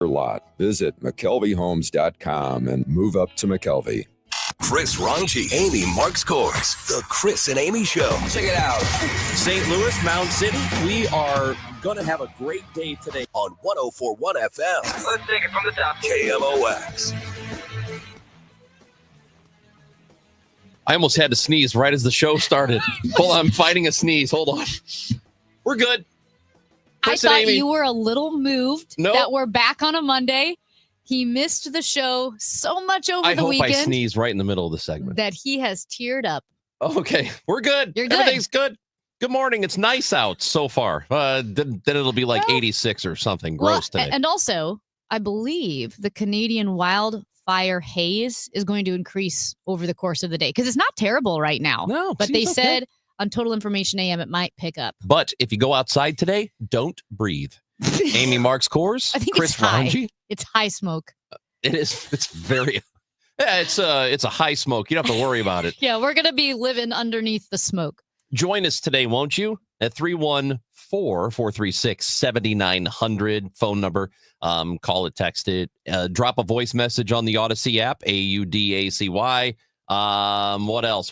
lot. Visit McKelveyHomes.com and move up to McKelvey. Chris Ranji, Amy Marks Kors, The Chris and Amy Show. Check it out. St. Louis, Mound City, we are going to have a great day today On 104.1 FM. Let's take it from the top. KMOX. I almost had to sneeze right as the show started. Hold on, I'm fighting a sneeze. Hold on. We're good. Chris I and thought Amy. you were a little moved that we're back on a Monday. He missed the show so much over the weekend. I hope I sneezed right in the middle of the segment. That he has teared up. Okay, we're good. You're good. Everything's good. Good morning. It's nice out so far. Then it'll be like 86 or something gross today. And also, I believe the Canadian wildfire haze is going to increase over the course of the day because it's not terrible right now. No, but they okay. said on Total Information AM it might pick up. But if you go outside today, don't breathe. Amy Marks Kors, I think Chris it's high. Ranji. It's high smoke. It is. It's very. Yeah, it's a high smoke. You don't have to worry about it. Yeah, we're gonna be living underneath the smoke. Join us today, won't you? At 314-436-7900 phone number. Call it, text it, drop a voice message on the Odyssey app, AUDACY. What else?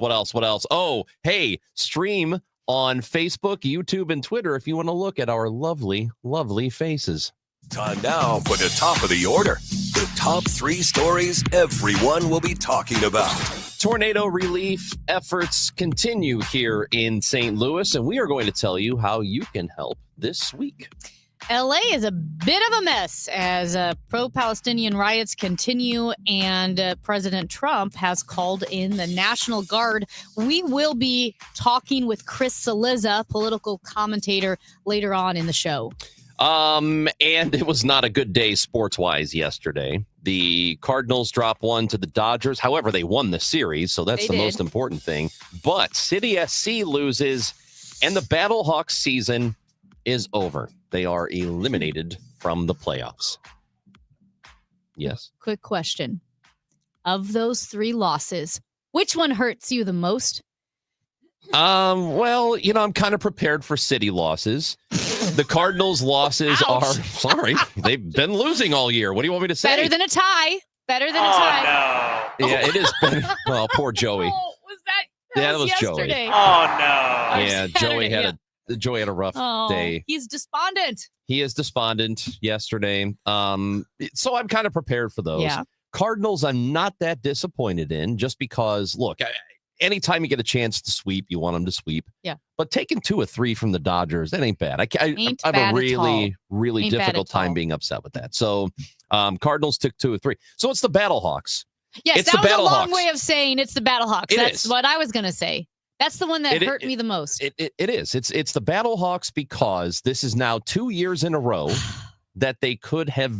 Oh, hey, stream on Facebook, YouTube, and Twitter if you want to look at our lovely, lovely faces. Time now for the top of the order. The top 3 stories everyone will be talking about. Tornado relief efforts continue here in St. Louis, and we are going to tell you how you can help this week. LA is a bit of a mess as pro-Palestinian riots continue, and President Trump has called in the National Guard. We will be talking with Chris Cillizza, political commentator, later on in the show. And it was not a good day sports-wise yesterday. The Cardinals dropped one to the Dodgers. However, they won the series, so that's the most important thing. But City SC loses, and the Battlehawks season is over. They are eliminated from the playoffs. Yes. Quick question. Of those 3 losses, which one hurts you the most? Well, I'm kind of prepared for City losses. The Cardinals' losses are, sorry, they've been losing all year. What do you want me to say? Better than a tie. Better than a tie. No. Yeah, it is better. Well, poor Joey. Oh, was that was yesterday. Joey. Oh, no. Yeah, Joey had a rough day. He's despondent. He is despondent yesterday. So I'm kind of prepared for those. Yeah. Cardinals, I'm not that disappointed in, just because, look, anytime you get a chance to sweep, you want them to sweep. Yeah. But taking 2 or 3 from the Dodgers, that ain't bad. I have a really difficult time being upset with that. So Cardinals took 2 or 3. So it's the Battlehawks. Yes, it's that was a long Battlehawks. way of saying it's the Battlehawks. That's what I was going to say. That's the one that hurt me the most. It is. It's the Battlehawks because this is now 2 years in a row that they could have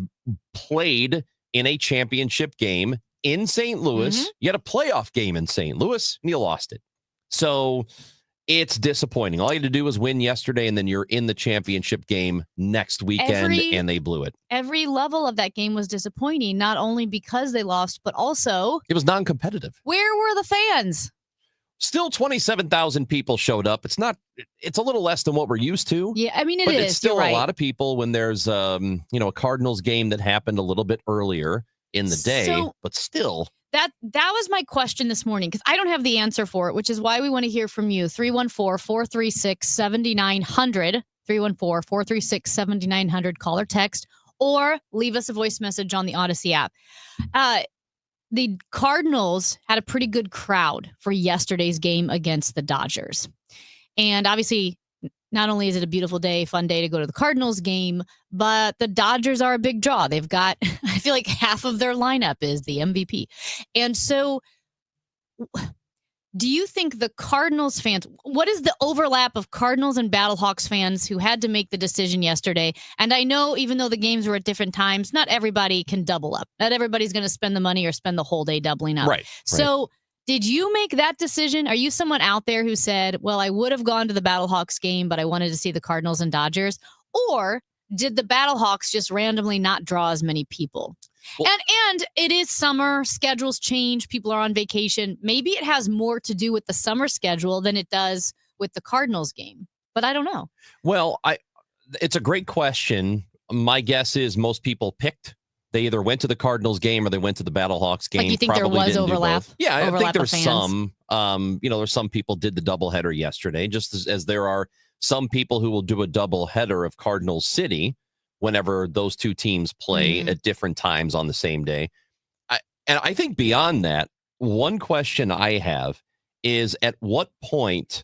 played in a championship game in St. Louis. Mm-hmm. You had a playoff game in St. Louis, and you lost it. So it's disappointing. All you had to do was win yesterday, and then you're in the championship game next weekend, and they blew it. Every level of that game was disappointing, not only because they lost, but also it was non-competitive. Where were the fans? Still 27,000 people showed up. It's a little less than what we're used to. Yeah, I mean, but is. It's still You're right. a lot of people when there's, a Cardinals game that happened a little bit earlier in the day, but still. That was my question this morning because I don't have the answer for it, which is why we want to hear from you. 314-436-7900, 314-436-7900, call or text, or leave us a voice message on the Odyssey app. The Cardinals had a pretty good crowd for yesterday's game against the Dodgers. And obviously, not only is it a beautiful day, fun day to go to the Cardinals game, but the Dodgers are a big draw. They've got, I feel like half of their lineup is the MVP. And so do you think the Cardinals fans, what is the overlap of Cardinals and Battlehawks fans who had to make the decision yesterday? And I know even though the games were at different times, not everybody can double up. Not everybody's going to spend the money or spend the whole day doubling up. Right. So did you make that decision? Are you someone out there who said, well, I would have gone to the Battlehawks game, but I wanted to see the Cardinals and Dodgers? Or did the Battlehawks just randomly not draw as many people? Well, and it is summer, schedules change, people are on vacation. Maybe it has more to do with the summer schedule than it does with the Cardinals game, but I don't know. Well, it's a great question. My guess is most people picked They either went to the Cardinals game or they went to the Battlehawks game. Like you think there Probably was didn't do overlap? both. Yeah, I think Overlap of there's fans? some. There's some people did the doubleheader yesterday, just as there are some people who will do a doubleheader of Cardinals City whenever those two teams play at different times on the same day. I think beyond that, one question I have is at what point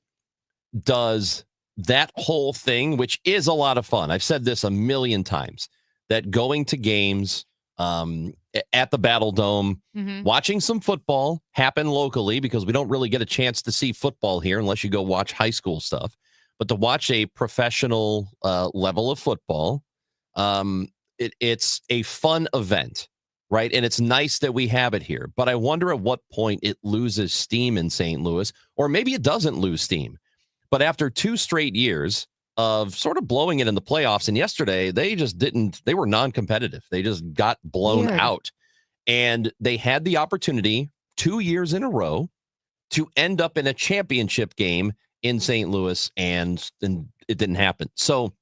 does that whole thing, which is a lot of fun, I've said this a million times, that going to games at the Battle Dome, watching some football happen locally, because we don't really get a chance to see football here unless you go watch high school stuff, but to watch a professional level of football, it's a fun event, right? And it's nice that we have it here, but I wonder at what point it loses steam in St. Louis, or maybe it doesn't lose steam. But after 2 straight years of sort of blowing it in the playoffs, and yesterday they were non-competitive. They just got blown out. And they had the opportunity 2 years in a row to end up in a championship game in St. Louis, and it didn't happen. So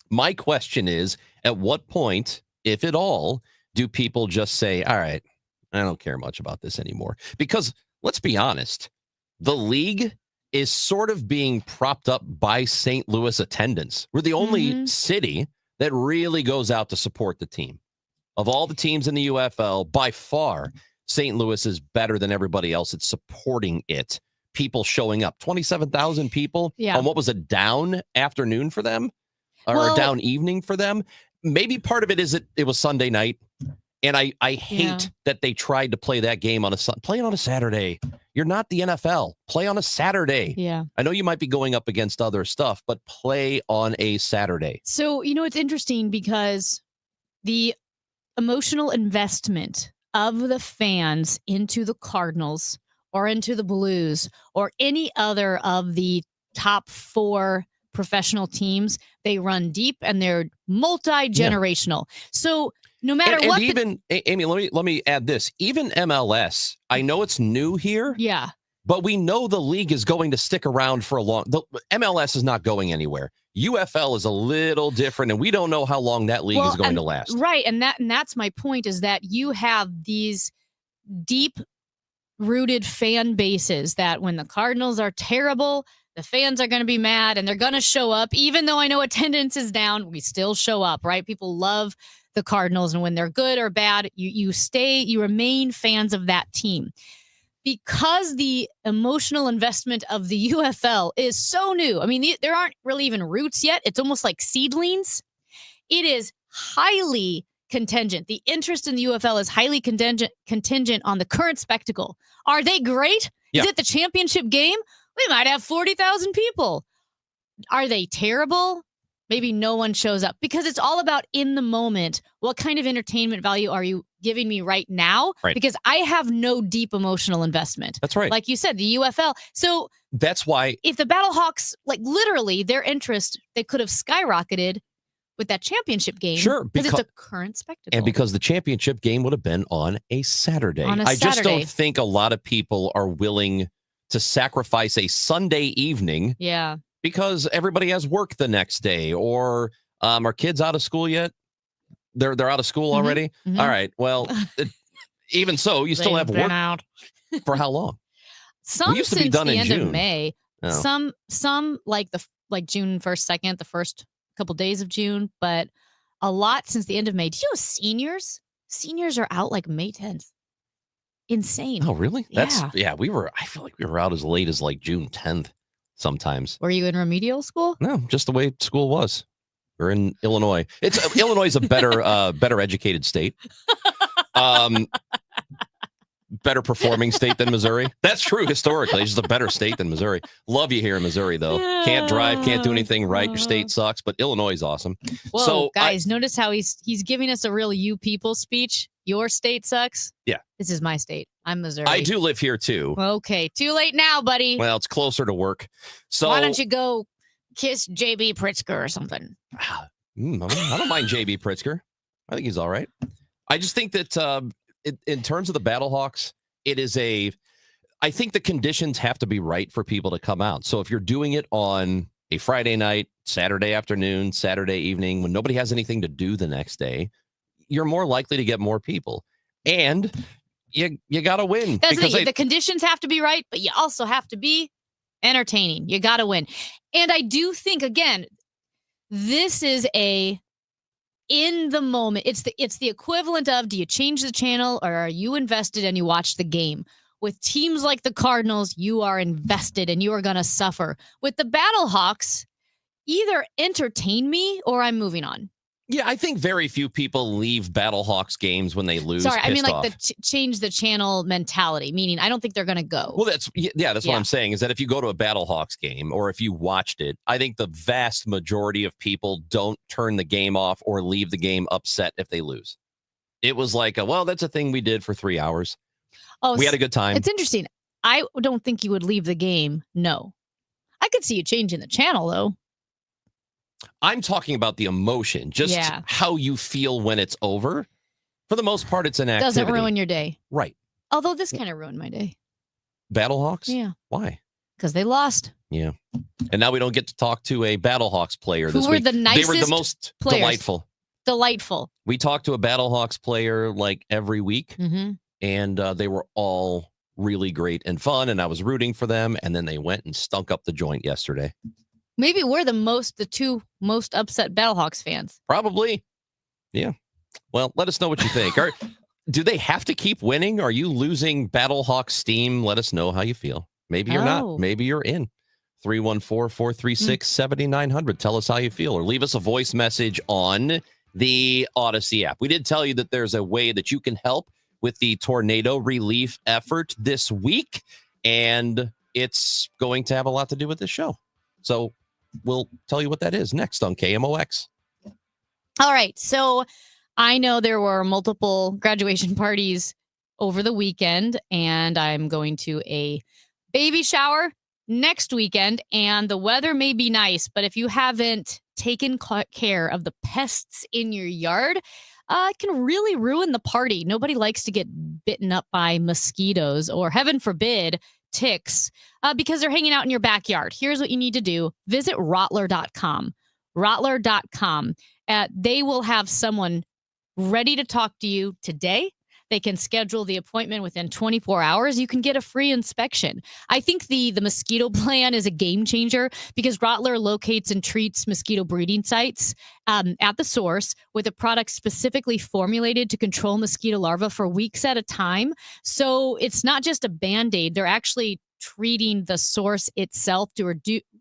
my question is, at what point, if at all, do people just say, all right, I don't care much about this anymore? Because let's be honest, the league is sort of being propped up by St. Louis attendance. We're the only city that really goes out to support the team. Of all the teams in the UFL, by far, St. Louis is better than everybody else. It's supporting it. People showing up. 27,000 people on what was a down afternoon for them, or a down evening for them. Maybe part of it is it was Sunday night. And I hate that they tried to play that game play it on a Saturday. You're not the NFL. Play on a Saturday. Yeah. I know you might be going up against other stuff, but play on a Saturday. So, it's interesting because the emotional investment of the fans into the Cardinals or into the Blues or any other of the top 4 professional teams, they run deep and they're multi-generational. So no matter what, even Amy, let me add this. Even MLS, I know it's new here. Yeah. But we know the league is going to stick around for a long. The MLS is not going anywhere. UFL is a little different, and we don't know how long that league is going to last. Right, and that's my point, is that you have these deep-rooted fan bases that when the Cardinals are terrible, the fans are going to be mad, and they're going to show up. Even though I know attendance is down, we still show up, right? People love the Cardinals, and when they're good or bad, you remain fans of that team. Because the emotional investment of the UFL is so new. I mean, there aren't really even roots yet. It's almost like seedlings. It is highly contingent. The interest in the UFL is highly contingent on the current spectacle. Are they great? Yeah. Is it the championship game? We might have 40,000 people. Are they terrible? Maybe no one shows up, because it's all about in the moment. What kind of entertainment value are you giving me right now? Right. Because I have no deep emotional investment. That's right. Like you said, the UFL. So that's why if the Battlehawks, like literally their interest, they could have skyrocketed with that championship game. Sure, because it's a current spectacle. And because the championship game would have been on a Saturday. I just don't think a lot of people are willing to sacrifice a Sunday evening. Yeah. Because everybody has work the next day, or are kids out of school yet? They're out of school already? Mm-hmm. All right. Well, even so, you still have work out. For how long? Some we used to since be done the in end June. of May. Oh. Some like June 1st, 2nd, the first couple days of June, but a lot since the end of May. Did you know seniors? Seniors are out like May 10th. Insane. Oh, really? Yeah. I feel like we were out as late as like June 10th sometimes. Were you in remedial school? No, just the way school was. We're in Illinois. Illinois is a better educated state. Better performing state than Missouri. That's true historically. It's just a better state than Missouri. Love you here in Missouri, though. Yeah. Can't drive, can't do anything right. Your state sucks, but Illinois is awesome. Whoa, so guys, notice how he's giving us a real you people speech. Your state sucks. Yeah. This is my state. I'm Missouri. I do live here, too. Okay. Too late now, buddy. Well, it's closer to work. So why don't you go kiss JB Pritzker or something? I don't mind JB Pritzker. I think he's all right. I just think that in terms of the Battlehawks, I think the conditions have to be right for people to come out. So if you're doing it on a Friday night, Saturday afternoon, Saturday evening, when nobody has anything to do the next day, you're more likely to get more people. And you got to win. That's the thing. The conditions have to be right, but you also have to be entertaining. You got to win. And I do think, again, this is in the moment. It's the equivalent of, do you change the channel or are you invested and you watch the game? With teams like the Cardinals, you are invested and you are going to suffer. With the Battlehawks, either entertain me or I'm moving on. Yeah, I think very few people leave Battlehawks games when they lose. Sorry, I mean like off. the change the channel mentality, meaning I don't think they're going to go. Well, that's what I'm saying, is that if you go to a Battlehawks game or if you watched it, I think the vast majority of people don't turn the game off or leave the game upset if they lose. It was like, that's a thing we did for 3 hours. We had a good time. It's interesting. I don't think you would leave the game. No. I could see you changing the channel, though. I'm talking about the emotion, just how you feel when it's over. For the most part, it's an activity. Doesn't ruin your day. Right. Although this kind of ruined my day. Battlehawks? Yeah. Why? Because they lost. Yeah. And now we don't get to talk to a Battlehawks player this week. Who were the nicest They were the most players. Delightful. We talked to a Battlehawks player like every week, and they were all really great and fun, and I was rooting for them, and then they went and stunk up the joint yesterday. Maybe we're the two most upset Battlehawks fans. Probably. Yeah. Well, let us know what you think. Do they have to keep winning? Are you losing Battlehawks steam? Let us know how you feel. Maybe you're not. Maybe you're in. 314-436-7900. Tell us how you feel, or leave us a voice message on the Odyssey app. We did tell you that there's a way that you can help with the tornado relief effort this week, and it's going to have a lot to do with this show. So we'll tell you what that is next on KMOX. All right. So I know there were multiple graduation parties over the weekend, and I'm going to a baby shower next weekend, and the weather may be nice, but if you haven't taken care of the pests in your yard, it can really ruin the party. Nobody likes to get bitten up by mosquitoes or, heaven forbid, ticks because they're hanging out in your backyard. Here's what you need to do. Visit Rottler.com. Rottler.com. They will have someone ready to talk to you today. They can schedule the appointment within 24 hours. You can get a free inspection. I think the mosquito plan is a game changer because Rottler locates and treats mosquito breeding sites at the source with a product specifically formulated to control mosquito larvae for weeks at a time. So it's not just a Band-Aid. They're actually treating the source itself to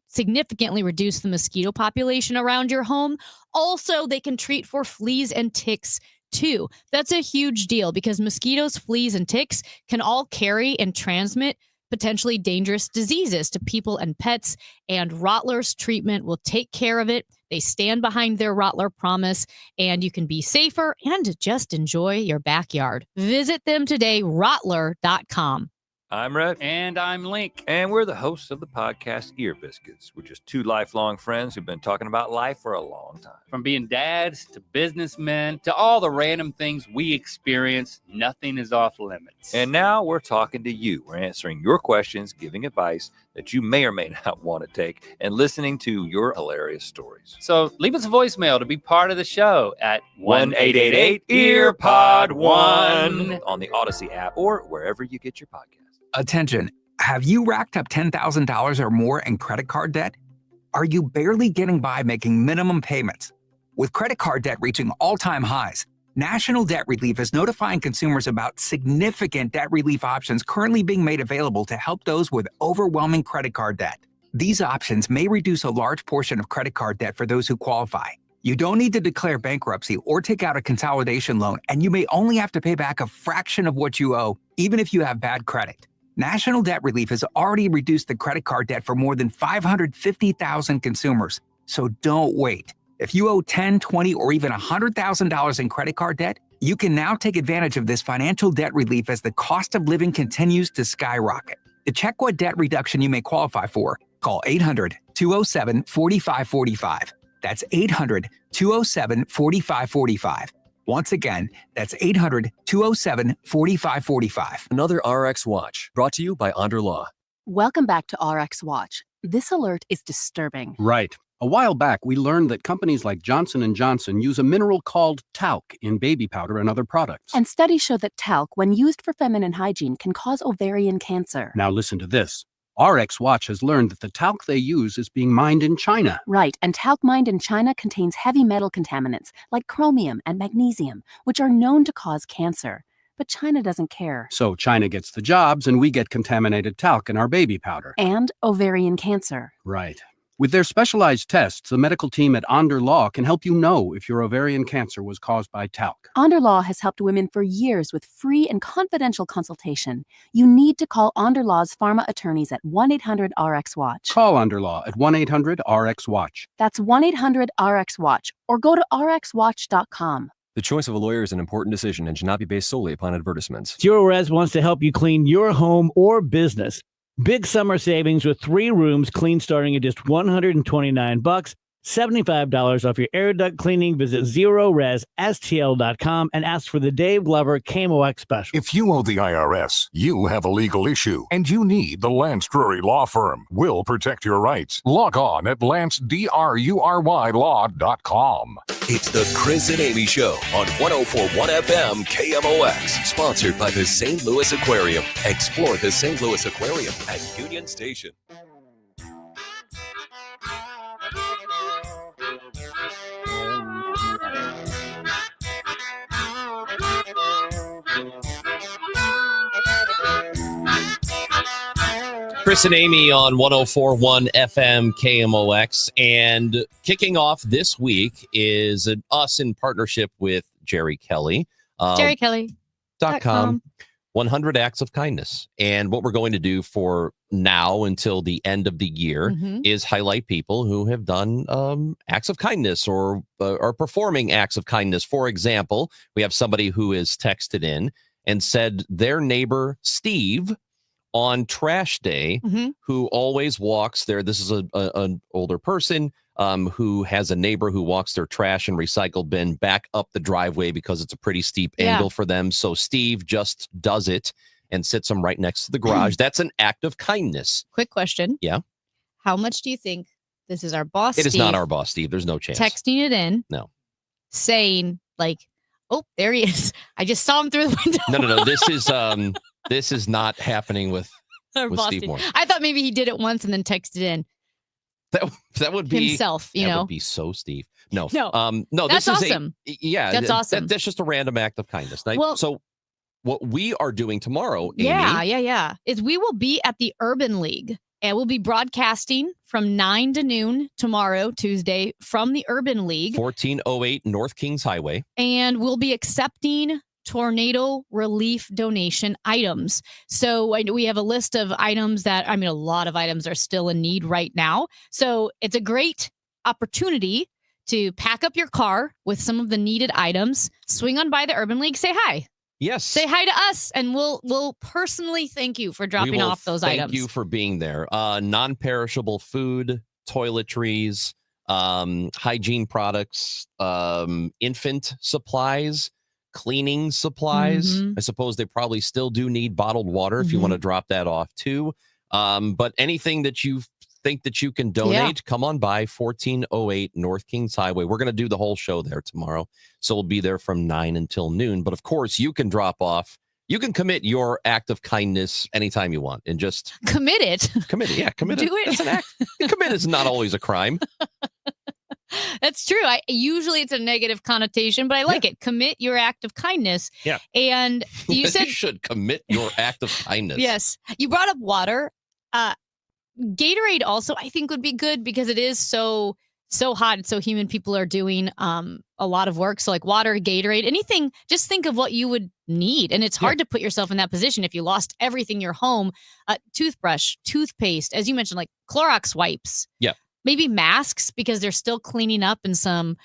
significantly reduce the mosquito population around your home. Also, they can treat for fleas and ticks too. That's a huge deal because mosquitoes, fleas, and ticks can all carry and transmit potentially dangerous diseases to people and pets, and Rottler's treatment will take care of it. They stand behind their Rottler promise, and you can be safer and just enjoy your backyard. Visit them today, Rottler.com. I'm Rhett. And I'm Link. And we're the hosts of the podcast Ear Biscuits. We're just two lifelong friends who've been talking about life for a long time. From being dads to businessmen to all the random things we experience, nothing is off limits. And now we're talking to you. We're answering your questions, giving advice that you may or may not want to take, and listening to your hilarious stories. So leave us a voicemail to be part of the show at 1-888-EARPOD1 on the Odyssey app or wherever you get your podcast. Attention, have you racked up $10,000 or more in credit card debt? Are you barely getting by making minimum payments? With credit card debt reaching all-time highs, National Debt Relief is notifying consumers about significant debt relief options currently being made available to help those with overwhelming credit card debt. These options may reduce a large portion of credit card debt for those who qualify. You don't need to declare bankruptcy or take out a consolidation loan, and you may only have to pay back a fraction of what you owe, even if you have bad credit. National Debt Relief has already reduced the credit card debt for more than 550,000 consumers. So don't wait. If you owe $10,000, $20,000, or even $100,000 in credit card debt, you can now take advantage of this financial debt relief as the cost of living continues to skyrocket. To check what debt reduction you may qualify for, call 800-207-4545. That's 800-207-4545. Once again, that's 800-207-4545. Another RX Watch, brought to you by Onder Law. Welcome back to RX Watch. This alert is disturbing. Right. A while back, we learned that companies like Johnson & Johnson use a mineral called talc in baby powder and other products. And studies show that talc, when used for feminine hygiene, can cause ovarian cancer. Now listen to this. RX Watch has learned that the talc they use is being mined in China. Right, and talc mined in China contains heavy metal contaminants like chromium and magnesium, which are known to cause cancer. But China doesn't care. So China gets the jobs and we get contaminated talc in our baby powder. And ovarian cancer. Right. With their specialized tests, the medical team at Onder Law can help you know if your ovarian cancer was caused by talc. Onder Law has helped women for years with free and confidential consultation. You need to call Onder Law's pharma attorneys at 1-800-RX-WATCH. Call Onder Law at 1-800-RX-WATCH. That's 1-800-RX-WATCH, or go to rxwatch.com. The choice of a lawyer is an important decision and should not be based solely upon advertisements. Zero Res wants to help you clean your home or business. Big summer savings with 3 rooms, clean starting at just $129. $75 off your air duct cleaning. Visit ZeroResSTL.com and ask for the Dave Glover KMOX special. If you owe the IRS, you have a legal issue, and you need the Lance Drury Law Firm. We'll protect your rights. Log on at LanceDruryLaw.com. It's the Chris and Amy Show on 104.1 FM KMOX, sponsored by the St. Louis Aquarium. Explore the St. Louis Aquarium at Union Station. Chris and Amy on 104.1 FM KMOX. And kicking off this week is us in partnership with Jerry Kelly. JerryKelly.com. 100 Acts of Kindness. And what we're going to do for now until the end of the year is highlight people who have done acts of kindness or are performing acts of kindness. For example, we have somebody who is texted in and said their neighbor, Steve, on trash day, who always walks there. This is an older person who has a neighbor who walks their trash and recycle bin back up the driveway because it's a pretty steep angle for them. So Steve just does it and sits them right next to the garage. That's an act of kindness. Quick question. Yeah. How much do you think this is our boss, It is Steve, not our boss, Steve. There's no chance. texting it in? No. Saying like, oh, there he is. I just saw him through the window. No. This is not happening with Our boss Steve Steve. Moore. I thought maybe he did it once and then texted in That would be himself, that know. would be so Steve. No. No. No, That's this is awesome. That's awesome. That's just a random act of kindness. Well- So what we are doing tomorrow, Amy, Yeah. Is we will be at the Urban League and we'll be broadcasting from 9 to noon tomorrow, Tuesday, from the Urban League. 1408 North Kings Highway. And we'll be accepting tornado relief donation items. So we have a list of items that, a lot of items are still in need right now. So it's a great opportunity to pack up your car with some of the needed items, swing on by the Urban League, say hi. Yes. Say hi to us, and we'll personally thank you for dropping off those items. Thank you for being there. Non-perishable food, toiletries, hygiene products, infant supplies, cleaning supplies. I suppose they probably still do need bottled water if you want to drop that off too. But anything that you think that you can donate, come on by 1408 North Kings Highway. We're going to do the whole show there tomorrow. So we'll be there from 9 until noon. But of course, you can drop off. You can commit your act of kindness anytime you want and just commit it. Commit it. Yeah, commit it. Do it. That's an act. Commit is not always a crime. That's true. Usually it's a negative connotation, but I like it. Commit your act of kindness. Yeah. And you said should commit your act of kindness. Yes. You brought up water. Gatorade also, I think, would be good because it is so hot. So human people are doing a lot of work. So like water, Gatorade, anything, just think of what you would need. And it's hard to put yourself in that position if you lost everything in your home. Toothbrush, toothpaste, as you mentioned, like Clorox wipes. Yeah. Maybe masks because they're still cleaning up in some,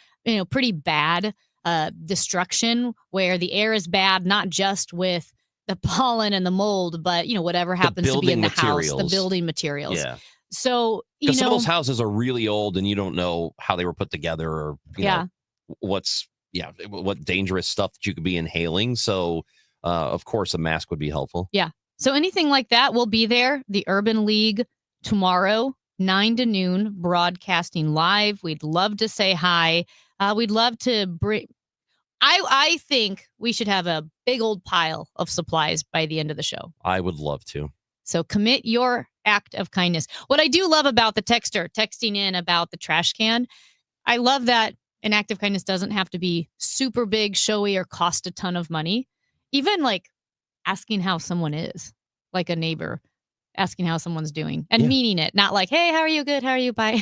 pretty bad destruction where the air is bad, not just with the pollen and the mold, but whatever happens to be in the house, the building materials. Yeah. So because some of those houses are really old and you don't know how they were put together or know, what dangerous stuff that you could be inhaling. So of course a mask would be helpful. Yeah. So anything like that will be there. The Urban League tomorrow, 9 to noon, broadcasting live. We'd love to say hi. We'd love to bring... I think we should have a big old pile of supplies by the end of the show. I would love to. So commit your act of kindness. What I do love about the texter texting in about the trash can, I love that an act of kindness doesn't have to be super big, showy, or cost a ton of money. Even like asking how someone is, like a neighbor asking how someone's doing and meaning it. Not like, hey, how are you? Good. How are you? Bye.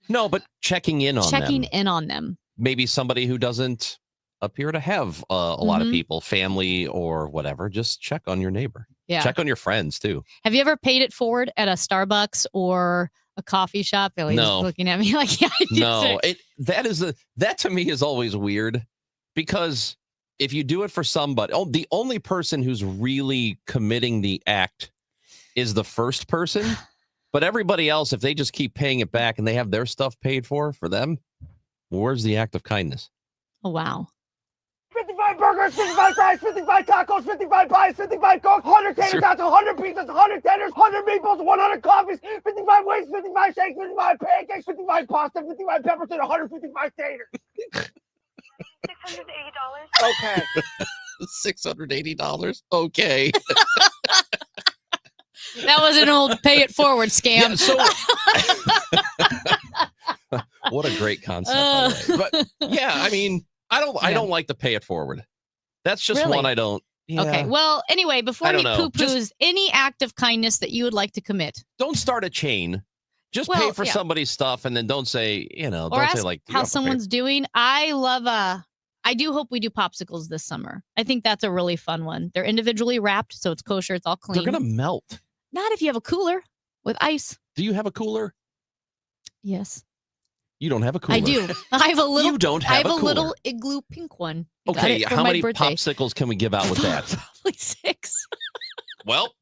No, but checking in on them. Checking in on them. Maybe somebody who doesn't appear to have a lot of people, family or whatever. Just check on your neighbor. Yeah. Check on your friends too. Have you ever paid it forward at a Starbucks or a coffee shop? Billy's No. looking at me like, yeah, I did. No, that to me is always weird because if you do it for somebody, the only person who's really committing the act is the first person. But everybody else, if they just keep paying it back and they have their stuff paid for them, where's the act of kindness? Oh, wow. 55 burgers, 55 fries, 55 tacos, 55 pies, 55 cokes, 100 tater tots, 100 pizzas, 100 tenders, 100 meatballs, 100 coffees, 55 wings, 55 shakes, 55 pancakes, 55 pasta, 55 peppers, and 155 taters. $680. Okay. $680? Okay. That was an old pay it forward scam. Yeah, what a great concept. By the way. But yeah, I mean, I don't like to pay it forward. That's just Really? one I don't. Yeah. Okay. Well, anyway, before I he don't know. poo-poos any act of kindness that you would like to commit. Don't start a chain. Just Well, pay for yeah. somebody's stuff and then don't say, Or don't ask say like how someone's doing. I do hope we do popsicles this summer. I think that's a really fun one. They're individually wrapped, so it's kosher. It's all clean. They're going to melt. Not if you have a cooler with ice. Do you have a cooler? Yes. You don't have a cooler. I do. I have a little. You don't I have have a a cooler. little igloo pink one. I got Okay, it for how my many birthday. popsicles can we give out with that? Probably 6. Well,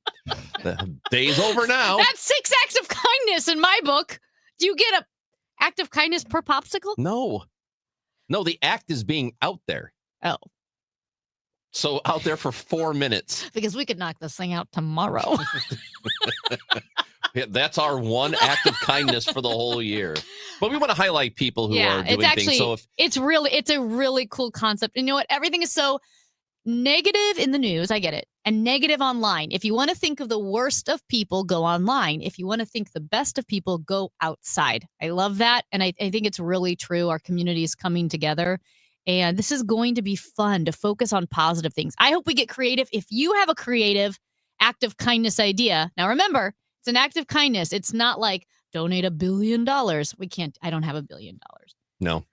the day's over now. That's 6 acts of kindness in my book. Do you get a act of kindness per popsicle? No, the act is being out there. Oh. So out there for 4 minutes. Because we could knock this thing out tomorrow. Yeah, that's our one act of kindness for the whole year. But we want to highlight people who are doing it's actually things. So if it's a really cool concept. And you know what? Everything is so negative in the news. I get it. And negative online. If you want to think of the worst of people, go online. If you want to think the best of people, go outside. I love that. And I think it's really true. Our community is coming together. And this is going to be fun to focus on positive things. I hope we get creative. If you have a creative act of kindness idea, now remember, it's an act of kindness. It's not like donate $1 billion. I don't have $1 billion. no.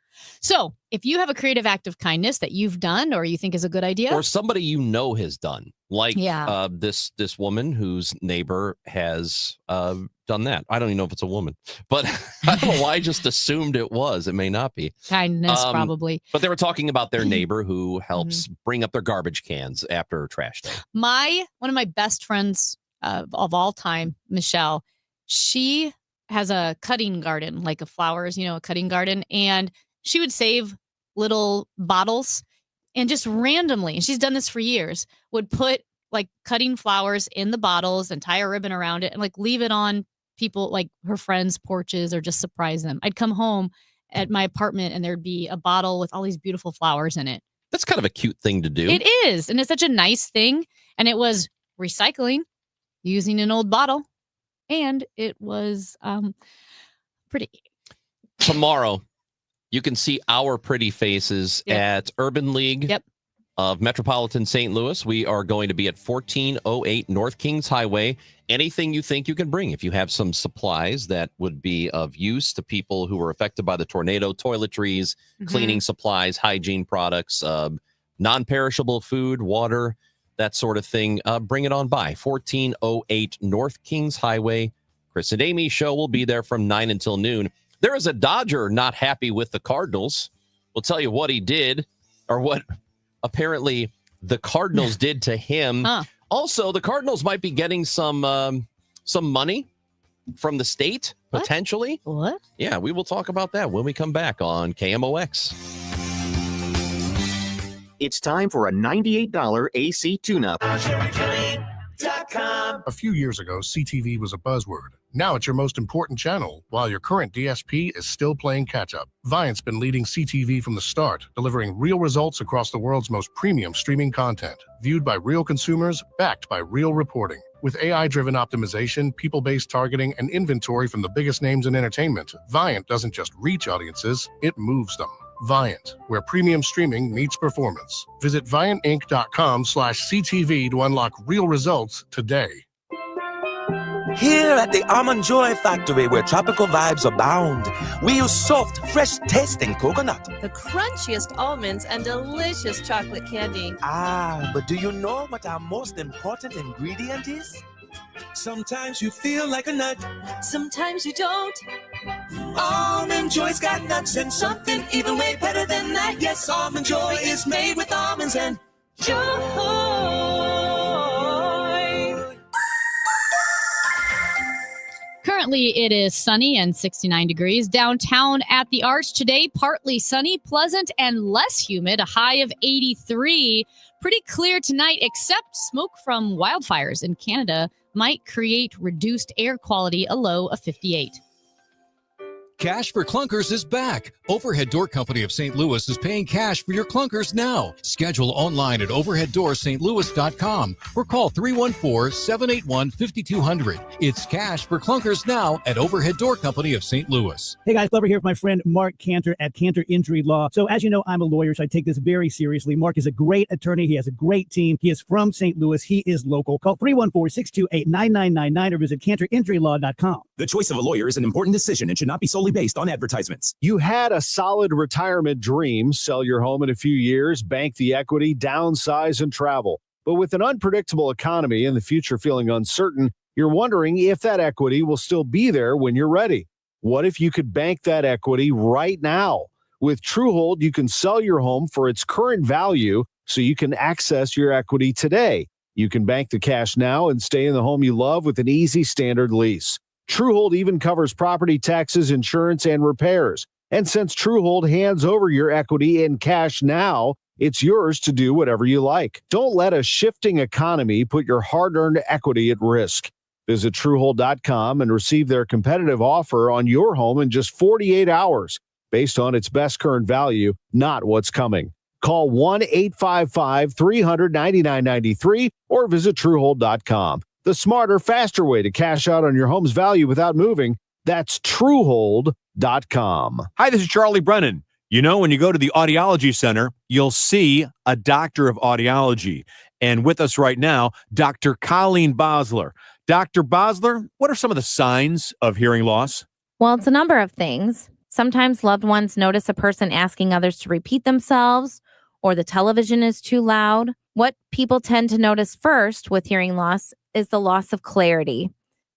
So if you have a creative act of kindness that you've done or you think is a good idea. Or somebody you know has done. Like Yeah. this woman whose neighbor has done that. I don't even know if it's a woman. But I don't know why I just assumed it was. It may not be. Kindness, probably. But they were talking about their neighbor who helps bring up their garbage cans after trash day. One of my best friends of all time, Michelle, she has a cutting garden, like a flowers, a cutting garden. And she would save little bottles and just randomly, and she's done this for years, would put like cutting flowers in the bottles and tie a ribbon around it and like leave it on people, like her friends' porches, or just surprise them. I'd come home at my apartment and there'd be a bottle with all these beautiful flowers in it. That's kind of a cute thing to do. It is. And it's such a nice thing. And it was recycling using an old bottle. And it was pretty. Tomorrow, you can see our pretty faces at Urban League of Metropolitan St. Louis. We are going to be at 1408 North Kings Highway. Anything you think you can bring. If you have some supplies that would be of use to people who were affected by the tornado, toiletries, cleaning supplies, hygiene products, non-perishable food, water, that sort of thing, bring it on by. 1408 North Kings Highway. Chris and Amy show will be there from 9 until noon. There is a Dodger not happy with the Cardinals. We'll tell you what he did, or what apparently the Cardinals did to him. Also, the Cardinals might be getting some money from the state, potentially. What? Yeah, we will talk about that when we come back on KMOX. It's time for a $98 AC tune-up. CTV.com. A few years ago, CTV was a buzzword. Now it's your most important channel, while your current DSP is still playing catch-up. Viant's been leading CTV from the start, delivering real results across the world's most premium streaming content, viewed by real consumers, backed by real reporting. With AI-driven optimization, people-based targeting, and inventory from the biggest names in entertainment, Viant doesn't just reach audiences, it moves them. Viant, where premium streaming meets performance. Visit ViantInc.com/CTV to unlock real results today. Here at the Almond Joy Factory, where tropical vibes abound, we use soft, fresh-tasting coconut. The crunchiest almonds and delicious chocolate candy. Ah, but do you know what our most important ingredient is? Sometimes you feel like a nut. Sometimes you don't. Almond Joy's got nuts and something even way better than that. Yes, Almond Joy is made with almonds and joy. Currently, it is sunny and 69 degrees. Downtown at the Arch today, partly sunny, pleasant, and less humid, a high of 83. Pretty clear tonight, except smoke from wildfires in Canada might create reduced air quality, a low of 58. Cash for Clunkers is back. Overhead Door Company of St. Louis is paying cash for your clunkers now. Schedule online at overheaddoorslouis.com or call 314-781-5200. It's cash for clunkers now at Overhead Door Company of St. Louis. Hey guys, Glover here with my friend Mark Cantor at Cantor Injury Law. So as you know, I'm a lawyer, so I take this very seriously. Mark is a great attorney. He has a great team. He is from St. Louis. He is local. Call 314-628-9999 or visit CantorInjuryLaw.com. The choice of a lawyer is an important decision and should not be solely based on advertisements. You had a solid retirement dream, sell your home in a few years, bank the equity, downsize, and travel. But with an unpredictable economy and the future feeling uncertain, you're wondering if that equity will still be there when you're ready. What if you could bank that equity right now? With Truehold, you can sell your home for its current value so you can access your equity today. You can bank the cash now and stay in the home you love with an easy standard lease. Truehold even covers property taxes, insurance, and repairs. And since Truehold hands over your equity in cash now, it's yours to do whatever you like. Don't let a shifting economy put your hard-earned equity at risk. Visit Truehold.com and receive their competitive offer on your home in just 48 hours, based on its best current value, not what's coming. Call 1-855-300-9993 or visit Truehold.com. The smarter, faster way to cash out on your home's value without moving. That's Truehold.com. Hi, this is Charlie Brennan. You know, when you go to the Audiology Center, you'll see a doctor of audiology. And with us right now, Dr. Colleen Bosler. Dr. Bosler, what are some of the signs of hearing loss? Well, it's a number of things. Sometimes loved ones notice a person asking others to repeat themselves, or the television is too loud. What people tend to notice first with hearing loss is the loss of clarity.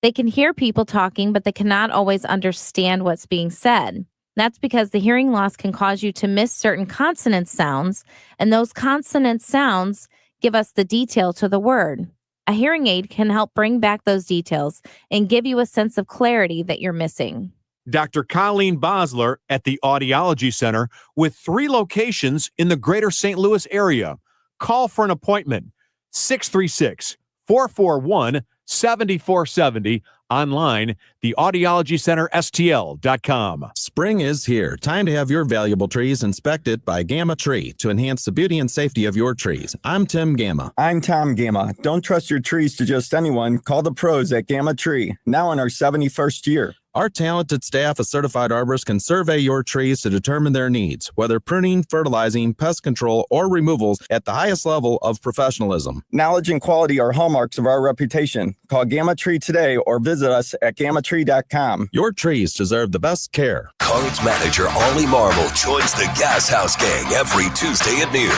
They can hear people talking, but they cannot always understand what's being said. That's because the hearing loss can cause you to miss certain consonant sounds, and those consonant sounds give us the detail to the word. A hearing aid can help bring back those details and give you a sense of clarity that you're missing. Dr. Colleen Bosler at the Audiology Center with 3 locations in the greater St. Louis area. Call for an appointment, 636-441-7470. Online, theaudiologycenterstl.com. Spring is here. Time to have your valuable trees inspected by Gamma Tree to enhance the beauty and safety of your trees. I'm Tim Gamma. I'm Tom Gamma. Don't trust your trees to just anyone. Call the pros at Gamma Tree. Now in our 71st year. Our talented staff of certified arborists can survey your trees to determine their needs, whether pruning, fertilizing, pest control, or removals at the highest level of professionalism. Knowledge and quality are hallmarks of our reputation. Call Gamma Tree today or visit us at GammaTree.com. Your trees deserve the best care. Cards manager Ollie Marble joins the Gas House Gang every Tuesday at noon.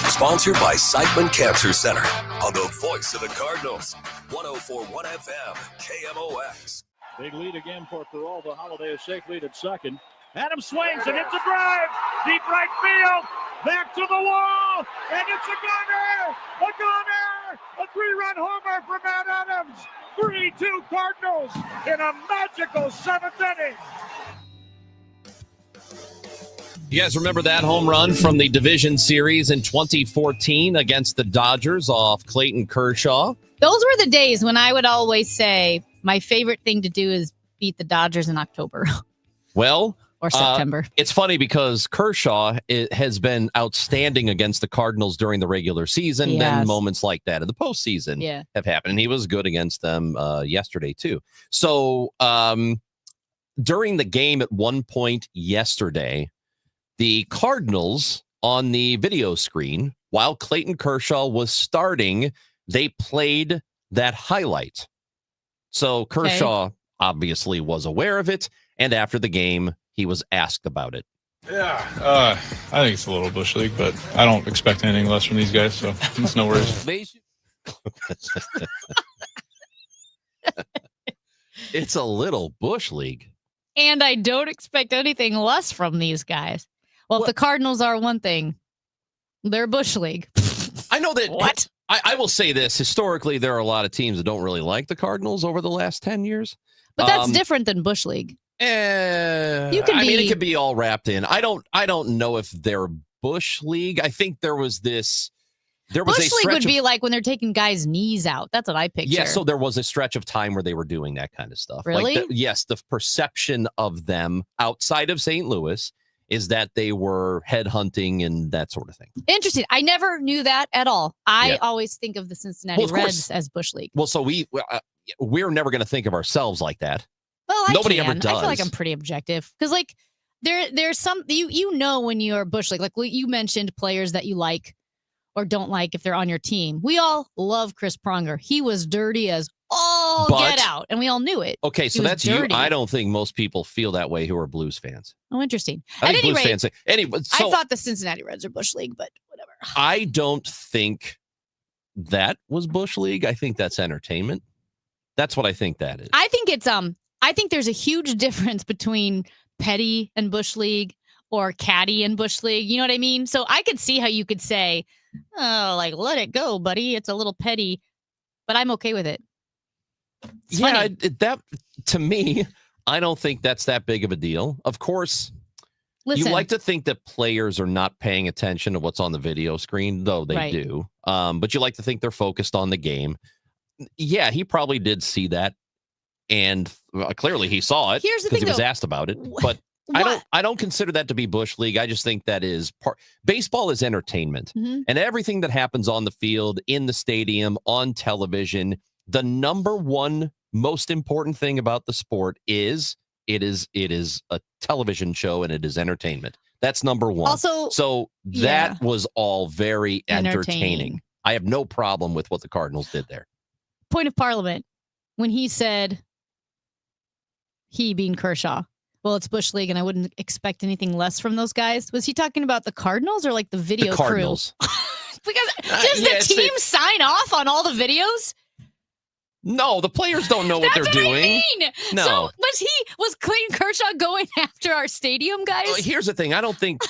Sponsored by Siteman Cancer Center on the voice of the Cardinals. 104.1 FM, KMOX. Big lead again for Peralta. Holiday is safe lead at second. Adams swings and hits a drive. Deep right field. Back to the wall. And it's a gunner. A gunner. A 3-run homer for Matt Adams. 3-2 Cardinals in a magical 7th inning. You guys remember that home run from the division series in 2014 against the Dodgers off Clayton Kershaw? Those were the days when I would always say my favorite thing to do is beat the Dodgers in October. Well, or September. It's funny because Kershaw has been outstanding against the Cardinals during the regular season. Yes. Then moments like that in the postseason have happened. And he was good against them yesterday, too. So during the game at one point yesterday, the Cardinals on the video screen, while Clayton Kershaw was starting, they played that highlight. So Kershaw obviously was aware of it. And after the game, he was asked about it. Yeah, I think it's a little bush league, but I don't expect anything less from these guys, so it's no worries. It's a little bush league. And I don't expect anything less from these guys. Well, if the Cardinals are one thing, they're bush league. I know that. What? I will say this. Historically, there are a lot of teams that don't really like the Cardinals over the last 10 years. But that's different than bush league. You can I mean, it could be all wrapped in. I don't know if they're bush league. I think there was this. There was bush a league would stretch be like when they're taking guys' knees out. That's what I picture. Yeah, so there was a stretch of time where they were doing that kind of stuff. Really? Like yes, the perception of them outside of St. Louis is that they were headhunting and that sort of thing. Interesting. I never knew that at all. I always think of the Cincinnati Well, of Reds course. as bush league. Well, so we're never going to think of ourselves like that. Well, Nobody ever does. I feel like I'm pretty objective because, like, there's some you know when you're bush league. Like you mentioned players that you like or don't like if they're on your team. We all love Chris Pronger. He was dirty as all get out, and we all knew it. Okay, He so was that's dirty. you. I don't think most people feel that way who are Blues fans. Oh, interesting. I At think any Blues rate, fans say anyway. So I thought the Cincinnati Reds are bush league, but whatever. I don't think that was bush league. I think that's entertainment. That's what I think that is. I think it's I think there's a huge difference between petty and bush league or catty and bush league. You know what I mean? So I could see how you could say, "Oh, like let it go, buddy. It's a little petty," but I'm okay with it. It's funny. That to me, I don't think that's that big of a deal. Of course, Listen. you like to think that players are not paying attention to what's on the video screen, though they Right. do. But you like to think they're focused on the game. Yeah, he probably did see that. And clearly he saw it Here's the because he thing, was though. asked about it. But I don't consider that to be bush league. I just think that is part. Baseball is entertainment, Mhm. and everything that happens on the field, in the stadium, on television. The number one most important thing about the sport is it is a television show and it is entertainment. That's number one. Also, so yeah. that was all very entertaining. Entertaining. I have no problem with what the Cardinals did there. Point of Parliament, when he said, he being Kershaw, well, it's bush league, and I wouldn't expect anything less from those guys. Was he talking about the Cardinals or like the video The Cardinals. crew? Because does yes, the team sign off on all the videos? No, the players don't know what they're That's what doing. I mean. No. So was Clayton Kershaw going after our stadium guys? Here's the thing. I don't think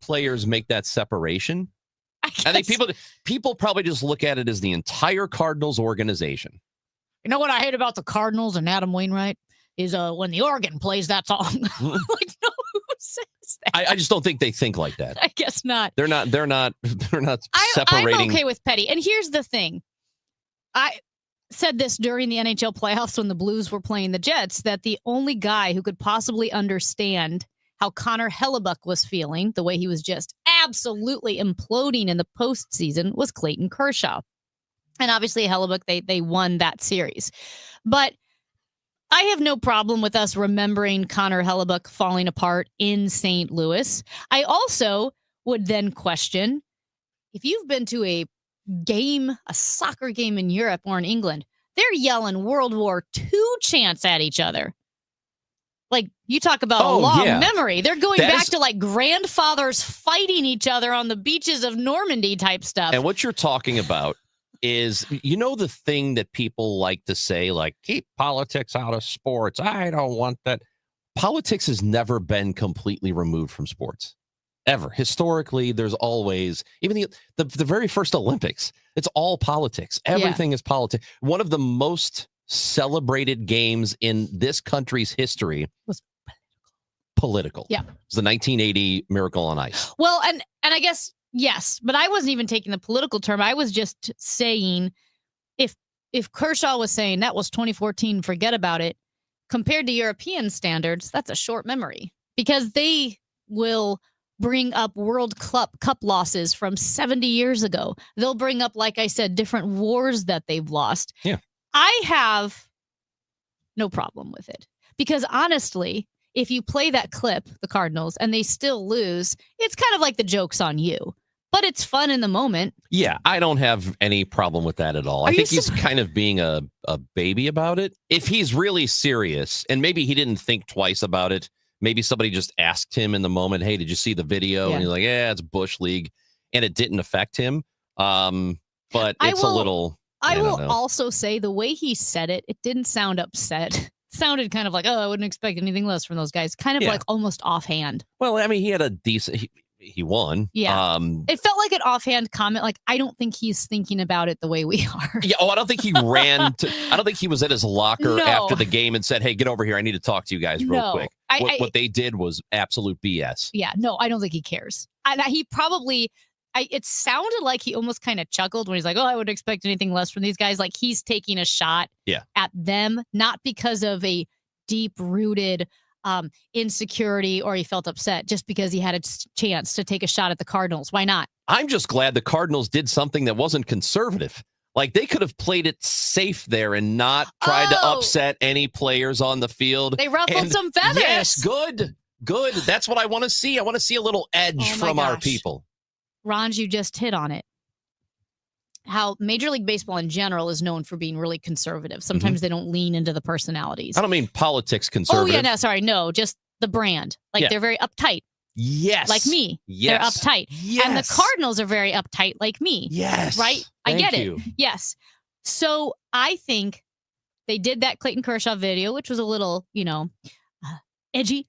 players make that separation. I think people probably just look at it as the entire Cardinals organization. You know what I hate about the Cardinals and Adam Wainwright is when the organ plays that song. Like, no, who says that? I just don't think they think like that. I guess not. They're not separating. I'm okay with petty. And here's the thing. I said this during the NHL playoffs when the Blues were playing the Jets, that the only guy who could possibly understand how Connor Hellebuck was feeling, the way he was just absolutely imploding in the postseason, was Clayton Kershaw. And obviously Hellebuck, they won that series. But I have no problem with us remembering Connor Hellebuck falling apart in St. Louis. I also would then question, if you've been to a soccer game in Europe or in England, they're yelling World War II chants at each other. Like, you talk about a long memory. They're going back to like grandfathers fighting each other on the beaches of Normandy type stuff. And what you're talking about is, the thing that people like to say, like, keep politics out of sports. I don't want that. Politics has never been completely removed from sports. Ever. Historically, there's always, even the very first Olympics, it's all politics. Everything is politics. One of the most celebrated games in this country's history was political. Yeah. It was the 1980 Miracle on Ice. Well, and I guess, yes, but I wasn't even taking the political term. I was just saying, if if Kershaw was saying that was 2014, forget about it, compared to European standards, that's a short memory because they will bring up World Cup losses from 70 years ago. They'll bring up, like I said, different wars that they've lost. Yeah. I have no problem with it because honestly, if you play that clip, the Cardinals, and they still lose, it's kind of like the joke's on you. But it's fun in the moment. Yeah, I don't have any problem with that at all. I think he's kind of being a baby about it. If he's really serious, and maybe he didn't think twice about it, maybe somebody just asked him in the moment, hey, did you see the video? And he's like, yeah, it's Bush League. And it didn't affect him. But it's a little... I will also say the way he said it, it didn't sound upset. It sounded kind of like, oh, I wouldn't expect anything less from those guys. Kind of like almost offhand. Well, I mean, he had a decent... He won. Yeah. It felt like an offhand comment. Like, I don't think he's thinking about it the way we are. Yeah. Oh, I don't think he ran to... I don't think he was at his locker after the game and said, hey, get over here. I need to talk to you guys real quick. What they did was absolute BS. Yeah. No, I don't think he cares. He probably... it sounded like he almost kind of chuckled when he's like, oh, I wouldn't expect anything less from these guys. Like he's taking a shot at them, not because of a deep-rooted insecurity or he felt upset, just because he had a chance to take a shot at the Cardinals. Why not? I'm just glad the Cardinals did something that wasn't conservative. Like they could have played it safe there and not tried to upset any players on the field. They ruffled some feathers. Yes, good. That's what I want to see. I want to see a little edge from our people. Ron, you just hit on it. How Major League Baseball in general is known for being really conservative. Sometimes they don't lean into the personalities. I don't mean politics conservative. Oh, yeah, no, just the brand. Like they're very uptight. Yes. Like me. Yes. They're uptight. Yes. And the Cardinals are very uptight like me. Yes. Right? I Thank get you. it. Yes. So I think they did that Clayton Kershaw video, which was a little, edgy.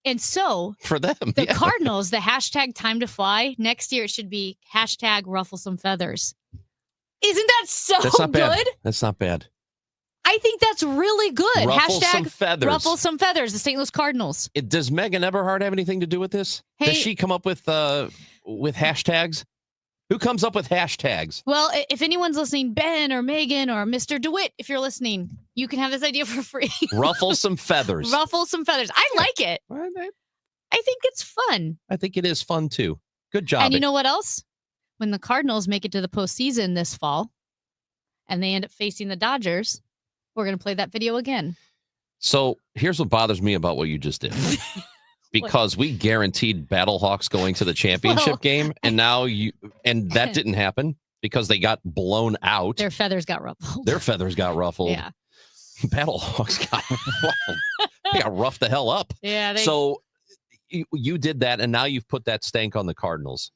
And so for them, the Cardinals, the hashtag time to fly, next year it should be hashtag ruffle some feathers. Isn't that so That's not good? bad. That's not bad. I think that's really good. Ruffle hashtag some feathers. Ruffle some feathers. The St. Louis Cardinals. Does Megan Eberhard have anything to do with this? Hey, Does she come up with hashtags? Who comes up with hashtags? Well, if anyone's listening, Ben or Megan or Mr. DeWitt, if you're listening, you can have this idea for free. Ruffle some feathers. Ruffle some feathers. I like it. I think it's fun. I think it is fun too. Good job. And you know what else? When the Cardinals make it to the postseason this fall and they end up facing the Dodgers, we're going to play that video again. So here's what bothers me about what you just did. Because we guaranteed Battlehawks going to the championship game, and that didn't happen because they got blown out. Their feathers got ruffled. Yeah. Battlehawks got ruffled. They got roughed the hell up. Yeah. So you did that, and now you've put that stank on the Cardinals.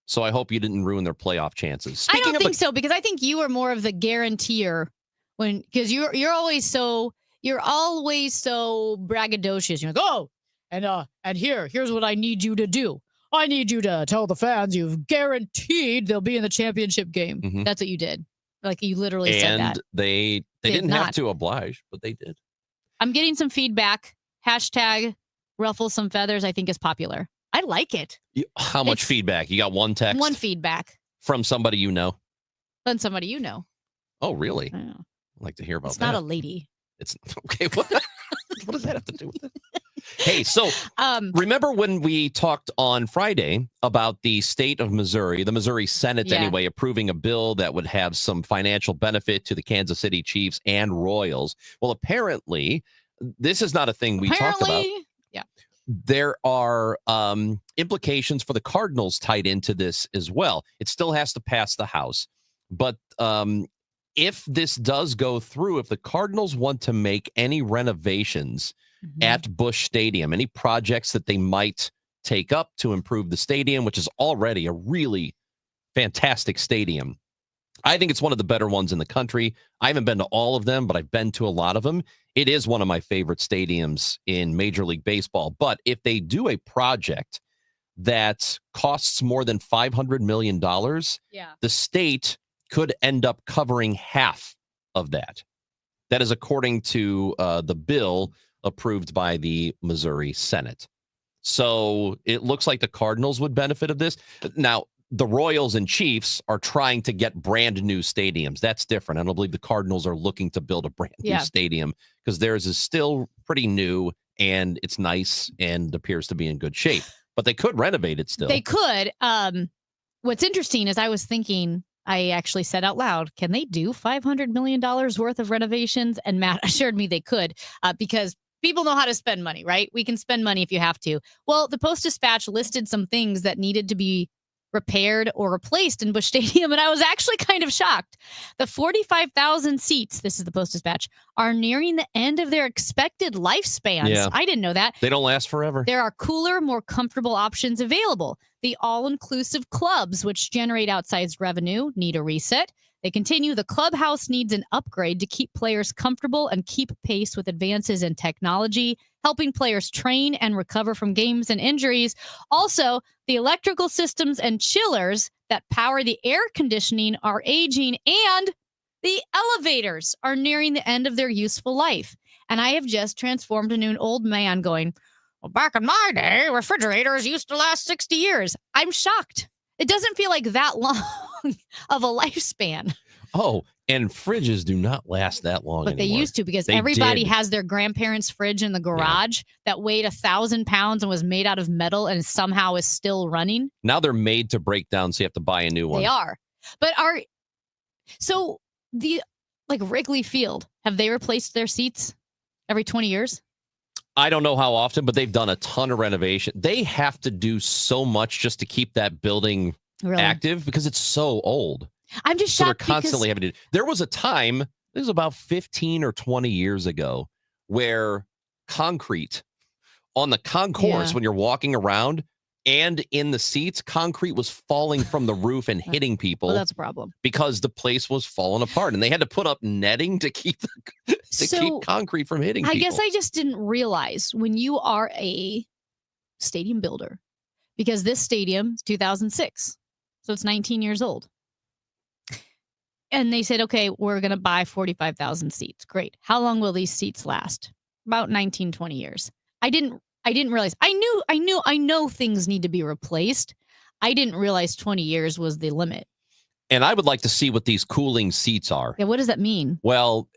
So I hope you didn't ruin their playoff chances. I don't think so, because I think you are more of the guaranteer because you're always so braggadocious. You're like, oh, and here's what I need you to do. I need you to tell the fans you've guaranteed they'll be in the championship game. Mm-hmm. That's what you did. Like you literally said that. And they didn't have to oblige, but they did. I'm getting some feedback. Hashtag ruffle some feathers, I think is popular. I like it. How much feedback? You got one text? One feedback. From somebody you know? From somebody you know. Oh, really? I'd like to hear about that. It's not a lady. It's okay. What does that have to do with it? Hey, so remember when we talked on Friday about the state of Missouri, the Missouri Senate anyway, approving a bill that would have some financial benefit to the Kansas City Chiefs and Royals? Well, apparently, this is not a thing we talked about. Yeah. There are implications for the Cardinals tied into this as well. It still has to pass the House. But if this does go through, if the Cardinals want to make any renovations at Busch Stadium, any projects that they might take up to improve the stadium, which is already a really fantastic stadium. I think it's one of the better ones in the country. I haven't been to all of them, but I've been to a lot of them. It is one of my favorite stadiums in Major League Baseball. But if they do a project that costs more than $500 million, the state could end up covering half of that. That is according to the bill approved by the Missouri Senate. So it looks like the Cardinals would benefit of this. Now, the Royals and Chiefs are trying to get brand new stadiums. That's different. I don't believe the Cardinals are looking to build a brand new stadium because theirs is still pretty new and it's nice and appears to be in good shape. But they could renovate it still. They could. What's interesting is I was thinking, I actually said out loud, can they do $500 million worth of renovations? And Matt assured me they could because people know how to spend money, right? We can spend money if you have to. Well, the Post-Dispatch listed some things that needed to be repaired or replaced in Busch Stadium, and I was actually kind of shocked. The 45,000 seats, this is the Post-Dispatch, are nearing the end of their expected lifespans. Yeah. I didn't know that. They don't last forever. There are cooler, more comfortable options available. The all-inclusive clubs, which generate outsized revenue, need a reset. They continue, the clubhouse needs an upgrade to keep players comfortable and keep pace with advances in technology, helping players train and recover from games and injuries. Also, the electrical systems and chillers that power the air conditioning are aging, and the elevators are nearing the end of their useful life. And I have just transformed into an old man going, well, back in my day, refrigerators used to last 60 years. I'm shocked. It doesn't feel like that long of a lifespan. Oh, and fridges do not last that long But anymore. they used to because They everybody did. has their grandparents' fridge in the garage that weighed 1,000 pounds and was made out of metal and somehow is still running. Now they're made to break down, so you have to buy a new one. They are. But so the Wrigley Field, have they replaced their seats every 20 years? I don't know how often, but they've done a ton of renovation. They have to do so much just to keep that building active because it's so old. I'm just so shocked they're constantly having to. There was a time, this was about 15 or 20 years ago, where concrete on the concourse, when you're walking around and in the seats, concrete was falling from the roof and hitting people. Well, that's a problem. Because the place was falling apart and they had to put up netting to keep keep concrete from hitting people. I guess I just didn't realize when you are a stadium builder, because this stadium is 2006, so it's 19 years old. And they said, okay, we're going to buy 45,000 seats. Great. How long will these seats last? About 19, 20 years. I didn't realize. I know things need to be replaced. I didn't realize 20 years was the limit. And I would like to see what these cooling seats are. Yeah, what does that mean? Well,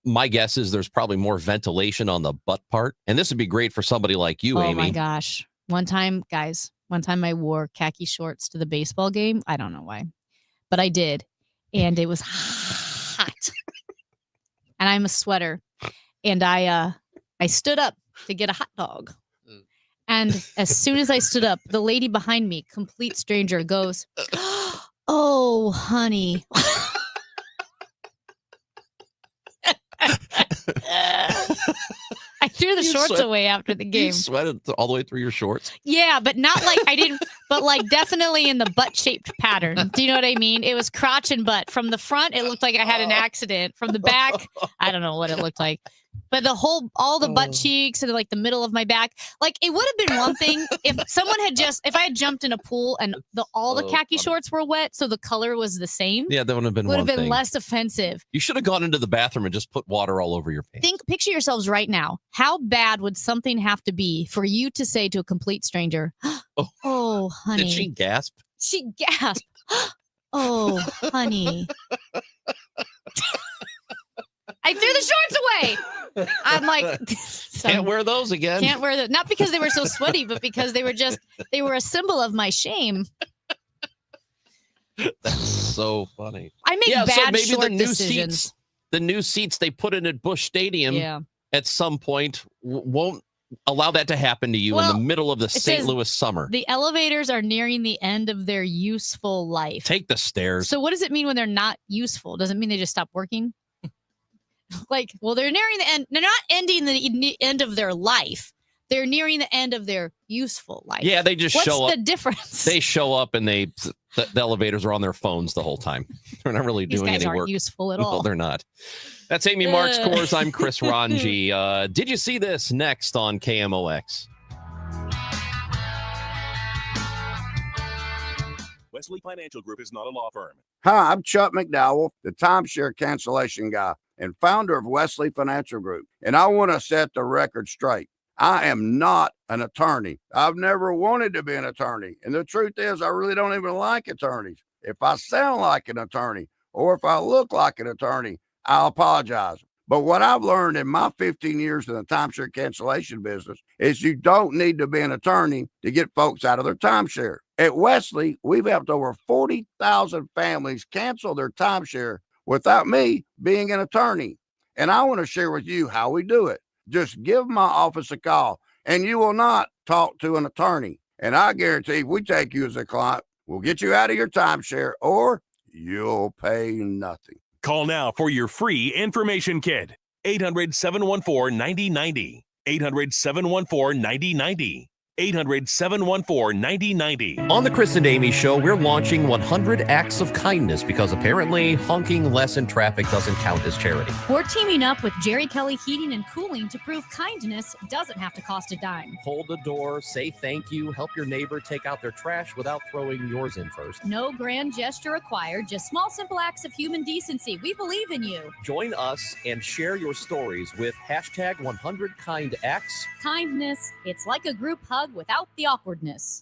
my guess is there's probably more ventilation on the butt part. And this would be great for somebody like you, Amy. Oh, my gosh. One time I wore khaki shorts to the baseball game. I don't know why, but I did. And it was hot. And I'm a sweater. And I stood up to get a hot dog. And as soon as I stood up, the lady behind me, complete stranger, goes, "Oh, honey." I threw the shorts away after the game. You sweated all the way through your shorts? Yeah, but not like I didn't, but like definitely in the butt-shaped pattern. Do you know what I mean? It was crotch and butt. From the front, it looked like I had an accident. From the back, I don't know what it looked like. But all the butt cheeks and like the middle of my back, like it would have been one thing if I had jumped in a pool and all the khaki shorts were wet, so the color was the same. Yeah, that would have been Would one have been thing. less offensive. You should have gone into the bathroom and just put water all over your pants. Picture yourselves right now. How bad would something have to be for you to say to a complete stranger, "Oh, honey"? Did she gasp? She gasped. "Oh, honey." I threw the shorts away. I'm like, Can't wear those again. Can't wear them. Not because they were so sweaty, but because they were a symbol of my shame. That's so funny. I make bad short decisions. The new seats they put in at Busch Stadium at some point won't allow that to happen to you in the middle of the St. Louis summer. The elevators are nearing the end of their useful life. Take the stairs. So what does it mean when they're not useful? Does it mean they just stop working? They're nearing the end. They're not ending the end of their life. They're nearing the end of their useful life. Yeah, they just show up. What's the difference? They show up and the elevators are on their phones the whole time. They're not really doing any work. These guys aren't useful at all. No, they're not. That's Amy Marks Course. I'm Chris Ranji. Did you see this next on KMOX? Wesley Financial Group is not a law firm. Hi, I'm Chuck McDowell, the timeshare cancellation guy and founder of Wesley Financial Group, and I want to set the record straight. I am not an attorney. I've never wanted to be an attorney. And the truth is, I really don't even like attorneys. If I sound like an attorney or if I look like an attorney, I'll apologize. But what I've learned in my 15 years in the timeshare cancellation business is you don't need to be an attorney to get folks out of their timeshare. At Wesley, we've helped over 40,000 families cancel their timeshare without me being an attorney. And I want to share with you how we do it. Just give my office a call and you will not talk to an attorney. And I guarantee if we take you as a client, we'll get you out of your timeshare or you'll pay nothing. Call now for your free information kit. 800-714-9090. 800-714-9090. 800-714-9090. On the Chris and Amy Show, we're launching 100 Acts of Kindness because apparently honking less in traffic doesn't count as charity. We're teaming up with Jerry Kelly Heating and Cooling to prove kindness doesn't have to cost a dime. Hold the door, say thank you, help your neighbor take out their trash without throwing yours in first. No grand gesture required, just small, simple acts of human decency. We believe in you. Join us and share your stories with hashtag 100KindActs. Kindness, it's like a group hug without the awkwardness.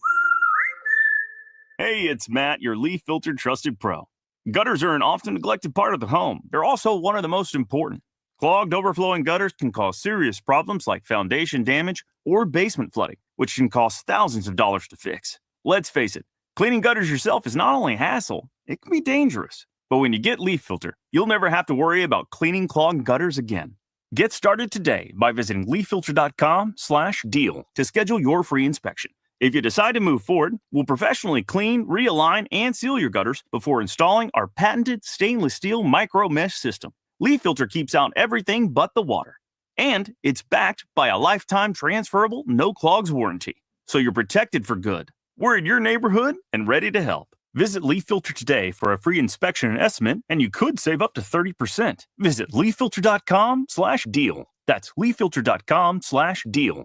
Hey, it's Matt, your leaf filter trusted pro. Gutters are an often neglected part of the home. They're also one of the most important. Clogged, overflowing gutters can cause serious problems like foundation damage or basement flooding, which can cost thousands of dollars to fix. Let's face it, cleaning gutters yourself is not only a hassle, it can be dangerous. But when you get Leaf Filter, you'll never have to worry about cleaning clogged gutters again. Get started today by visiting leaffilter.com/deal to schedule your free inspection. If you decide to move forward, we'll professionally clean, realign, and seal your gutters before installing our patented stainless steel micro mesh system. Leaf Filter keeps out everything but the water. And it's backed by a lifetime transferable no clogs warranty. So you're protected for good. We're in your neighborhood and ready to help. Visit Leaf Filter today for a free inspection and estimate, and you could save up to 30%. Visit leaffilter.com/deal. That's leaffilter.com/deal.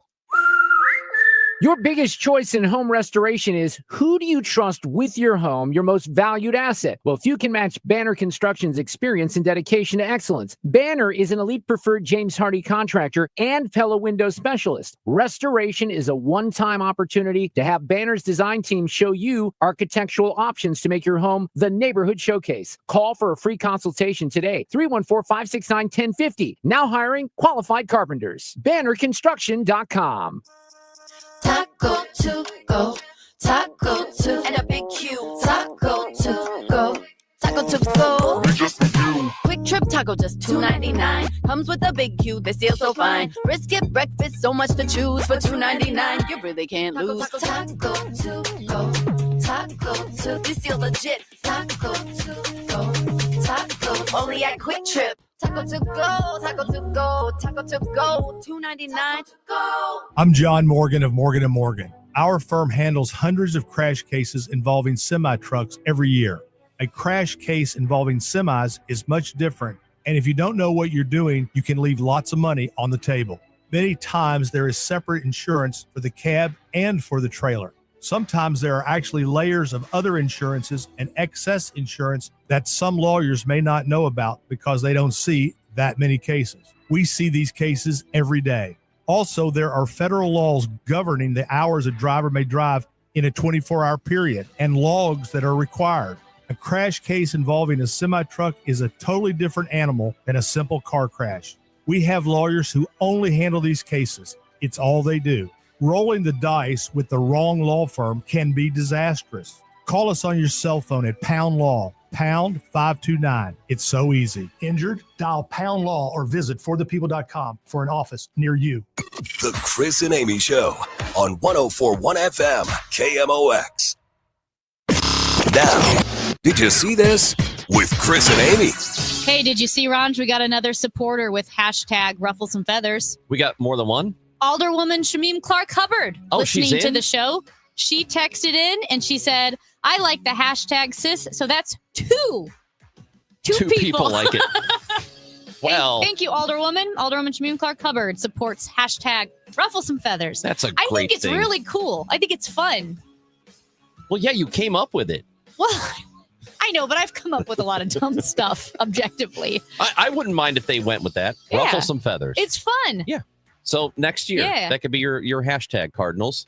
Your biggest choice in home restoration is who do you trust with your home, your most valued asset? Well, few can match Banner Construction's experience and dedication to excellence. Banner is an elite preferred James Hardy contractor and Pella window specialist. Restoration is a one-time opportunity to have Banner's design team show you architectural options to make your home the neighborhood showcase. Call for a free consultation today. 314-569-1050. Now hiring qualified carpenters. BannerConstruction.com. Taco to go, taco to, and a big Q. Taco to go, taco to go. Quick Trip Taco just $2.99. Comes with a big Q, they steal so fine. Brisket breakfast, so much to choose for $2.99. You really can't lose. Taco to go, taco to, you steal legit. Taco to go, taco only at Quick Trip. Taco to go, taco to go, taco to go, $2.99 to go. I'm John Morgan of Morgan & Morgan. Our firm handles hundreds of crash cases involving semi-trucks every year. A crash case involving semis is much different, and if you don't know what you're doing, you can leave lots of money on the table. Many times there is separate insurance for the cab and for the trailer. Sometimes there are actually layers of other insurances and excess insurance that some lawyers may not know about because they don't see that many cases. We see these cases every day. Also, there are federal laws governing the hours a driver may drive in a 24-hour period and logs that are required. A crash case involving a semi-truck is a totally different animal than a simple car crash. We have lawyers who only handle these cases. It's all they do. Rolling the dice with the wrong law firm can be disastrous. Call us on your cell phone at Pound Law, pound 529. It's so easy. Injured? Dial Pound Law or visit forthepeople.com for an office near you. The Chris and Amy Show on 104.1 FM KMOX. Now, did you see this? With Chris and Amy. Hey, did you see, Ron? We got another supporter with hashtag Ruffle Some Feathers. We got more than one? Alderwoman Shamim Clark Hubbard listening to the show. She texted in and she said, I like the hashtag sis. So that's two people like it. Well, thank you, Alderwoman. Alderwoman Shamim Clark Hubbard supports hashtag Ruffle Some Feathers. That's a great I think it's thing. really cool. I think it's fun. Well, yeah, you came up with it. Well, I know, but I've come up with a lot of dumb stuff objectively. I wouldn't mind if they went with that. Yeah. Ruffle some feathers. It's fun. Yeah. So next year, Yeah. that could be your hashtag, Cardinals.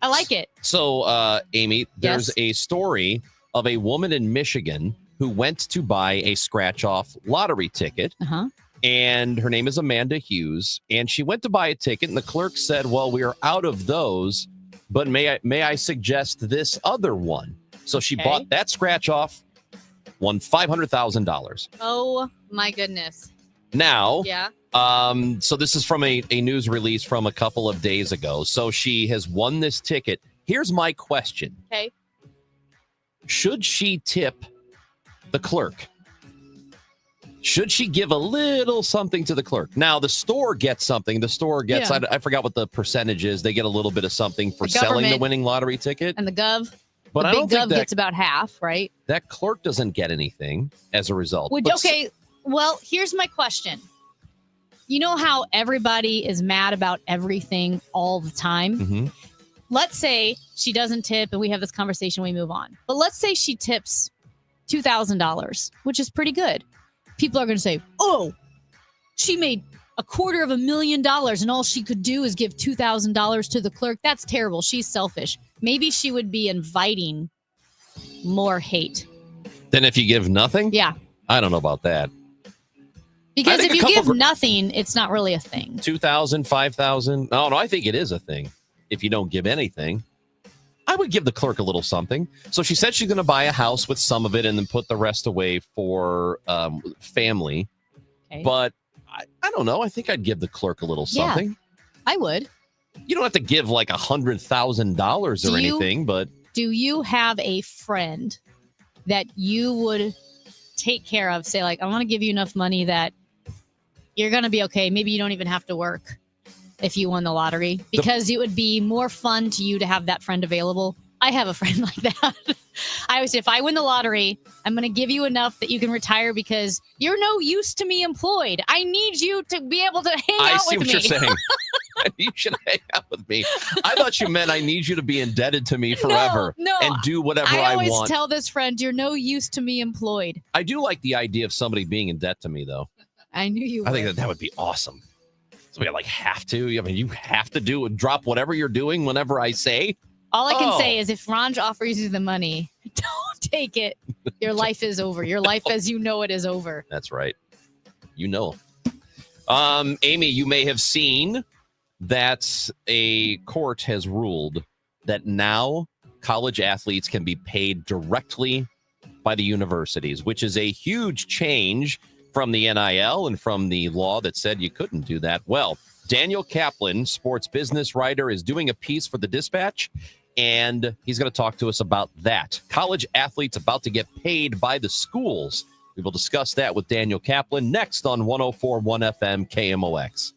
I like it. So, Amy, there's Yes. a story of a woman in Michigan who went to buy a scratch-off lottery ticket. Uh-huh. And her name is Amanda Hughes. And she went to buy a ticket, and the clerk said, well, we are out of those, but may I suggest this other one? So she bought that scratch-off, won $500,000. Oh, my goodness. Now, Yeah. so this is from a news release from a couple of days ago. So she has won this ticket. Here's my question. Okay. Should she tip the clerk? Should she give a little something to the clerk? Now, the store gets something. The store gets, Yeah. I forgot what the percentage is. They get a little bit of something for The selling the government. winning lottery ticket. And the gov. But the I big don't think gov that, gets about half, right? that clerk doesn't get anything as a result. Would, But okay. Well, here's my question. You know how everybody is mad about everything all the time? Mhm. Let's say she doesn't tip and we have this conversation, we move on. But let's say she tips $2,000, which is pretty good. People are going to say, oh, she made $250,000 and all she could do is give $2,000 to the clerk. That's terrible. She's selfish. Maybe she would be inviting more hate. Then if you give nothing? Yeah. I don't know about that. Because think if a you couple give nothing, it's not really a thing. 2,000, 5,000. No, I think it is a thing. If you don't give anything, I would give the clerk a little something. So she said she's going to buy a house with some of it and then put the rest away for family. Okay. But I don't know. I think I'd give the clerk a little Yeah. something. I would. You don't have to give like $100,000 or Do you- anything, but Do you have a friend that you would take care of? Say, like, I want to give you enough money that you're going to be okay. Maybe you don't even have to work if you won the lottery, because it would be more fun to you to have that friend available. I have a friend like that. I always say, if I win the lottery, I'm going to give you enough that you can retire because you're no use to me employed. I need you to be able to hang I out see with what me. you're saying. You should hang out with me. I thought you meant I need you to be indebted to me forever No, and do whatever I I always want. tell this friend, you're no use to me employed. I do like the idea of somebody being in debt to me, though. I knew you I think would. that would be awesome. So we like have to. I mean, you have to drop whatever you're doing whenever I say. All I can Oh. say is if Ranj offers you the money, don't take it. Your life is over. Your life as you know it is over. That's right. You know. Amy, you may have seen that a court has ruled that now college athletes can be paid directly by the universities, which is a huge change from the NIL and from the law that said you couldn't do that. Well, Daniel Kaplan, sports business writer, is doing a piece for the Dispatch, and he's going to talk to us about that. College athletes about to get paid by the schools. We will discuss that with Daniel Kaplan next on 104.1 FM KMOX.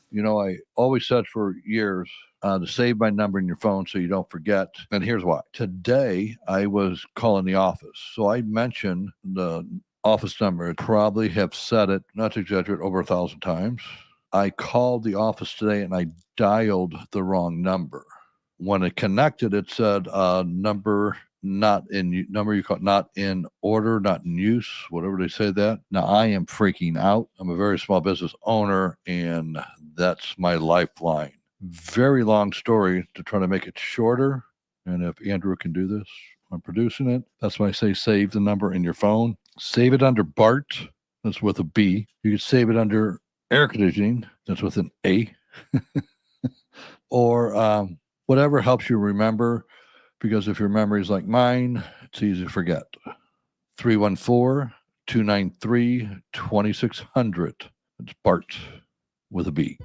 You know, I always said for years to save my number in your phone so you don't forget. And here's why. Today, I was calling the office. So I mentioned the office number. I probably have said it, not to exaggerate, over 1,000 times. I called the office today and I dialed the wrong number. When it connected, it said number you call not in order, not in use, whatever they say that. Now I am freaking out. I'm a very small business owner and that's my lifeline. Very long story to try to make it shorter. And if Andrew can do this, I'm producing it. That's why I say save the number in your phone. Save it under BART. That's with a B. You can save it under air conditioning. That's with an A. Or whatever helps you remember. Because if your memory is like mine, it's easy to forget. 314-293-2600. It's BART with a B.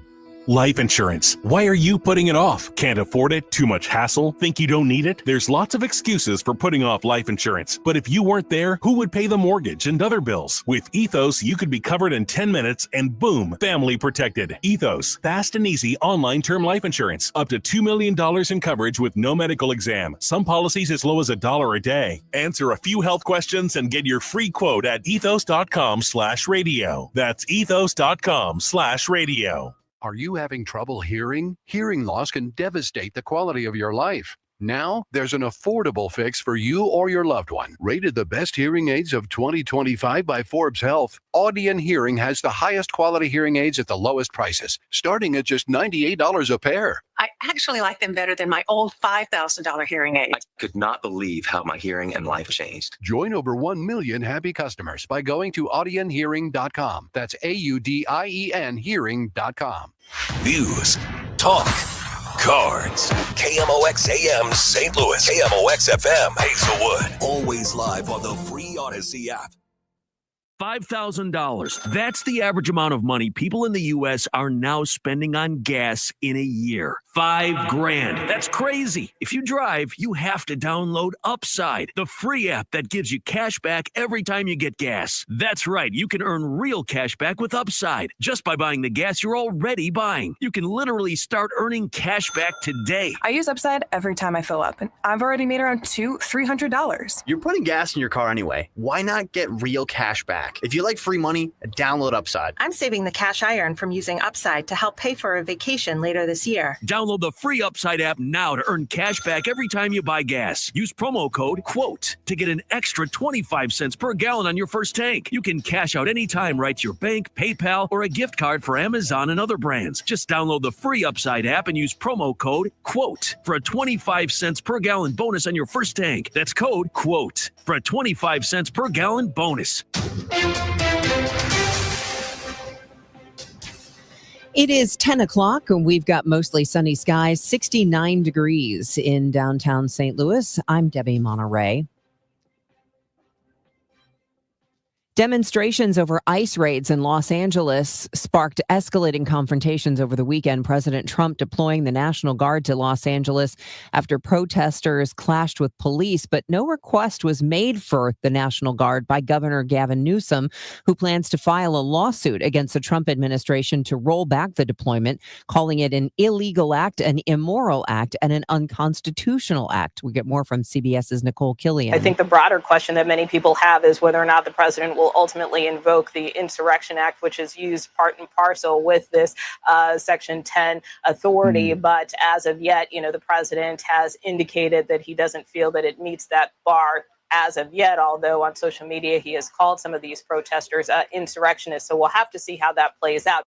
Life insurance. Why are you putting it off? Can't afford it? Too much hassle? Think you don't need it? There's lots of excuses for putting off life insurance. But if you weren't there, who would pay the mortgage and other bills? With Ethos, you could be covered in 10 minutes and boom, family protected. Ethos, fast and easy online term life insurance. Up to $2 million in coverage with no medical exam. Some policies as low as $1 a day. Answer a few health questions and get your free quote at ethos.com/radio. That's ethos.com/radio. Are you having trouble hearing? Hearing loss can devastate the quality of your life. Now, there's an affordable fix for you or your loved one. Rated the best hearing aids of 2025 by Forbes Health, Audion Hearing has the highest quality hearing aids at the lowest prices, starting at just $98 a pair. I actually like them better than my old $5,000 hearing aids. I could not believe how my hearing and life changed. Join over 1 million happy customers by going to audionhearing.com. That's AUDIEN hearing.com. News, talk, cards. KMOX AM St. Louis. KMOX FM Hazelwood. Always live on the free Odyssey app. $5,000. That's the average amount of money people in the U.S. are now spending on gas in a year. $5,000. That's crazy. If you drive, you have to download Upside, the free app that gives you cash back every time you get gas. That's right. You can earn real cash back with Upside just by buying the gas you're already buying. You can literally start earning cash back today. I use Upside every time I fill up, and I've already made around $200-$300. You're putting gas in your car anyway. Why not get real cash back? If you like free money, download Upside. I'm saving the cash I earn from using Upside to help pay for a vacation later this year. Download the free Upside app now to earn cash back every time you buy gas. Use promo code QUOTE to get an extra 25 cents per gallon on your first tank. You can cash out anytime right to your bank, PayPal, or a gift card for Amazon and other brands. Just download the free Upside app and use promo code QUOTE for a 25 cents per gallon bonus on your first tank. That's code QUOTE for a 25 cents per gallon bonus. It is 10 o'clock and we've got mostly sunny skies, 69 degrees in downtown St. Louis. I'm Debbie Monterey. Demonstrations over ICE raids in Los Angeles sparked escalating confrontations over the weekend. President Trump deploying the National Guard to Los Angeles after protesters clashed with police, but no request was made for the National Guard by Governor Gavin Newsom, who plans to file a lawsuit against the Trump administration to roll back the deployment, calling it an illegal act, an immoral act, and an unconstitutional act. We get more from CBS's Nicole Killian. I think the broader question that many people have is whether or not the president will ultimately invoke the Insurrection Act, which is used part and parcel with this Section 10 authority. But as of yet, the president has indicated that he doesn't feel that it meets that bar as of yet, although on social media he has called some of these protesters insurrectionists. So we'll have to see how that plays out.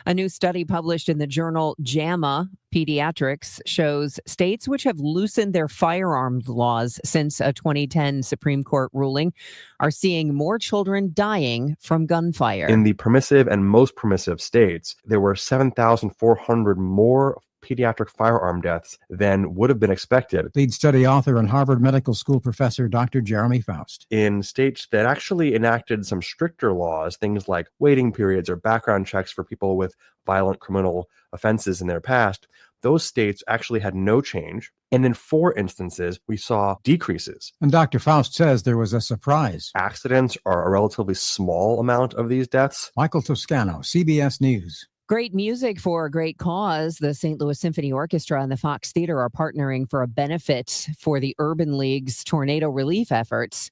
A new study published in the journal JAMA Pediatrics shows states which have loosened their firearms laws since a 2010 Supreme Court ruling are seeing more children dying from gunfire. In the permissive and most permissive states, there were 7,400 more pediatric firearm deaths than would have been expected. Lead study author and Harvard Medical School professor Dr. Jeremy Faust. In states that actually enacted some stricter laws, things like waiting periods or background checks for people with violent criminal offenses in their past, those states actually had no change. And in 4 instances, we saw decreases. And Dr. Faust says there was a surprise. Accidents are a relatively small amount of these deaths. Michael Toscano, CBS News. Great music for a great cause. The St. Louis Symphony Orchestra and the Fox Theater are partnering for a benefit for the Urban League's tornado relief efforts.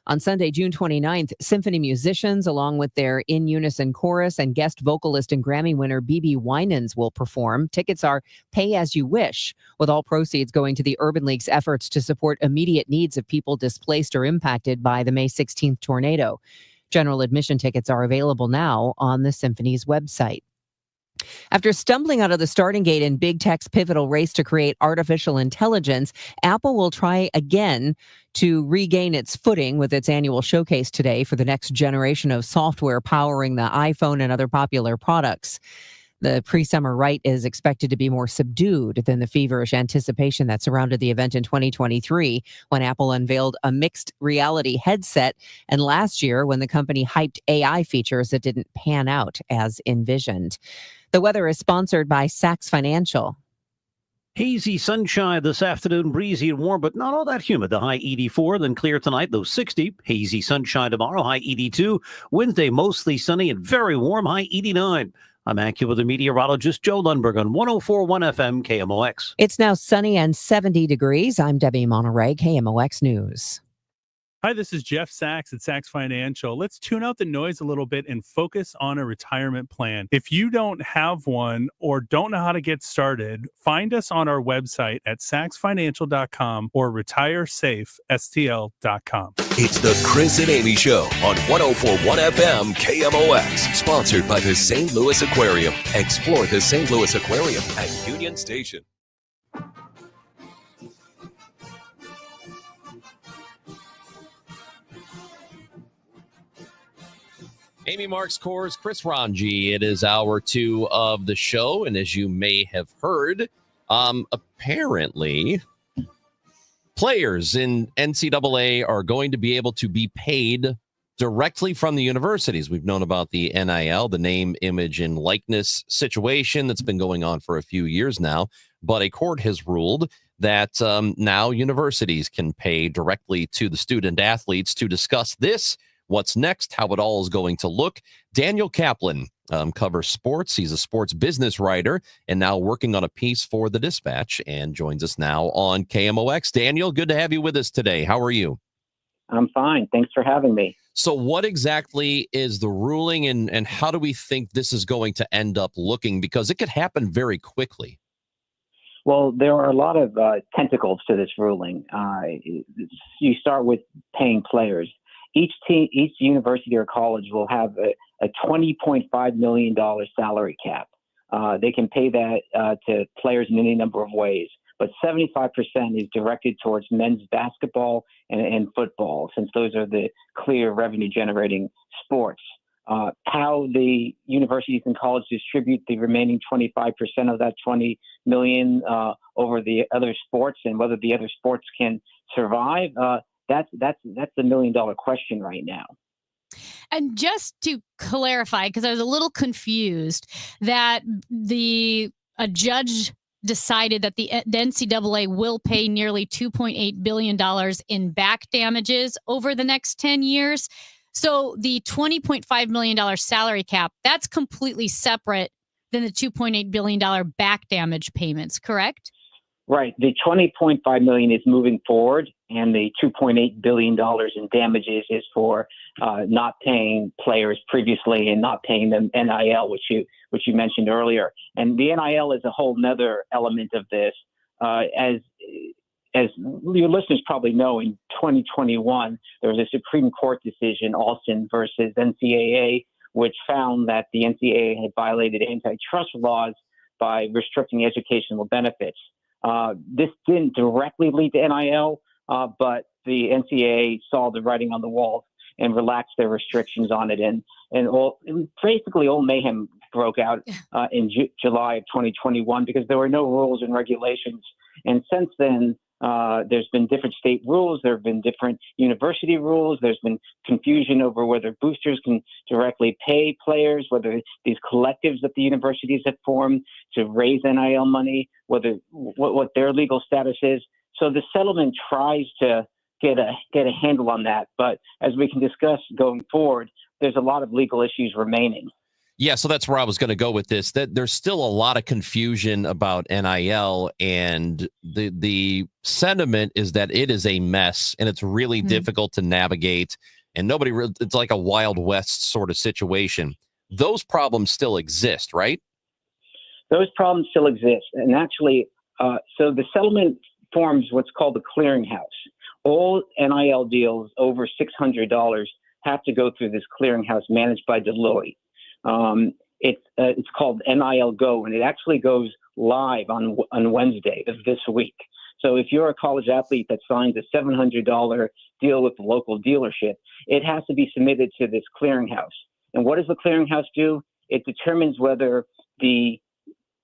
On Sunday, June 29th, symphony musicians, along with their In Unison chorus and guest vocalist and Grammy winner BB Winans, will perform. Tickets are pay as you wish, with all proceeds going to the Urban League's efforts to support immediate needs of people displaced or impacted by the May 16th tornado. General admission tickets are available now on the Symphony's website. After stumbling out of the starting gate in big tech's pivotal race to create artificial intelligence, Apple will try again to regain its footing with its annual showcase today for the next generation of software powering the iPhone and other popular products. The pre-summer right is expected to be more subdued than the feverish anticipation that surrounded the event in 2023 when Apple unveiled a mixed reality headset, and last year when the company hyped AI features that didn't pan out as envisioned. The weather is sponsored by Saks Financial. Hazy sunshine this afternoon, breezy and warm, but not all that humid. The high 84, then clear tonight, low 60. Hazy sunshine tomorrow, high 82. Wednesday, mostly sunny and very warm, high 89. I'm AccuWeather meteorologist Joe Lundberg on 104.1 FM KMOX. It's now sunny and 70 degrees. I'm Debbie Monterey, KMOX News. Hi, this is Jeff Sachs at Sachs Financial. Let's tune out the noise a little bit and focus on a retirement plan. If you don't have one or don't know how to get started, find us on our website at saxfinancial.com or retiresafestl.com. It's the Chris and Amy Show on 104.1 FM KMOX, sponsored by the St. Louis Aquarium. Explore the St. Louis Aquarium at Union Station. Amy Marks Kors, Chris Ranji. It is hour 2 of the show. And as you may have heard, apparently players in NCAA are going to be able to be paid directly from the universities. We've known about the NIL, the name, image, and likeness situation that's been going on for a few years now. But a court has ruled that now universities can pay directly to the student athletes. To discuss this, what's next, how it all is going to look, Daniel Kaplan covers sports. He's a sports business writer and now working on a piece for the Dispatch and joins us now on KMOX. Daniel, good to have you with us today. How are you? I'm fine. Thanks for having me. So what exactly is the ruling and how do we think this is going to end up looking? Because it could happen very quickly. Well, there are a lot of tentacles to this ruling. You start with paying players. Each team, each university or college will have a $20.5 million salary cap. They can pay that to players in any number of ways, but 75% is directed towards men's basketball and football, since those are the clear revenue-generating sports. How the universities and colleges distribute the remaining 25% of that $20 million over the other sports and whether the other sports can survive, that's the million-dollar question right now. And just to clarify, because I was a little confused, that a judge decided that the NCAA will pay nearly $2.8 billion in back damages over the next 10 years. So the $20.5 million salary cap, that's completely separate than the $2.8 billion back damage payments, correct? Right. The $20.5 million is moving forward, and the $2.8 billion in damages is for not paying players previously and not paying them NIL, which you mentioned earlier. And the NIL is a whole nother element of this. As your listeners probably know, in 2021, there was a Supreme Court decision, Alston versus NCAA, which found that the NCAA had violated antitrust laws by restricting educational benefits. This didn't directly lead to NIL, but the NCAA saw the writing on the wall and relaxed their restrictions on it. And basically all mayhem broke out in July of 2021 because there were no rules and regulations. And since then, there's been different state rules. There have been different university rules. There's been confusion over whether boosters can directly pay players, whether these collectives that the universities have formed to raise NIL money, whether what their legal status is. So the settlement tries to get a handle on that. But as we can discuss going forward, there's a lot of legal issues remaining. Yeah, so that's where I was going to go with this. That there's still a lot of confusion about NIL, and the sentiment is that it is a mess and it's really difficult to navigate, and it's like a Wild West sort of situation. Those problems still exist, right? Those problems still exist, and actually, so the settlement forms what's called the clearinghouse. All NIL deals over $600 have to go through this clearinghouse managed by Deloitte. It's called NIL Go, and it actually goes live on Wednesday of this week. So if you're a college athlete that signs a $700 deal with the local dealership, it has to be submitted to this clearinghouse. And what does the clearinghouse do? It determines whether the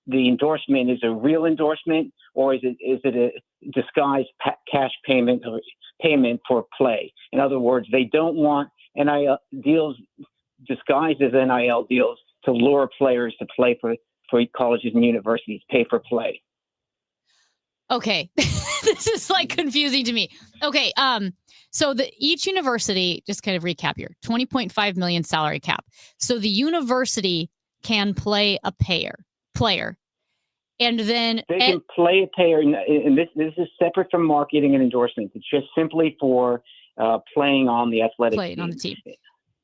endorsement is a real endorsement or is it a disguised cash payment or payment for play. In other words, they don't want NIL deals disguised as NIL deals to lure players to play for colleges and universities, pay for play. Okay. This is like confusing to me. Okay. So each university, just kind of recap here, 20.5 million salary cap. So the university can play a player. And then they can play a player, and this is separate from marketing and endorsements. It's just simply for playing on the athletic Playing on the team.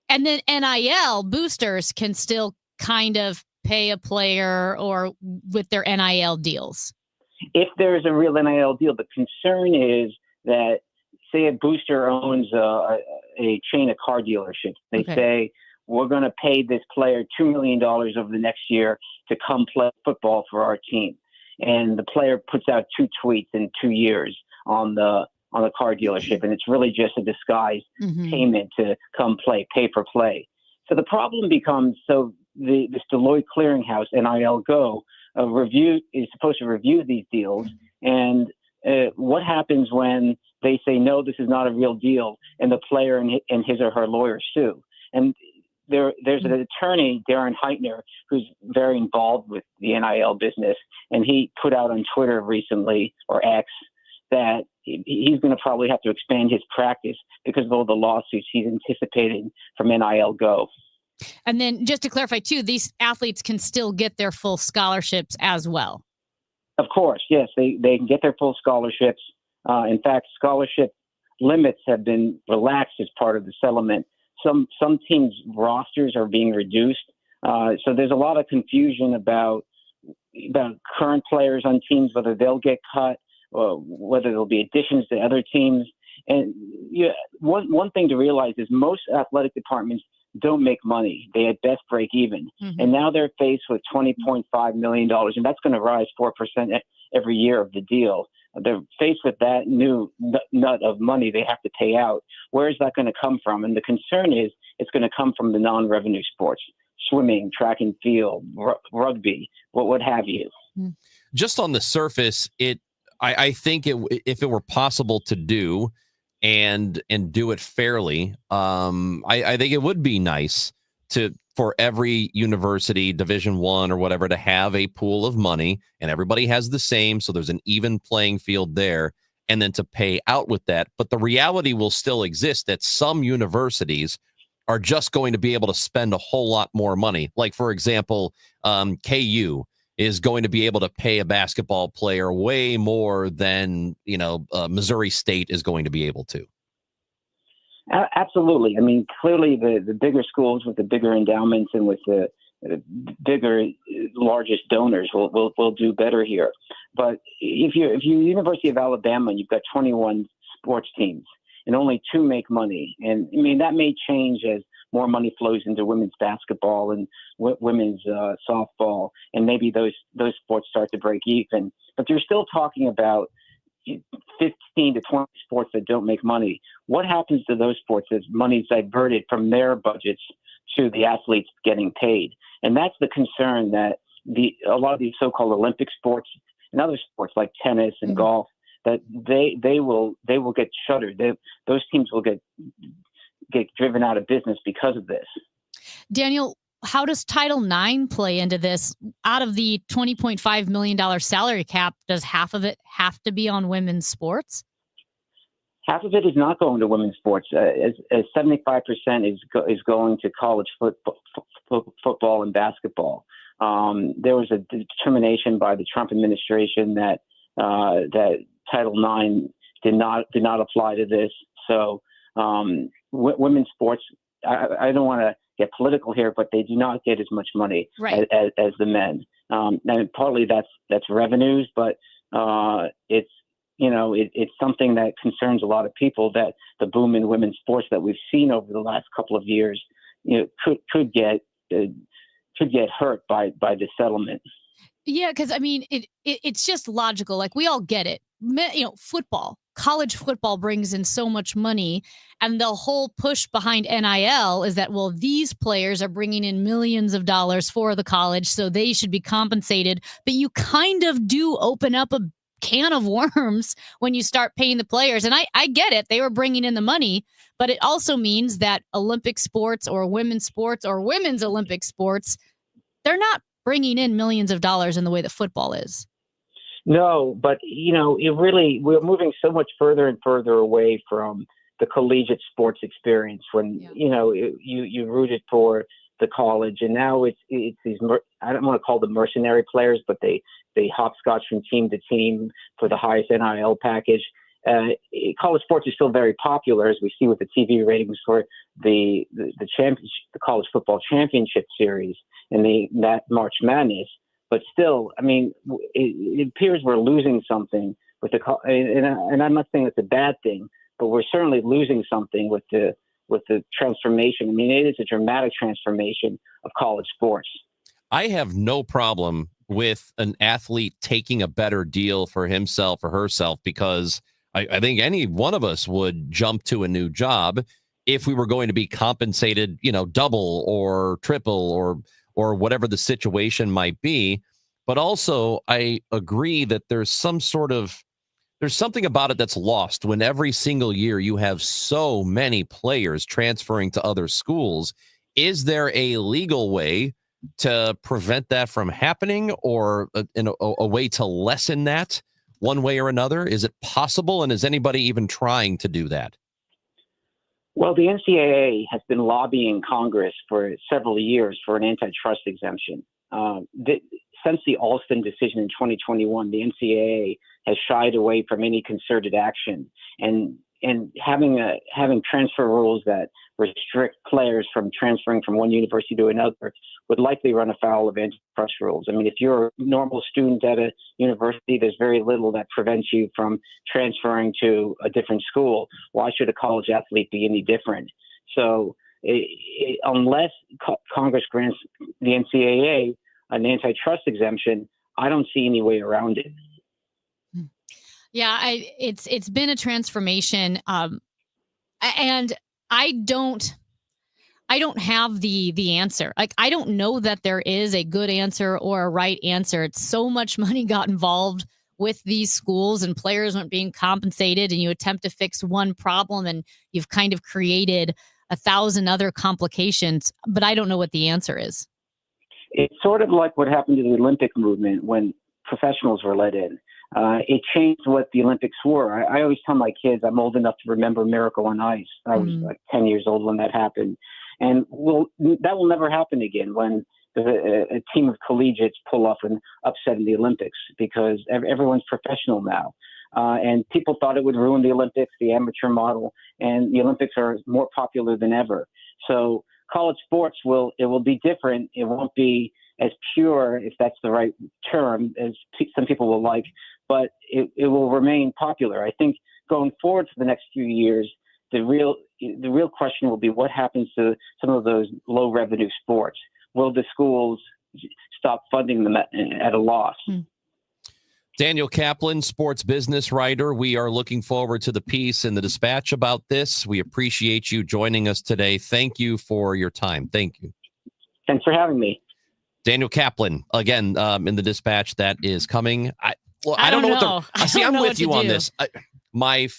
And then NIL boosters can still kind of pay a player or with their NIL deals. If there's a real NIL deal, the concern is that, say, a booster owns a chain of car dealerships. They say, we're going to pay this player $2 million over the next year to come play football for our team. And the player puts out 2 tweets in 2 years on the car dealership, and it's really just a disguised payment to come play, pay for play. So the problem becomes, this Deloitte Clearinghouse, NIL Go, is supposed to review these deals, and what happens when they say, no, this is not a real deal, and the player and his or her lawyer sue? And there's an attorney, Darren Heitner, who's very involved with the NIL business, and he put out on Twitter recently, or X, that he's going to probably have to expand his practice because of all the lawsuits he's anticipating from NIL Go. And then just to clarify, too, these athletes can still get their full scholarships as well. Of course, yes, they can get their full scholarships. In fact, scholarship limits have been relaxed as part of the settlement. Some teams' rosters are being reduced. So there's a lot of confusion about current players on teams, whether they'll get cut, or whether there'll be additions to other teams. And one thing to realize is most athletic departments don't make money. They at best break even. And now they're faced with $20.5 million, and that's going to rise 4% every year of the deal. They're faced with that new nut of money they have to pay out. Where is that going to come from? And the concern is it's going to come from the non-revenue sports, swimming, track and field, rugby, what have you. Just on the surface, I think if it were possible to do and do it fairly, I think it would be nice for every university, Division I or whatever, to have a pool of money and everybody has the same, so there's an even playing field there, and then to pay out with that. But the reality will still exist that some universities are just going to be able to spend a whole lot more money. Like, for example, KU is going to be able to pay a basketball player way more than, Missouri State is going to be able to. Absolutely. I mean, clearly the bigger schools with the bigger endowments and with the bigger, largest donors will do better here. But if you're University of Alabama and you've got 21 sports teams and only 2 make money, and I mean, that may change as more money flows into women's basketball and women's softball, and maybe those sports start to break even. But you're still talking about 15 to 20 sports that don't make money. What happens to those sports as money's diverted from their budgets to the athletes getting paid? And that's the concern, that a lot of these so-called Olympic sports and other sports like tennis and golf, that they will get shuttered. Those teams will get driven out of business because of this. Daniel, how does Title IX play into this? Out of the $20.5 million salary cap, does half of it have to be on women's sports? Half of it is not going to women's sports. As 75% is going to college football and basketball. There was a determination by the Trump administration that Title IX did not apply to this. So women's sports, I don't want to get political here, but they do not get as much money as the men. And partly that's revenues, but it's something that concerns a lot of people, that the boom in women's sports that we've seen over the last couple of years, could get hurt by the settlement. Yeah, because I mean, it's just logical. Like, we all get it. Football, college football brings in so much money, and the whole push behind NIL is that, well, these players are bringing in millions of dollars for the college, so they should be compensated. But you kind of do open up a can of worms when you start paying the players. And I get it. They were bringing in the money, but it also means that Olympic sports or women's Olympic sports, they're not bringing in millions of dollars in the way that football is. No, but we're moving so much further and further away from the collegiate sports experience when you rooted for the college, and now it's these, I don't want to call them mercenary players, but they hopscotch from team to team for the highest NIL package. college sports is still very popular, as we see with the TV ratings for the college football championship series and that March Madness. But still, I mean, it appears we're losing something with and I'm not saying it's a bad thing, but we're certainly losing something with the transformation. I mean, it is a dramatic transformation of college sports. I have no problem with an athlete taking a better deal for himself or herself, because I think any one of us would jump to a new job if we were going to be compensated, double or triple or whatever the situation might be. But also, I agree that there's something about it that's lost when every single year you have so many players transferring to other schools. Is there a legal way to prevent that from happening, or a way to lessen that one way or another? Is it possible? And is anybody even trying to do that? Well, the NCAA has been lobbying Congress for several years for an antitrust exemption. Since the Alston decision in 2021, the NCAA has shied away from any concerted action, and having transfer rules that restrict players from transferring from one university to another would likely run afoul of antitrust rules. I mean, if you're a normal student at a university, there's very little that prevents you from transferring to a different school. Why should a college athlete be any different? So unless Congress grants the NCAA an antitrust exemption, I don't see any way around it. Yeah, it's been a transformation, and I don't have the answer. Like, I don't know that there is a good answer or a right answer. It's so much money got involved with these schools, and players weren't being compensated, and you attempt to fix one problem and you've kind of created 1,000 other complications, but I don't know what the answer is. It's sort of like what happened to the Olympic movement when professionals were let in. It changed what the Olympics were. I always tell my kids I'm old enough to remember Miracle on Ice. I was like 10 years old when that happened. And that will never happen again when a team of collegiates pull off an upset in the Olympics, because everyone's professional now. And people thought it would ruin the Olympics, the amateur model, and the Olympics are more popular than ever. So college sports will be different. It won't be as pure, if that's the right term, as some people will like, but it will remain popular. I think going forward for the next few years, the real question will be what happens to some of those low revenue sports. Will the schools stop funding them at a loss? Daniel Kaplan, sports business writer. We are looking forward to the piece in the Dispatch about this. We appreciate you joining us today. Thank you for your time. Thank you. Thanks for having me. Daniel Kaplan, again, in the Dispatch that is coming. I don't know. I'm with you on this. I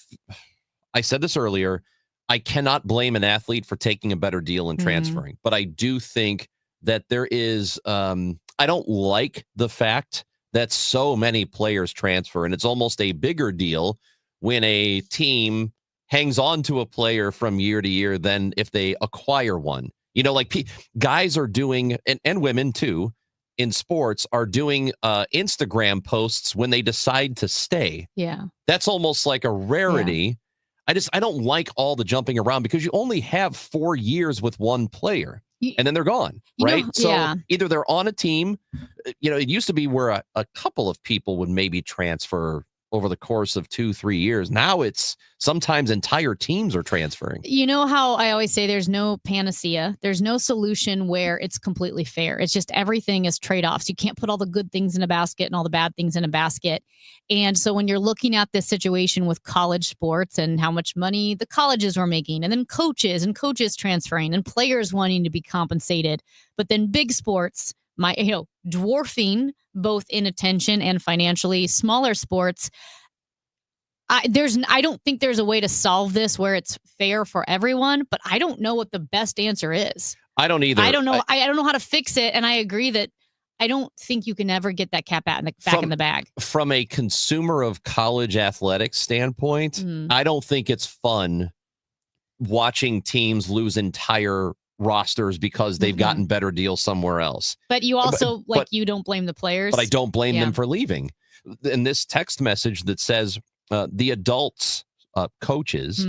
said this earlier. I cannot blame an athlete for taking a better deal and transferring, but I do think that there is, I don't like the fact that so many players transfer, and it's almost a bigger deal when a team hangs on to a player from year to year than if they acquire one. Like guys are doing, and women too, in sports are doing Instagram posts when they decide to stay. Yeah. That's almost like a rarity. Yeah. I don't like all the jumping around, because you only have 4 years with one player. And then they're gone, right? So either they're on a team, it used to be where a couple of people would maybe transfer over the course of 2-3 years. Now it's sometimes entire teams are transferring. You know how I always say there's no panacea. There's no solution where it's completely fair. It's just everything is trade-offs. You can't put all the good things in a basket and all the bad things in a basket. And so when you're looking at this situation with college sports and how much money the colleges were making, and then coaches transferring and players wanting to be compensated, but then big sports, dwarfing both in attention and financially smaller sports. I don't think there's a way to solve this where it's fair for everyone, but I don't know what the best answer is. I don't either. I don't know. I don't know how to fix it. And I agree that I don't think you can ever get that cat back in the bag. From a consumer of college athletics standpoint, I don't think it's fun watching teams lose entire rosters because they've gotten better deals somewhere else. But you also, you don't blame the players. But I don't blame them for leaving. In this text message that says, the adults, coaches,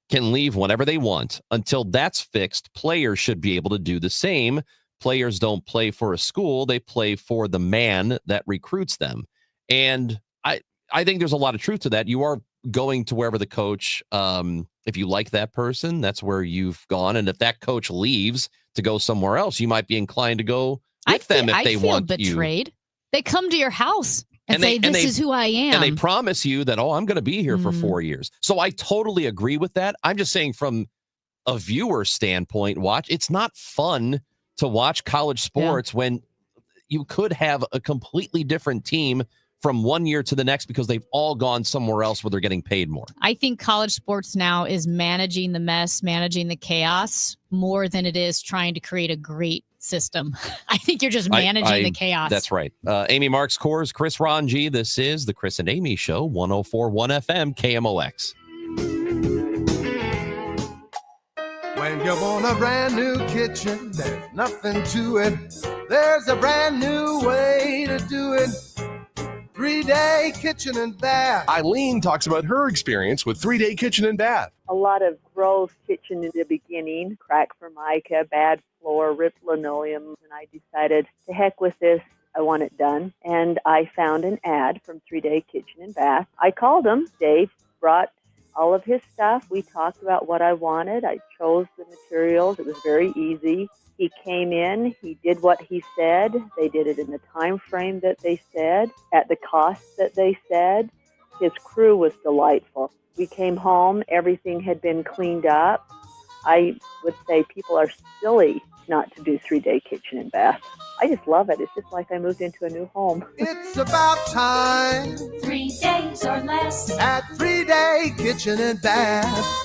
can leave whenever they want. Until that's fixed, players should be able to do the same. Players don't play for a school. They play for the man that recruits them. And I think there's a lot of truth to that. You are going to wherever the coach, if you like that person, that's where you've gone. And if that coach leaves to go somewhere else, you might be inclined to go with them if they want betrayed. you. They come to your house and say, this is who I am. And they promise you that, I'm going to be here for 4 years. So I totally agree with that. I'm just saying from a viewer standpoint, it's not fun to watch college sports when you could have a completely different team from 1 year to the next because they've all gone somewhere else where they're getting paid more. I think college sports now is managing the mess, managing the chaos more than it is trying to create a great system. I think you're just managing the chaos. That's right. Amy Marks Kors, Chris Ranji. This is the Chris and Amy Show, 104.1 FM, KMOX. When you want a brand new kitchen, there's nothing to it. There's a brand new way to do it. 3-Day Kitchen and Bath. Eileen talks about her experience with 3-Day Kitchen and Bath. A lot of gross kitchen in the beginning, crack formica, bad floor, ripped linoleum, and I decided, to heck with this, I want it done. And I found an ad from 3-Day Kitchen and Bath. I called him. Dave brought all of his stuff. We talked about what I wanted. I chose the materials. It was very easy. He came in, he did what he said. They did it in the time frame that they said, at the cost that they said. His crew was delightful. We came home, everything had been cleaned up. I would say people are silly not to do 3-Day Kitchen and Bath. I just love it. It's just like I moved into a new home. It's about time. 3 days or less at 3-Day Kitchen and Bath.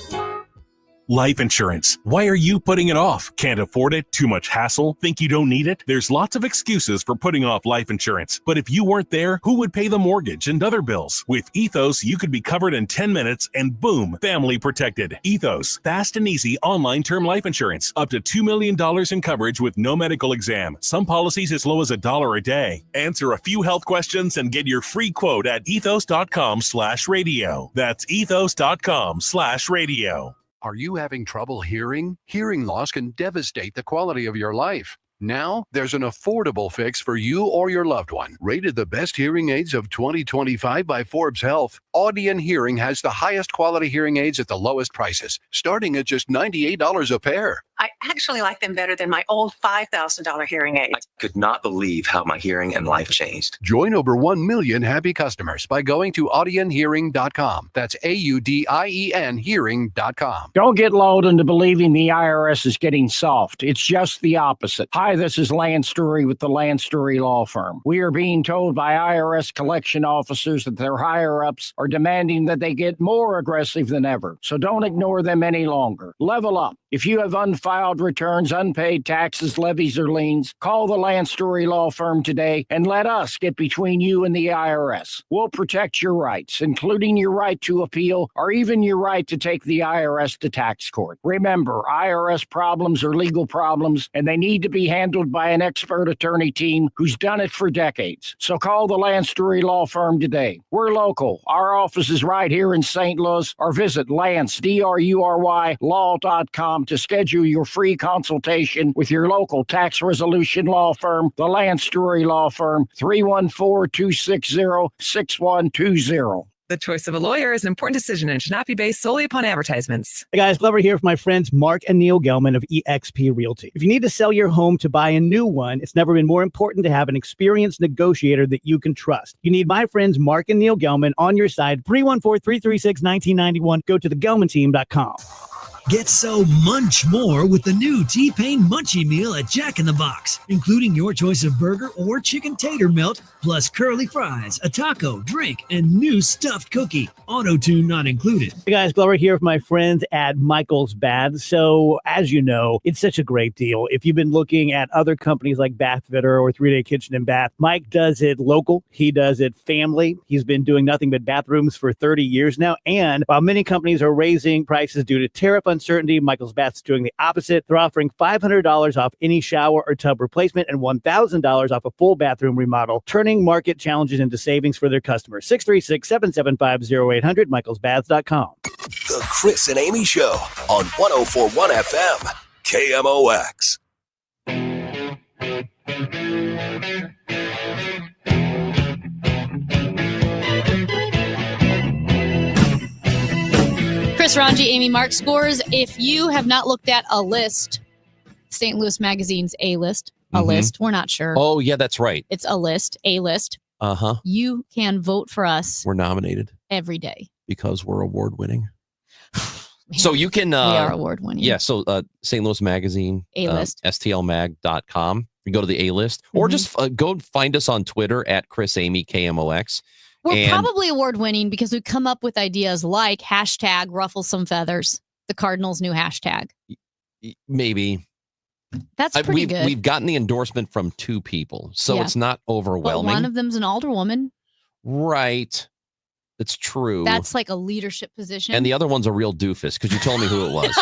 Life insurance. Why are you putting it off? Can't afford it? Too much hassle? Think you don't need it? There's lots of excuses for putting off life insurance. But if you weren't there, who would pay the mortgage and other bills? With Ethos, you could be covered in 10 minutes and boom, family protected. Ethos, fast and easy online term life insurance. Up to $2 million in coverage with no medical exam. Some policies as low as $1 a day. Answer a few health questions and get your free quote at ethos.com/radio. That's ethos.com/radio. Are you having trouble hearing? Hearing loss can devastate the quality of your life. Now, there's an affordable fix for you or your loved one. Rated the best hearing aids of 2025 by Forbes Health, Audion Hearing has the highest quality hearing aids at the lowest prices, starting at just $98 a pair. I actually like them better than my old $5,000 hearing aid. I could not believe how my hearing and life changed. Join over 1 million happy customers by going to audionhearing.com. That's AUDIEN hearing.com. Don't get lulled into believing the IRS is getting soft. It's just the opposite. Hi, this is Lance Story with the Lance Story Law Firm. We are being told by IRS collection officers that their higher-ups are demanding that they get more aggressive than ever. So don't ignore them any longer. Level up. If you have unfiled returns, unpaid taxes, levies, or liens, call the Lance Story Law Firm today and let us get between you and the IRS. We'll protect your rights, including your right to appeal or even your right to take the IRS to tax court. Remember, IRS problems are legal problems, and they need to be handled by an expert attorney team who's done it for decades. So call the Lance Story Law Firm today. We're local. Our office is right here in St. Louis, or visit Lance, DRURY, law.com to schedule your free consultation with your local tax resolution law firm, the Lance Story Law Firm, 314-260-6120. The choice of a lawyer is an important decision and should not be based solely upon advertisements. Hey guys, Glover here with my friends Mark and Neil Gelman of eXp Realty. If you need to sell your home to buy a new one, it's never been more important to have an experienced negotiator that you can trust. You need my friends Mark and Neil Gelman on your side, 314-336-1991. Go to thegelmanteam.com. Get so munch more with the new T-Pain Munchie Meal at Jack in the Box, including your choice of burger or chicken tater melt, plus curly fries, a taco, drink, and new stuffed cookie. Auto-tune not included. Hey guys, Glover here with my friends at Michael's Baths. So, as you know, it's such a great deal. If you've been looking at other companies like Bath Fitter or 3-Day Kitchen and Bath, Mike does it local. He does it family. He's been doing nothing but bathrooms for 30 years now. And while many companies are raising prices due to tariff uncertainty, Michael's Bath's doing the opposite. They're offering $500 off any shower or tub replacement and $1,000 off a full bathroom remodel, turning market challenges into savings for their customers. 636-775-0800, michaelsbaths.com. The Chris and Amy Show on 104.1 FM, KMOX. Chris, Ranji, Amy, Mark scores. If you have not looked at a list, St. Louis Magazine's A-list, list, we're not sure. Oh, yeah, that's right. It's a list, A-list. Uh-huh. You can vote for us We're nominated every day. because we're award-winning. So you can... we are award-winning. Yeah, so St. Louis Magazine, A-list. STLmag.com. You go to the A-list, or just go find us on Twitter at Chris Amy KMOX. We're probably award-winning because we come up with ideas like hashtag ruffle some feathers, the Cardinals' new hashtag. Maybe. That's pretty good. We've gotten the endorsement from 2 people, so Yeah. it's not overwhelming. But one of them's an alderwoman. Right. It's true. That's like a leadership position. And the other one's a real doofus because you told me who it was.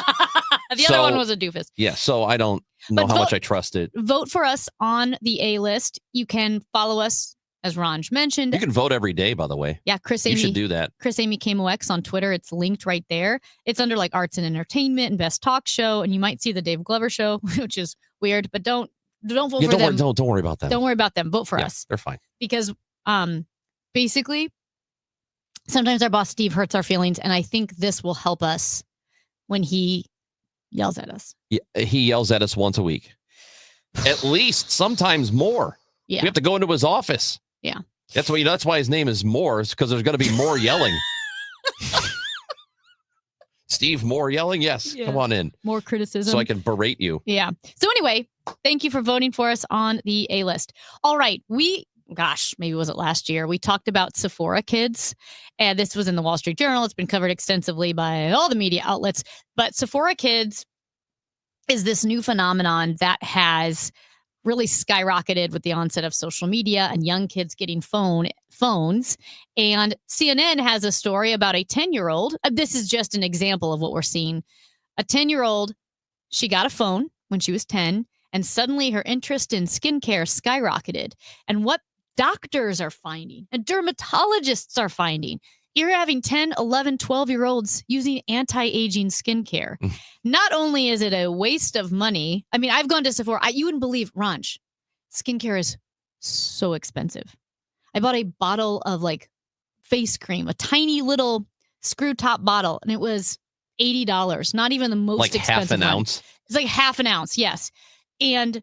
The other one was a doofus. Yeah, so I don't know how much I trust it. Vote for us on the A-list. You can follow us, as Ranj mentioned. You can vote every day, by the way. Yeah, Chris You Amy. should do that. Chris Amy KMOX on Twitter. It's linked right there. It's under like arts and entertainment and best talk show. And you might see the Dave Glover show, which is weird, but don't vote for them. Don't worry about them. Don't worry about them. Vote for Yeah, us. They're fine. Because basically, sometimes our boss Steve hurts our feelings, and I think this will help us when he yells at us. Yeah, he yells at us once a week. At least, sometimes more. Yeah. We have to go into his office. Yeah. That's why his name is Moore, because there's going to be more yelling. Steve Moore yelling? Yes. Yeah. Come on in. More criticism. So I can berate you. Yeah. So anyway, thank you for voting for us on the A-list. All right. Maybe was it last year? We talked about Sephora Kids, and this was in the Wall Street Journal. It's been covered extensively by all the media outlets. But Sephora Kids is this new phenomenon that has really skyrocketed with the onset of social media and young kids getting phones. And CNN has a story about a 10-year-old. This is just an example of what we're seeing. A 10-year-old, she got a phone when she was 10, and suddenly her interest in skincare skyrocketed. And what doctors are finding and dermatologists are finding, you're having 10, 11, 12-year-olds using anti-aging skincare. Not only is it a waste of money, I mean, I've gone to Sephora. You wouldn't believe, Ranj, skincare is so expensive. I bought a bottle of like face cream, a tiny little screw top bottle, and it was $80. Not even the most expensive half an one. ounce? It's like half an ounce, yes. And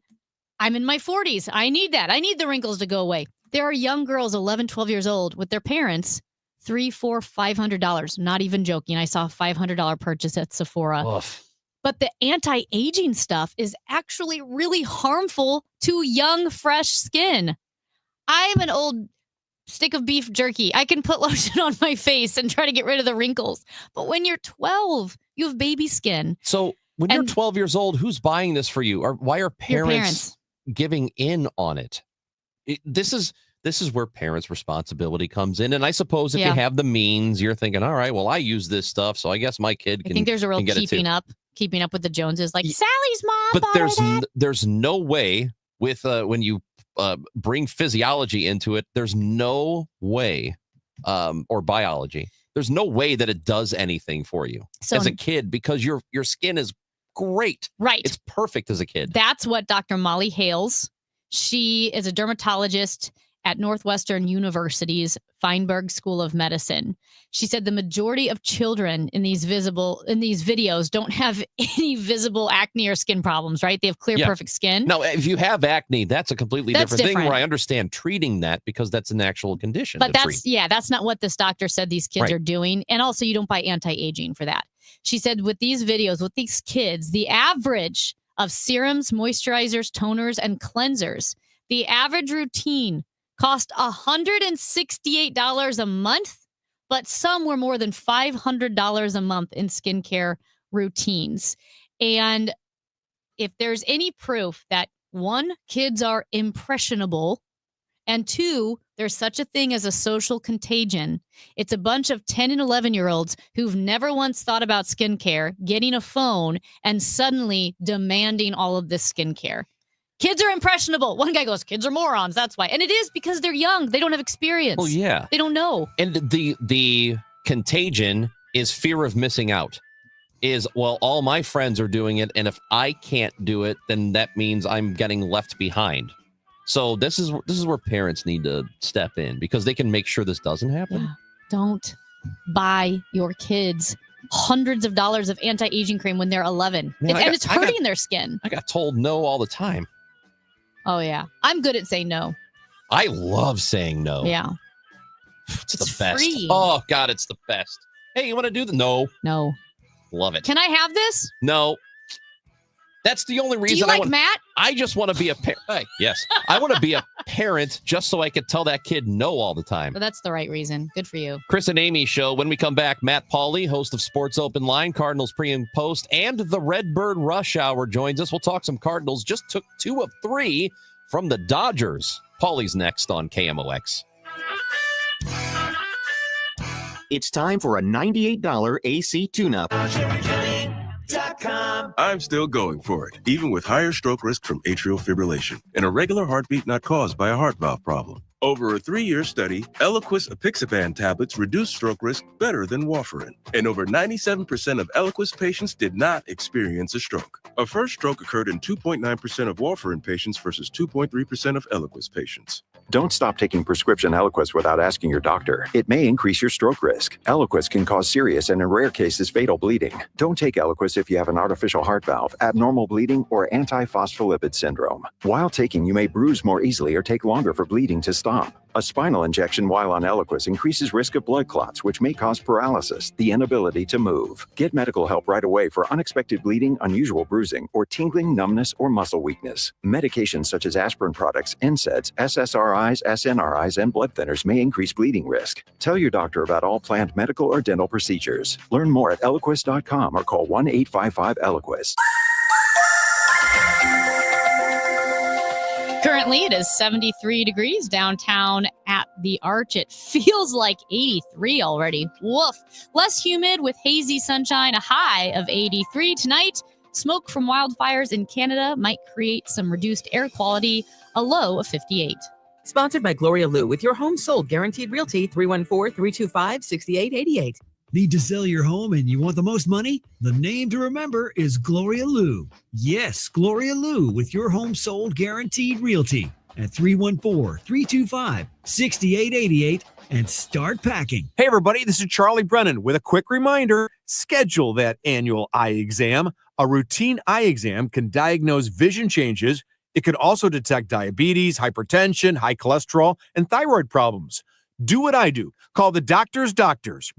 I'm in my 40s. I need that. I need the wrinkles to go away. There are young girls, 11, 12 years old, with their parents, $300, $400, $500. Not even joking. I saw a $500 purchase at Sephora. Oof. But the anti-aging stuff is actually really harmful to young, fresh skin. I'm an old stick of beef jerky. I can put lotion on my face and try to get rid of the wrinkles. But when you're 12, you have baby skin. So when you're 12 years old, who's buying this for you? Or why are parents giving in on it? This is where parents' responsibility comes in. And I suppose if you have the means, you're thinking, all right, well, I use this stuff, so I guess my kid can. I think there's a real get keeping up with the Joneses. Like Sally's mom. But there's no way with when you bring physiology into it, there's no way, or biology, there's no way that it does anything for you as a kid, because your skin is great. Right. It's perfect as a kid. That's what Dr. Molly Hales. She is a dermatologist at Northwestern University's Feinberg School of Medicine. She said the majority of children in these videos don't have any visible acne or skin problems, right? They have clear, perfect skin. Now, if you have acne, that's a completely different thing, where I understand treating that because that's an actual condition. But that's not what this doctor said these kids are doing. And also you don't buy anti-aging for that. She said with these videos, with these kids, the average of serums, moisturizers, toners, and cleansers, the average routine cost $168 a month, but some were more than $500 a month in skincare routines. And if there's any proof that, one, kids are impressionable And 2, there's such a thing as a social contagion. It's a bunch of 10 and 11-year-olds who've never once thought about skincare, getting a phone, and suddenly demanding all of this skincare. Kids are impressionable. One guy goes, kids are morons. That's why. And it is because they're young. They don't have experience. Well, yeah. They don't know. And the contagion is fear of missing out. All my friends are doing it, and if I can't do it, then that means I'm getting left behind. So this is where parents need to step in, because they can make sure this doesn't happen. Yeah. Don't buy your kids hundreds of dollars of anti-aging cream when they're 11. It's hurting their skin. I got told no all the time. Oh, yeah. I'm good at saying no. I love saying no. Yeah. It's the best. Free. Oh, God, it's the best. Hey, you want to do the no? No. Love it. Can I have this? No. That's the only reason. Do you like Matt? I just want to be a parent. Hey, yes. I want to be a parent just so I could tell that kid no all the time. Well, that's the right reason. Good for you. Chris and Amy show. When we come back, Matt Pauley, host of Sports Open Line, Cardinals pre and post, and the Redbird Rush Hour joins us. We'll talk some Cardinals. Just took 2 of 3 from the Dodgers. Pauley's next on KMOX. It's time for a $98 AC tune-up. I'm still going for it, even with higher stroke risk from atrial fibrillation, an irregular heartbeat not caused by a heart valve problem. Over a 3-year study, Eliquis apixaban tablets reduced stroke risk better than warfarin, and over 97% of Eliquis patients did not experience a stroke. A first stroke occurred in 2.9% of warfarin patients versus 2.3% of Eliquis patients. Don't stop taking prescription Eliquis without asking your doctor. It may increase your stroke risk. Eliquis can cause serious and in rare cases fatal bleeding. Don't take Eliquis if you have an artificial heart valve, abnormal bleeding, or antiphospholipid syndrome. While taking, you may bruise more easily or take longer for bleeding to stop. A spinal injection while on Eliquis increases risk of blood clots, which may cause paralysis, the inability to move. Get medical help right away for unexpected bleeding, unusual bruising, or tingling, numbness, or muscle weakness. Medications such as aspirin products, NSAIDs, SSRIs, SNRIs, and blood thinners may increase bleeding risk. Tell your doctor about all planned medical or dental procedures. Learn more at Eliquis.com or call 1-855-ELIQUIS. Currently, it is 73 degrees downtown at the Arch. It feels like 83 already. Woof. Less humid with hazy sunshine, a high of 83 tonight. Smoke from wildfires in Canada might create some reduced air quality, a low of 58. Sponsored by Gloria Lou with your home sold guaranteed realty 314-325-6888. Need to sell your home and you want the most money? The name to remember is Gloria Lou. Yes, Gloria Lou with your home sold guaranteed realty at 314-325-6888 and start packing. Hey everybody, this is Charlie Brennan with a quick reminder. Schedule that annual eye exam. A routine eye exam can diagnose vision changes. It could also detect diabetes, hypertension, high cholesterol, and thyroid problems. Do what I do. Call the doctors,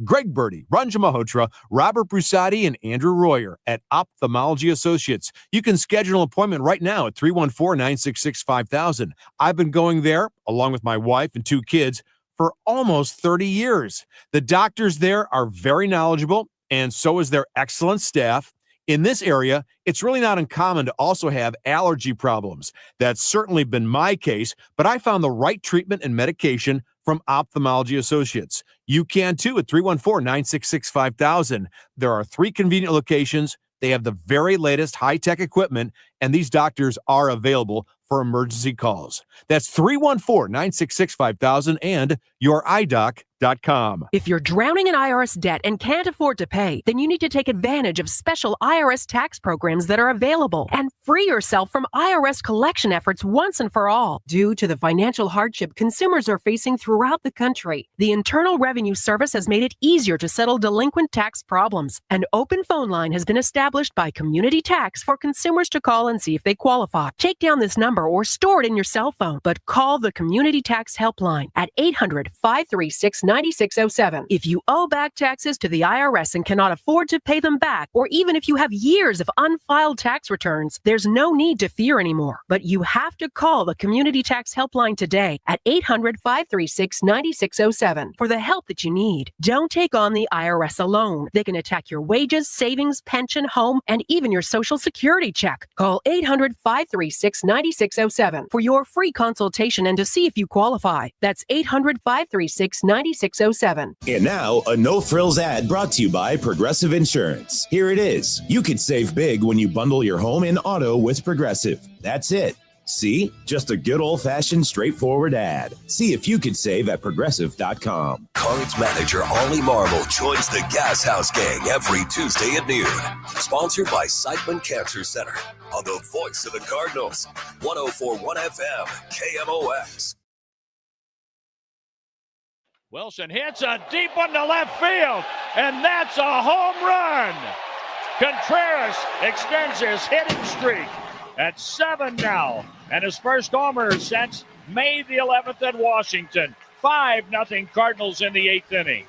Greg Birdie, Ranjan Malhotra, Robert Brusati, and Andrew Royer at Ophthalmology Associates. You can schedule an appointment right now at 314-966-5000. I've been going there, along with my wife and 2 kids, for almost 30 years. The doctors there are very knowledgeable, and so is their excellent staff. In this area, it's really not uncommon to also have allergy problems. That's certainly been my case, but I found the right treatment and medication from Ophthalmology Associates. You can too at 314-966-5000. There are 3 convenient locations. They have the very latest high-tech equipment, and these doctors are available for emergency calls. That's 314-966-5000 and youridoc.com. If you're drowning in IRS debt and can't afford to pay, then you need to take advantage of special IRS tax programs that are available and free yourself from IRS collection efforts once and for all. Due to the financial hardship consumers are facing throughout the country, the Internal Revenue Service has made it easier to settle delinquent tax problems. An open phone line has been established by Community Tax for consumers to call and see if they qualify. Take down this number or store it in your cell phone, but call the Community Tax Helpline at 800-536-9607. If you owe back taxes to the IRS and cannot afford to pay them back, or even if you have years of unfiled tax returns, there's no need to fear anymore. But you have to call the Community Tax Helpline today at 800-536-9607 for the help that you need. Don't take on the IRS alone. They can attack your wages, savings, pension, home, and even your Social Security check. Call Call 800-536-9607 for your free consultation and to see if you qualify. That's 800-536-9607. And now, a no-frills ad brought to you by Progressive Insurance. Here it is. You could save big when you bundle your home and auto with Progressive. That's it. See? Just a good old-fashioned straightforward ad. See if you could save at Progressive.com. Cards manager Ollie Marble joins the Gas House Gang every Tuesday at noon. Sponsored by Siteman Cancer Center on the voice of the Cardinals. 104.1 FM, KMOX. Wilson hits a deep one to left field, and that's a home run. Contreras extends his hitting streak at 7 now, and his first homer since May the 11th at Washington. 5-0 Cardinals in the 8th inning.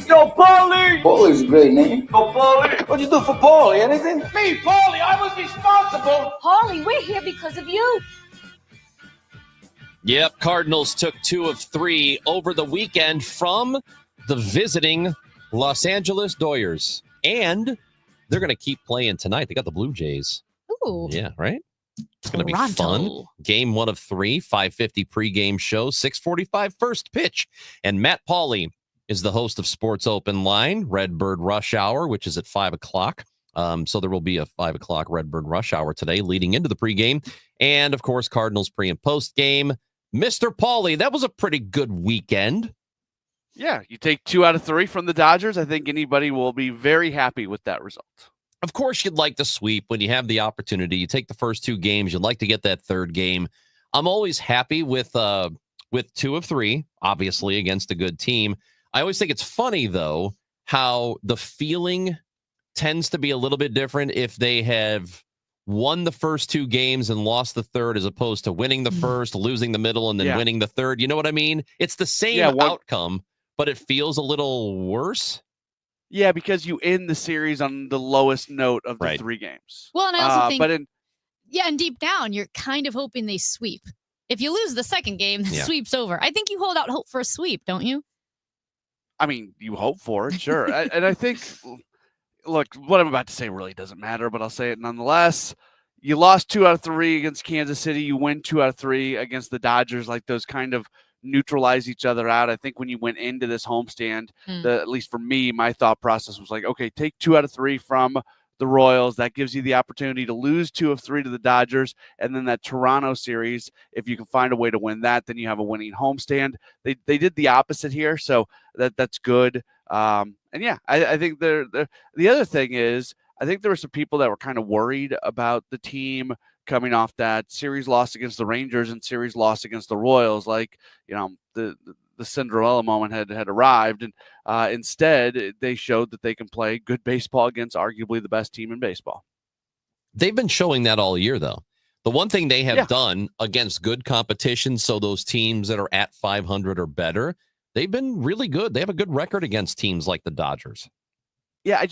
Yo, Paulie! Paulie's a great name. Yo, Paulie! What'd you do for Paulie? Anything? Me, Paulie! I was responsible! Paulie, we're here because of you. Yep, Cardinals took 2 of 3 over the weekend from the visiting Los Angeles Dodgers. And they're going to keep playing tonight. They got the Blue Jays. Ooh. Yeah, right? It's going to be fun. Game 1 of 3, 5:50 pregame show, 6:45 first pitch. And Matt Pauley is the host of Sports Open Line, Redbird Rush Hour, which is at 5 o'clock. So there will be a 5 o'clock Redbird Rush Hour today leading into the pregame. And, of course, Cardinals pre- and post-game. Mr. Pauley, that was a pretty good weekend. Yeah, you take 2 out of 3 from the Dodgers. I think anybody will be very happy with that result. Of course, you'd like to sweep when you have the opportunity. You take the first 2 games. You'd like to get that third game. I'm always happy with 2 of 3, obviously, against a good team. I always think it's funny, though, how the feeling tends to be a little bit different if they have won the first 2 games and lost the third, as opposed to winning the first, losing the middle, and then winning the third. You know what I mean? It's the same outcome, but it feels a little worse. Yeah, because you end the series on the lowest note of the 3 games. Well, and I also think, and deep down, you're kind of hoping they sweep. If you lose the second game, the sweep's over. I think you hold out hope for a sweep, don't you? I mean, you hope for it, sure. And I think, look, what I'm about to say really doesn't matter, but I'll say it nonetheless. You lost 2 out of 3 against Kansas City. You win 2 out of 3 against the Dodgers. Like, those kind of neutralize each other out. I think when you went into this homestand, at least for me, my thought process was like, okay, take 2 out of 3 from the Royals. That gives you the opportunity to lose 2 of 3 to the Dodgers. And then that Toronto series, if you can find a way to win that, then you have a winning homestand. They did the opposite here, so that's good. And yeah, I think the other thing is, I think there were some people that were kind of worried about the team coming off that series loss against the Rangers and series loss against the Royals. Like, you know, the Cinderella moment had arrived, and instead they showed that they can play good baseball against arguably the best team in baseball. They've been showing that all year, though. The one thing they have done against good competition, so those teams that are at 500 or better, they've been really good. They have a good record against teams like the Dodgers. Yeah,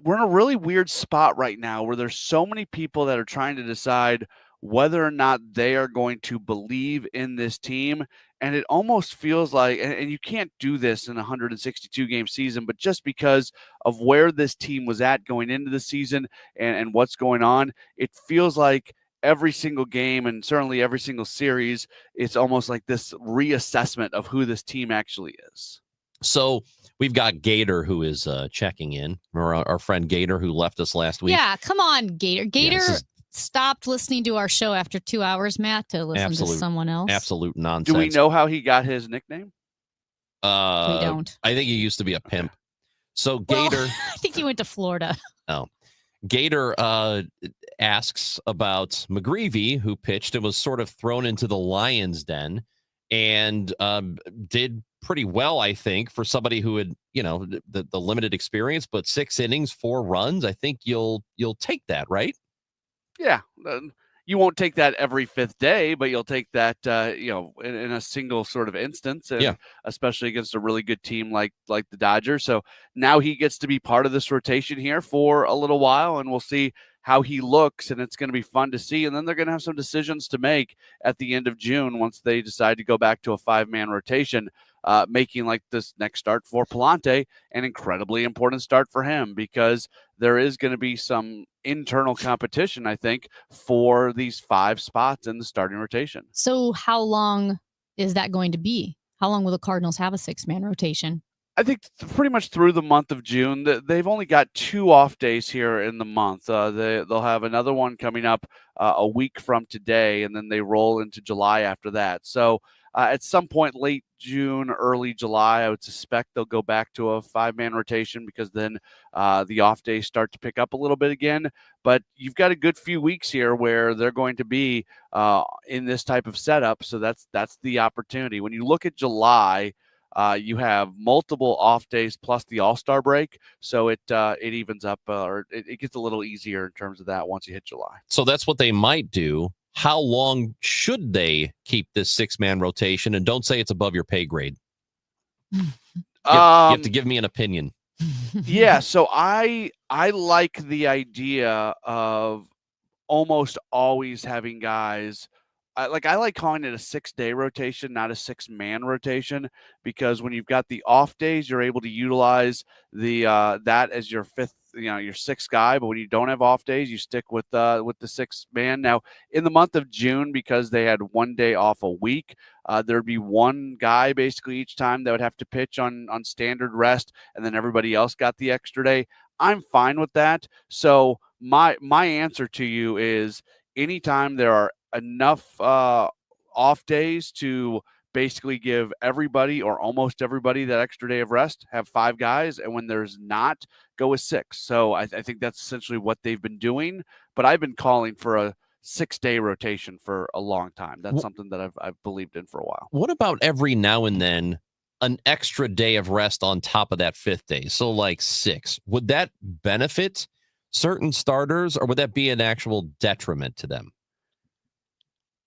we're in a really weird spot right now where there's so many people that are trying to decide whether or not they are going to believe in this team. And it almost feels like, and you can't do this in a 162-game season, but just because of where this team was at going into the season and what's going on, it feels like every single game and certainly every single series, it's almost like this reassessment of who this team actually is. So we've got Gator, who is checking in. Remember our friend Gator, who left us last week? Yeah, come on, Gator. Gator stopped listening to our show after 2 hours, Matt, to listen to someone else. Absolute nonsense. Do we know how he got his nickname? We don't. I think he used to be a pimp. So Gator. Well, I think he went to Florida. Oh. Gator asks about McGreevy, who pitched and was sort of thrown into the lion's den and did pretty well, I think, for somebody who had, the limited experience, but 6 innings, 4 runs. I think you'll take that, right? Yeah. You won't take that every 5th day, but you'll take that, in a single sort of instance, and especially against a really good team like the Dodgers. So now he gets to be part of this rotation here for a little while, and we'll see how he looks, and it's going to be fun to see. And then they're going to have some decisions to make at the end of June once they decide to go back to a 5-man rotation. making like this next start for Palante an incredibly important start for him, because there is going to be some internal competition, I think, for these 5 spots in the starting rotation. So how long is that going to be? How long will the Cardinals have a 6-man rotation? I think pretty much through the month of June. They've only got 2 off days here in the month. They'll have another one coming up a week from today, and then they roll into July after that. So at some point late June, early July, I would suspect they'll go back to a 5-man rotation, because then the off days start to pick up a little bit again. But you've got a good few weeks here where they're going to be in this type of setup. So that's the opportunity. When you look at July, you have multiple off days plus the All-Star break, so it evens up, or it gets a little easier in terms of that once you hit July. So that's what they might do. How long should they keep this 6-man rotation? And don't say it's above your pay grade. You have to give me an opinion. Yeah, so I like the idea of almost always having guys. I like calling it a 6-day rotation, not a 6-man rotation, because when you've got the off days, you're able to utilize the that as your 5th, your 6th guy. But when you don't have off days, you stick with the 6-man. Now, in the month of June, because they had 1 day off a week, there'd be 1 guy basically each time that would have to pitch on standard rest, and then everybody else got the extra day. I'm fine with that. So my answer to you is, anytime there are enough off days to basically give everybody or almost everybody that extra day of rest, have 5 guys, and when there's not, go with 6. So I think that's essentially what they've been doing, but I've been calling for a 6-day rotation for a long time. That's something that I've believed in for a while. What about every now and then an extra day of rest on top of that 5th day? So like 6. Would that benefit certain starters, or would that be an actual detriment to them?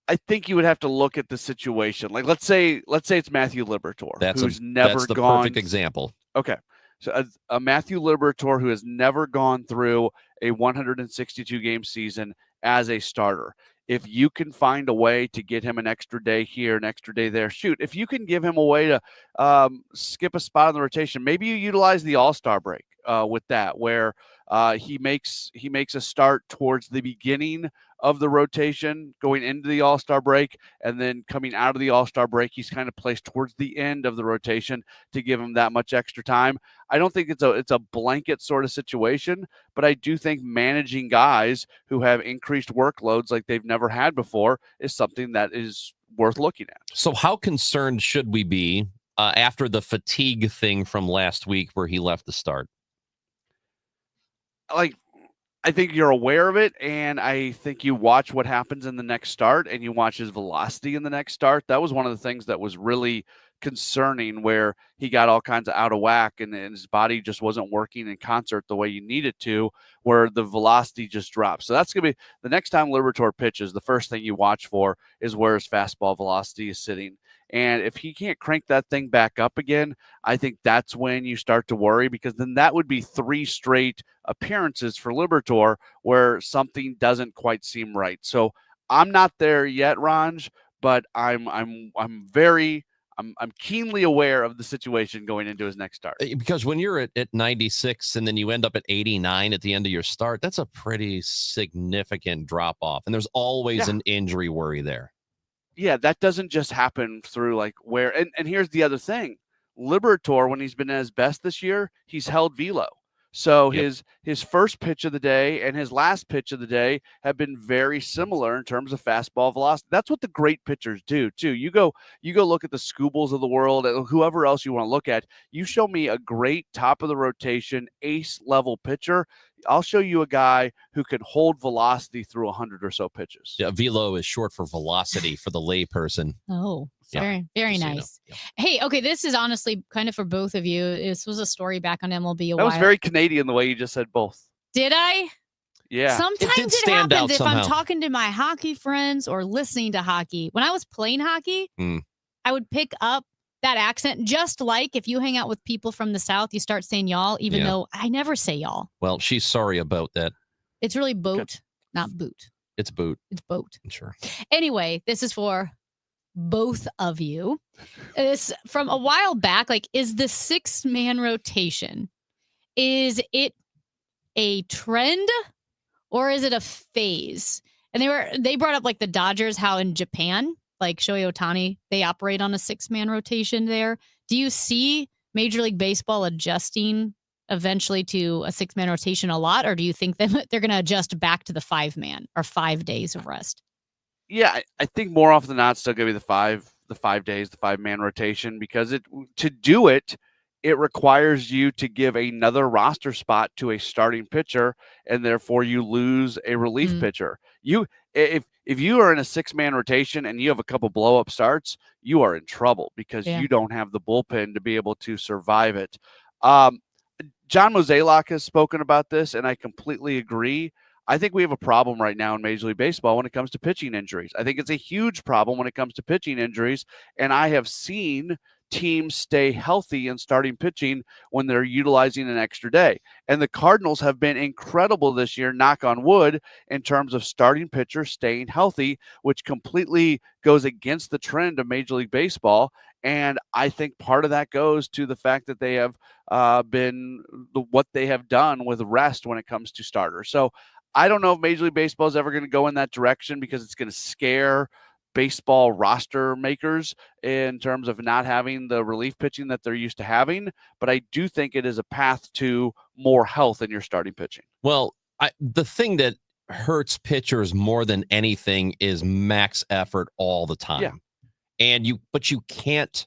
I think you would have to look at the situation. Like, let's say it's Matthew Liberatore, who's never the gone. Perfect example. Okay, so a Matthew Liberatore who has never gone through a 162 game season as a starter. If you can find a way to get him an extra day here, an extra day there, shoot. If you can give him a way to skip a spot on the rotation, maybe you utilize the All-Star break with that, where he makes a start towards the beginning of the rotation going into the All-Star break, and then coming out of the All-Star break, he's kind of placed towards the end of the rotation to give him that much extra time. I don't think it's a blanket sort of situation, but I do think managing guys who have increased workloads like they've never had before is something that is worth looking at. So how concerned should we be after the fatigue thing from last week where he left the start? I think you're aware of it, and I think you watch what happens in the next start, and you watch his velocity in the next start. That was one of the things that was really concerning, where he got all kinds of out of whack, and his body just wasn't working in concert the way you need it to, where the velocity just drops. So that's going to be the next time Liberatore pitches, the first thing you watch for is where his fastball velocity is sitting. And if he can't crank that thing back up again, I think that's when you start to worry, because then that would be 3 straight appearances for Liberatore where something doesn't quite seem right. So I'm not there yet, Ranj, but I'm keenly aware of the situation going into his next start. Because when you're at 96 and then you end up at 89 at the end of your start, that's a pretty significant drop off. And there's always an injury worry there. Yeah, that doesn't just happen through and here's the other thing. Liberatore, when he's been at his best this year, he's held velo. So his first pitch of the day and his last pitch of the day have been very similar in terms of fastball velocity. That's what the great pitchers do too. You go look at the Skubals of the world, whoever else you want to look at. You show me a great top of the rotation ace level pitcher, I'll show you a guy who can hold velocity through 100 or so pitches. Yeah, velo is short for velocity for the layperson. Oh, very nice. Hey, okay, this is honestly kind of for both of you. This was a story back on MLB That was very Canadian the way you just said both. Did I? Yeah. Sometimes it happens if I'm talking to my hockey friends or listening to hockey. When I was playing hockey, I would pick up that accent, just like if you hang out with people from the South, you start saying y'all, even though I never say y'all. Well, she's sorry about that. It's really boat, not boot. It's boot. It's boat. Sure. Anyway, this is for both of you. This from a while back, like, is the 6-man rotation, is it a trend or is it a phase? And they brought up like the Dodgers, how in Japan, like Shohei Ohtani, they operate on a 6-man rotation there. Do you see Major League Baseball adjusting eventually to a 6-man rotation a lot, or do you think that they're going to adjust back to the 5-man or 5 days of rest? Yeah, I think more often than not, it's still going to be the 5 days, the 5-man rotation, because to do it, it requires you to give another roster spot to a starting pitcher, and therefore you lose a relief pitcher. If you are in a 6-man rotation and you have a couple blow-up starts, you are in trouble because you don't have the bullpen to be able to survive it. John Mozeliak has spoken about this, and I completely agree. I think we have a problem right now in Major League Baseball when it comes to pitching injuries. I think it's a huge problem when it comes to pitching injuries, and I have seen teams stay healthy in starting pitching when they're utilizing an extra day. And the Cardinals have been incredible this year, knock on wood, in terms of starting pitchers staying healthy, which completely goes against the trend of Major League Baseball. And I think part of that goes to the fact that they have been what they have done with rest when it comes to starters. So I don't know if Major League Baseball is ever going to go in that direction because it's going to scare baseball roster makers in terms of not having the relief pitching that they're used to having. But I do think it is a path to more health in your starting pitching. Well, the thing that hurts pitchers more than anything is max effort all the time. Yeah. But you can't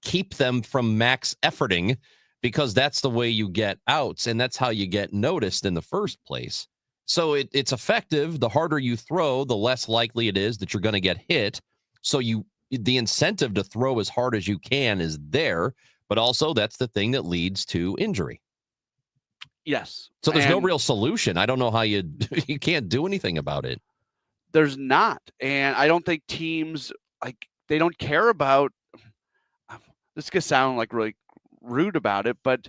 keep them from max efforting because that's the way you get outs, and that's how you get noticed in the first place. So it's effective. The harder you throw, the less likely it is that you're going to get hit. So the incentive to throw as hard as you can is there, but also that's the thing that leads to injury. Yes. So there's no real solution. I don't know how you can't do anything about it. There's not. And I don't think teams, they don't care about, this is going to sound like really rude about it, but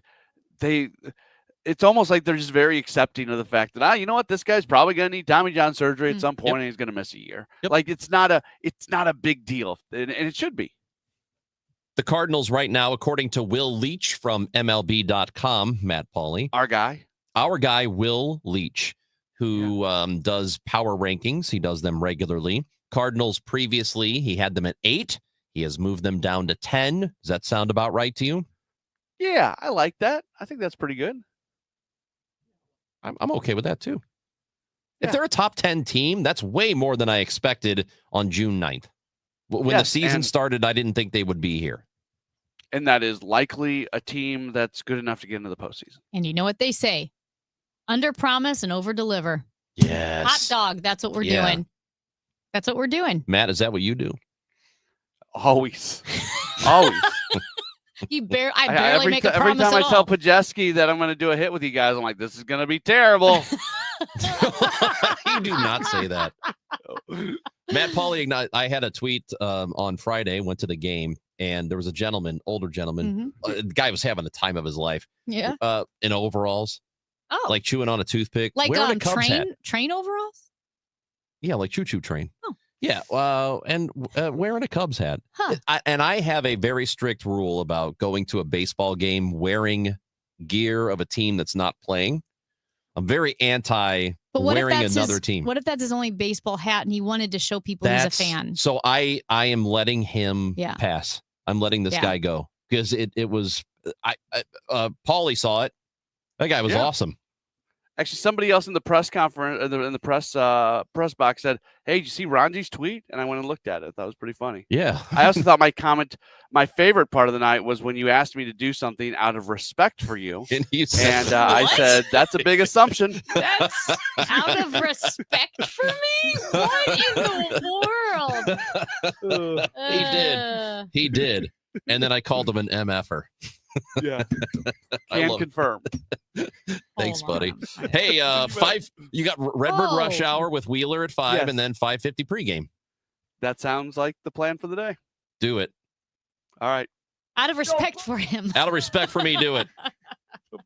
it's almost like they're just very accepting of the fact that, you know what, this guy's probably going to need Tommy John surgery at some point and he's going to miss a year. Like it's not a big deal, and it should be. The Cardinals right now, according to Will Leach from MLB.com, Matt Pauley. Our guy, Will Leach, who does power rankings. He does them regularly. Cardinals previously, he had them at 8. He has moved them down to 10. Does that sound about right to you? Yeah, I like that. I think that's pretty good. I'm okay with that, too. Yeah. If they're a top 10 team, that's way more than I expected on June 9th. When the season started, I didn't think they would be here. And that is likely a team that's good enough to get into the postseason. And you know what they say? Under promise and over deliver. Yes. Hot dog. That's what we're doing. That's what we're doing. Matt, is that what you do? Always. I barely make a promise. Every time I tell Pajeski that I'm going to do a hit with you guys, I'm like, this is going to be terrible. You do not say that. Matt Pauley, I had a tweet on Friday, went to the game, and there was a gentleman, older gentleman. The guy was having the time of his life. Yeah. In overalls. Oh. Like chewing on a toothpick. Like train overalls? Yeah, like choo-choo train. Oh. Yeah, and wearing a Cubs hat. Huh. I have a very strict rule about going to a baseball game wearing gear of a team that's not playing. I'm very anti wearing another team. What if that's his only baseball hat and he wanted to show people he's a fan? So I am letting him pass. I'm letting this guy go because it was Paulie saw it. That guy was awesome. Actually, somebody else in the press conference, in the press box said, "Hey, did you see Ranji's tweet?" And I went and looked at it. That was pretty funny. Yeah. I also thought my favorite part of the night was when you asked me to do something out of respect for you. And you said, I said, that's a big assumption. That's out of respect for me? What in the world? He did. And then I called him an MFer. Yeah. Can confirm. Thanks, buddy. Hey, 5. You got Redbird Rush Hour with Wheeler at 5, and then 5:50 pregame. That sounds like the plan for the day. Do it. All right. Out of respect for him. Out of respect for me, do it.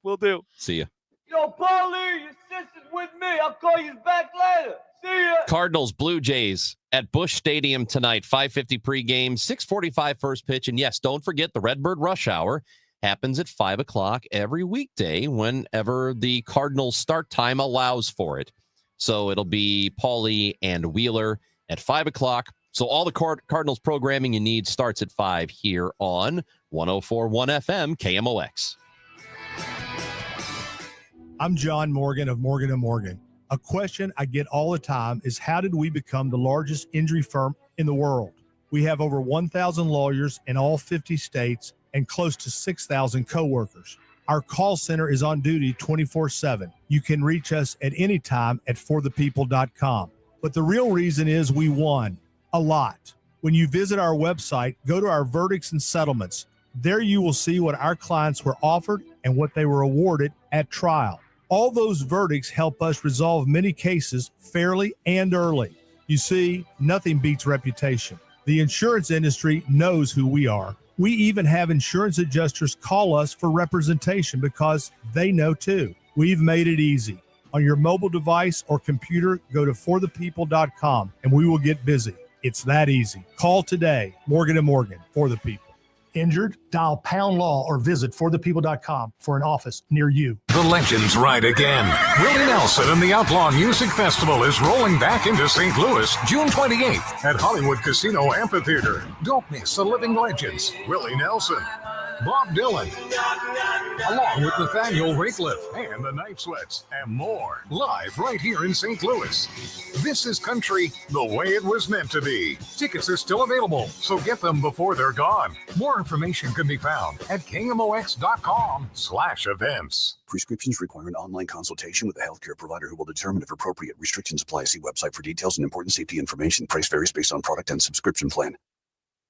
Will do. See ya. Yo, Paulie, your sister's with me. I'll call you back later. See ya. Cardinals, Blue Jays at Busch Stadium tonight, 5:50 pregame, 6:45 first pitch. And yes, don't forget the Redbird Rush Hour happens at 5 o'clock every weekday whenever the Cardinals start time allows for it. So it'll be Paulie and Wheeler at 5 o'clock. So all the Cardinals programming you need starts at 5 here on 104.1 FM KMOX. I'm John Morgan of Morgan & Morgan. A question I get all the time is, how did we become the largest injury firm in the world? We have over 1,000 lawyers in all 50 states and close to 6,000 coworkers. Our call center is on duty 24/7. You can reach us at any time at forthepeople.com. But the real reason is we won a lot. When you visit our website, go to our verdicts and settlements. There you will see what our clients were offered and what they were awarded at trial. All those verdicts help us resolve many cases fairly and early. You see, nothing beats reputation. The insurance industry knows who we are. We even have insurance adjusters call us for representation because they know too. We've made it easy. On your mobile device or computer, go to forthepeople.com and we will get busy. It's that easy. Call today. Morgan & Morgan, for the people. Injured? Dial Pound Law or visit forthepeople.com for an office near you. The legends ride again. Willie Nelson and the Outlaw Music Festival is rolling back into St. Louis June 28th at Hollywood Casino Amphitheater. Don't miss the living legends, Willie Nelson, Bob Dylan, along with Nathaniel Rateliff and the Night Sweats and more, live right here in St. Louis. This is country the way it was meant to be. Tickets are still available, so get them before they're gone. More information can be found at KMOX.com/events. Prescriptions require an online consultation with a healthcare provider who will determine if appropriate. Restrictions apply. See website for details and important safety information. Price varies based on product and subscription plan.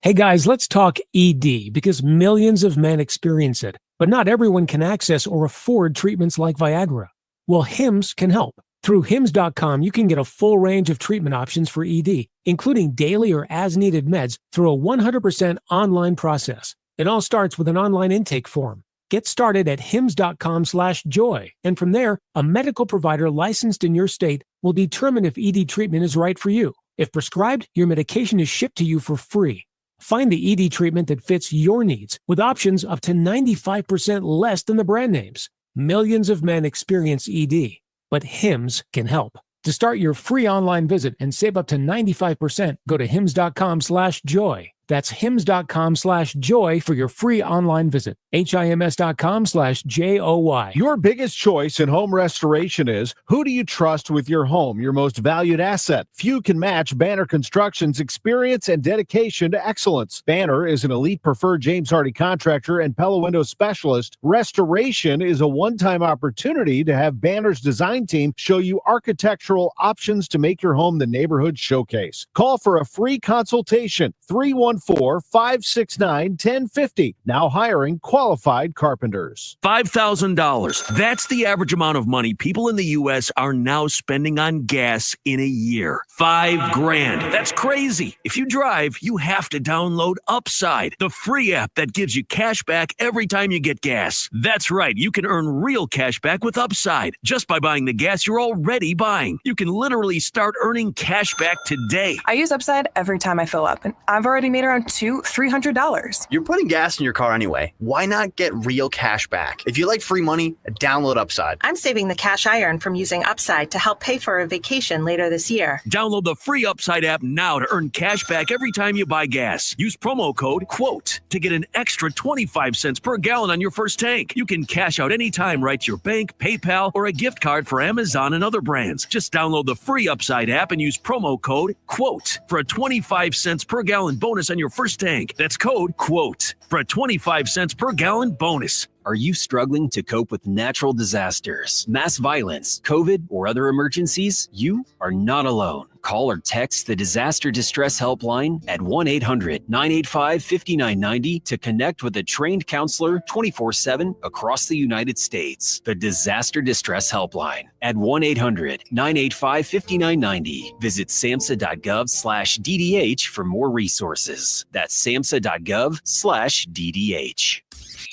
Hey guys, let's talk ED because millions of men experience it, but not everyone can access or afford treatments like Viagra. Well, Hims can help. Through Hims.com, you can get a full range of treatment options for ED, including daily or as-needed meds through a 100% online process. It all starts with an online intake form. Get started at hims.com/joy, and from there, a medical provider licensed in your state will determine if ED treatment is right for you. If prescribed, your medication is shipped to you for free. Find the ED treatment that fits your needs with options up to 95% less than the brand names. Millions of men experience ED, but Hims can help. To start your free online visit and save up to 95%, go to hims.com/joy. That's hims.com/joy for your free online visit. HIMS.com/JOY. Your biggest choice in home restoration is, who do you trust with your home, your most valued asset? Few can match Banner Construction's experience and dedication to excellence. Banner is an elite preferred James Hardie contractor and Pella Window specialist. Restoration is a one-time opportunity to have Banner's design team show you architectural options to make your home the neighborhood showcase. Call for a free consultation, 314-569-1050. Now hiring qualified carpenters. $5,000. That's the average amount of money people in the U.S. are now spending on gas in a year. $5,000. That's crazy. If you drive, you have to download Upside, the free app that gives you cash back every time you get gas. That's right. You can earn real cash back with Upside just by buying the gas you're already buying. You can literally start earning cash back today. I use Upside every time I fill up, and I've already made around $200-$300. You're putting gas in your car anyway. Why not get real cash back? If you like free money, download Upside. I'm saving the cash I earn from using Upside to help pay for a vacation later this year. Download the free Upside app now to earn cash back every time you buy gas. Use promo code QUOTE to get an extra 25 cents per gallon on your first tank. You can cash out anytime right to your bank, PayPal, or a gift card for Amazon and other brands. Just download the free Upside app and use promo code QUOTE for a 25 cents per gallon bonus on your first tank. That's code QUOTE for a 25 cents per gallon bonus. Are you struggling to cope with natural disasters, mass violence, COVID, or other emergencies? You are not alone. Call or text the Disaster Distress Helpline at 1-800-985-5990 to connect with a trained counselor 24/7 across the United States. The Disaster Distress Helpline at 1-800-985-5990. Visit samhsa.gov/DDH for more resources. That's samhsa.gov/DDH.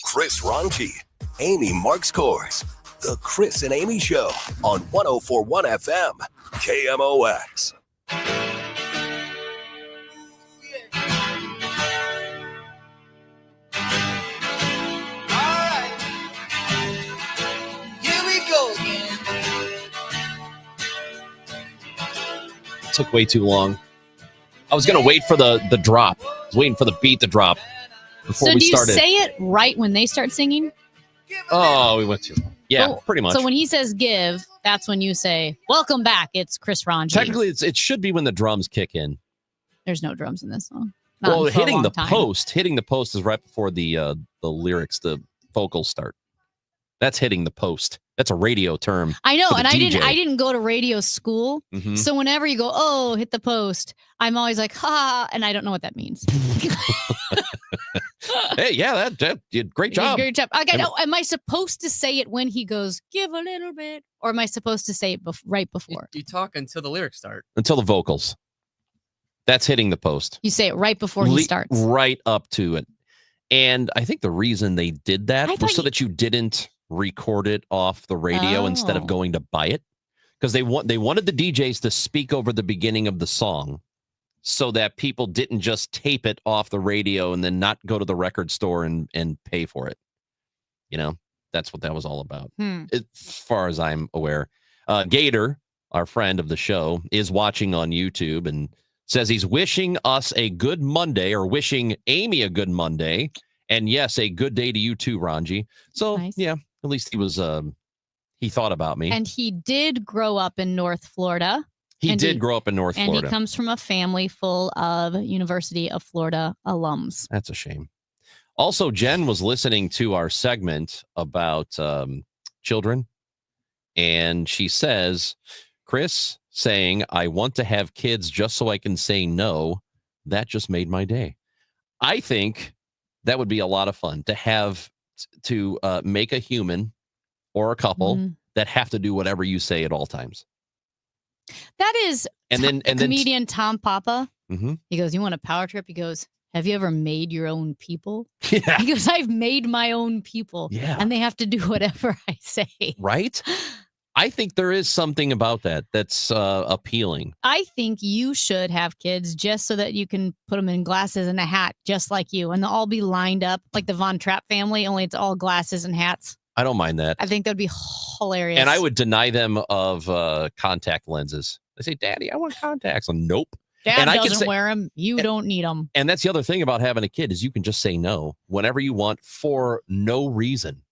Chris Ronke, Amy Marks Kors, The Chris and Amy Show on 104.1 FM, KMOX. Took way too long. I was going to wait for the drop. I was waiting for the beat to drop before So we do you started. say it right when they start singing? Oh, we went too long. Yeah, So- pretty much. So when he says give, that's when you say, welcome back. It's Chris Ranji. Technically, it should be when the drums kick in. There's no drums in this song. Not Well, for a hitting long the time. hitting the post is right before the lyrics, the vocals start. That's hitting the post. That's a radio term. I know, for the and DJ. I didn't go to radio school. Mhm. So whenever you go, oh, hit the post, I'm always like, ha, and I don't know what that means. Hey, yeah, that you did great job. Great job. Okay, am I supposed to say it when he goes, give a little bit? Or am I supposed to say it right before? You talk until the lyrics start. Until the vocals. That's hitting the post. You say it right before he starts. Right up to it. And I think the reason they did that I was thought so that you didn't record it off the radio instead of Oh. going to buy it. Because they wanted the DJs to speak over the beginning of the song so that people didn't just tape it off the radio and then not go to the record store and pay for it. You know, that's what that was all about. As far as I'm aware. Gator, our friend of the show, is watching on YouTube and says he's wishing us a good Monday, or wishing Amy a good Monday. And yes, a good day to you too, Ranji. So yeah, at least he was he thought about me. And he did grow up in North Florida. He did grow up in North And Florida. he comes from a family full of University of Florida alums. That's a shame. Also, Jen was listening to our segment about children, and she says, Chris saying, I want to have kids just so I can say no. That just made my day. I think that would be a lot of fun to have to make a human or a couple that have to do whatever you say at all times. That is And then comedian Tom Papa. Mhm. He goes, you want a power trip? He goes, have you ever made your own people? Yeah. He goes, I've made my own people. Yeah. And they have to do whatever I say. Right? I think there is something about that that's appealing. I think you should have kids just so that you can put them in glasses and a hat just like you. And they'll all be lined up like the Von Trapp family, only it's all glasses and hats. I don't mind that. I think that'd be hilarious. And I would deny them of contact lenses. They say, Daddy, I want contacts. I'm, nope. Dad and I can doesn't say, wear them. You don't need them. and that's the other thing about having a kid is you can just say no whenever you want for no reason.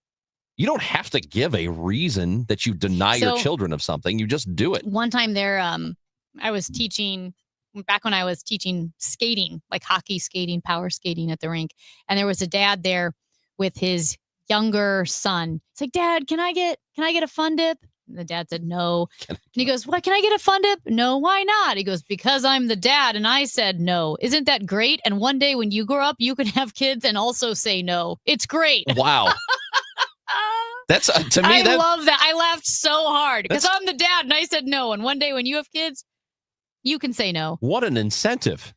You don't have to give a reason that you deny your So- children of something. You just do it. One time there, I was teaching back when I was teaching skating, like hockey skating, power skating at the rink. And there was a dad there with his younger son. It's like, Dad, can I get a fun dip? And the dad said no. And he goes, what, can I get a fun dip? No, why not? He goes, because I'm the dad and I said no. Isn't that great? And one day when you grow up, you can have kids and also say no. It's great. Wow. That's to me. I love that. I laughed so hard because That's- I'm the dad and I said no. And one day when you have kids, you can say no. What an incentive.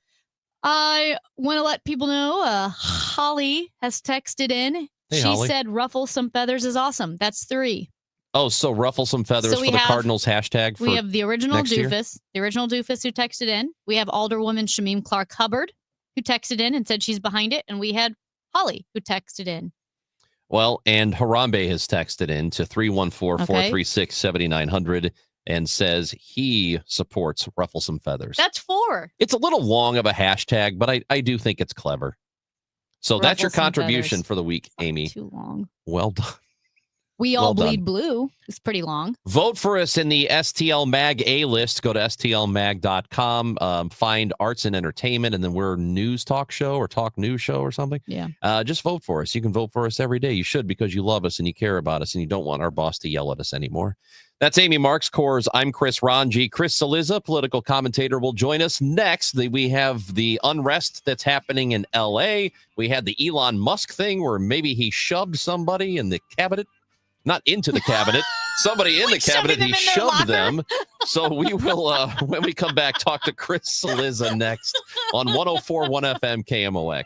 I want to let people know Holly has texted in. Hey, She Holly. said ruffle some feathers is awesome. That's 3. Oh, so ruffle some feathers So for we the have- Cardinals hashtag. For We have the original next year? doofus, who texted in. We have Alderwoman Shamim Clark Hubbard, who texted in and said she's behind it. And we had Holly, who texted in. Well, and Harambe has texted in to 314-436-7900 and says he supports Ruffle Some Feathers. That's 4. It's a little long of a hashtag, but I do think it's clever. So that's your Ruffle Some contribution Feathers. for the week, Amy. Too long. Well done. We Well all done. bleed blue. It's pretty long. Vote for us in the STL Mag A list. Go to stlmag.com. Find arts and entertainment, and then we're a news talk show or talk news show or something. Yeah. Just vote for us. You can vote for us every day. You should, because you love us and you care about us and you don't want our boss to yell at us anymore. That's Amy Marks Coors. I'm Chris Ranji. Chris Saliza, political commentator, will join us next. We have the unrest that's happening in L.A. We had the Elon Musk thing where maybe he shoved somebody in the cabinet. Not into the cabinet. Somebody in the cabinet, he shoved them. So we will, when we come back, talk to Chris Saliza next on 104.1 FM KMOX.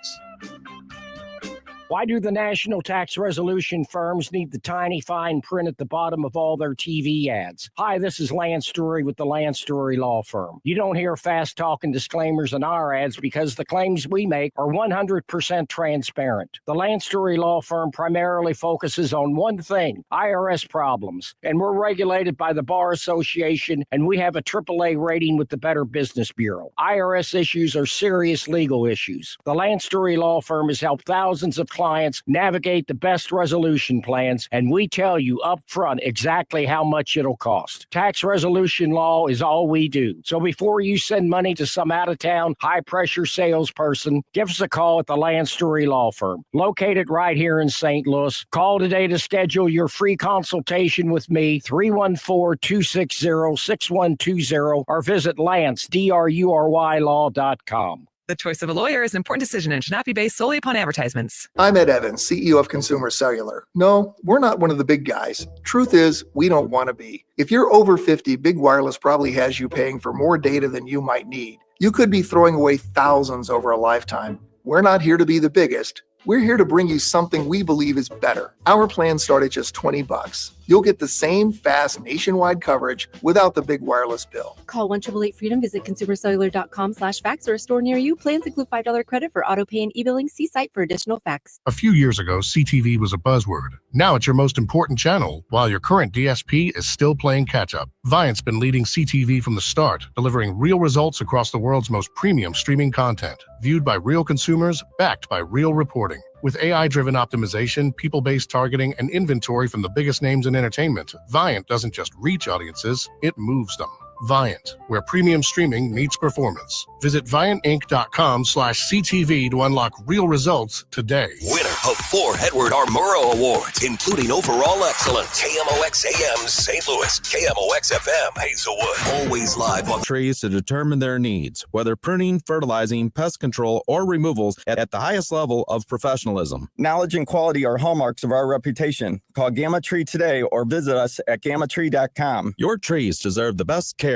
Why do the national tax resolution firms need the tiny fine print at the bottom of all their TV ads? Hi, this is Lance Drury with the Lance Drury Law Firm. You don't hear fast-talking disclaimers in our ads because the claims we make are 100% transparent. The Lance Drury Law Firm primarily focuses on one thing, IRS problems, and we're regulated by the Bar Association, and we have a AAA rating with the Better Business Bureau. IRS issues are serious legal issues. The Lance Drury Law Firm has helped thousands of clients navigate the best resolution plans, and we tell you up front exactly how much it'll cost. Tax resolution law is all we do. So before you send money to some out-of-town, high-pressure salesperson, give us a call at the Lance Drury Law Firm, located right here in St. Louis. Call today to schedule your free consultation with me, 314-260-6120, or visit LanceDruryLaw.com. The choice of a lawyer is an important decision and should not be based solely upon advertisements. I'm Ed Evans, CEO of Consumer Cellular. No, we're not one of the big guys. Truth is, we don't want to be. If you're over 50, Big Wireless probably has you paying for more data than you might need. You could be throwing away thousands over a lifetime. We're not here to be the biggest. We're here to bring you something we believe is better. Our plans start at just $20. You'll get the same fast nationwide coverage without the big wireless bill. Call 1-888-FREEDOM, visit consumercellular.com/facts or a store near you. Plans include $5 credit for auto pay and e-billing. See site for additional facts. A few years ago, CTV was a buzzword. Now it's your most important channel, while your current DSP is still playing catch-up. Viant's been leading CTV from the start, delivering real results across the world's most premium streaming content, viewed by real consumers, backed by real reporting. With AI-driven optimization, people-based targeting, and inventory from the biggest names in entertainment, Viant doesn't just reach audiences, it moves them. Viant, where premium streaming meets performance. Visit ViantInc.com/CTV to unlock real results today. Winner of 4 Edward R. Murrow Awards, including Overall Excellence, KMOX AM St. Louis, KMOX FM Hazelwood. Always live on trees to determine their needs, whether pruning, fertilizing, pest control, or removals at the highest level of professionalism. Knowledge and quality are hallmarks of our reputation. Call Gamma Tree today or visit us at gammatree.com. Your trees deserve the best care.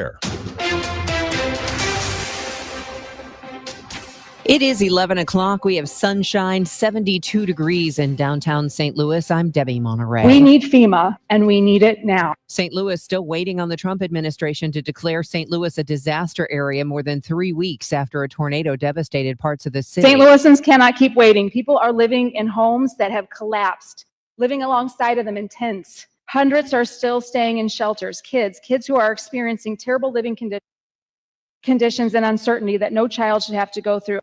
It is 11 o'clock. We have sunshine, 72 degrees in downtown St. Louis. I'm Debbie Monterey. We need FEMA, and we need it now. St. Louis still waiting on the Trump administration to declare St. Louis a disaster area more than 3 weeks after a tornado devastated parts of the city. St. Louisans cannot keep waiting. People are living in homes that have collapsed, living alongside of them in tents. Hundreds are still staying in shelters. Kids who are experiencing terrible living conditions and uncertainty that no child should have to go through.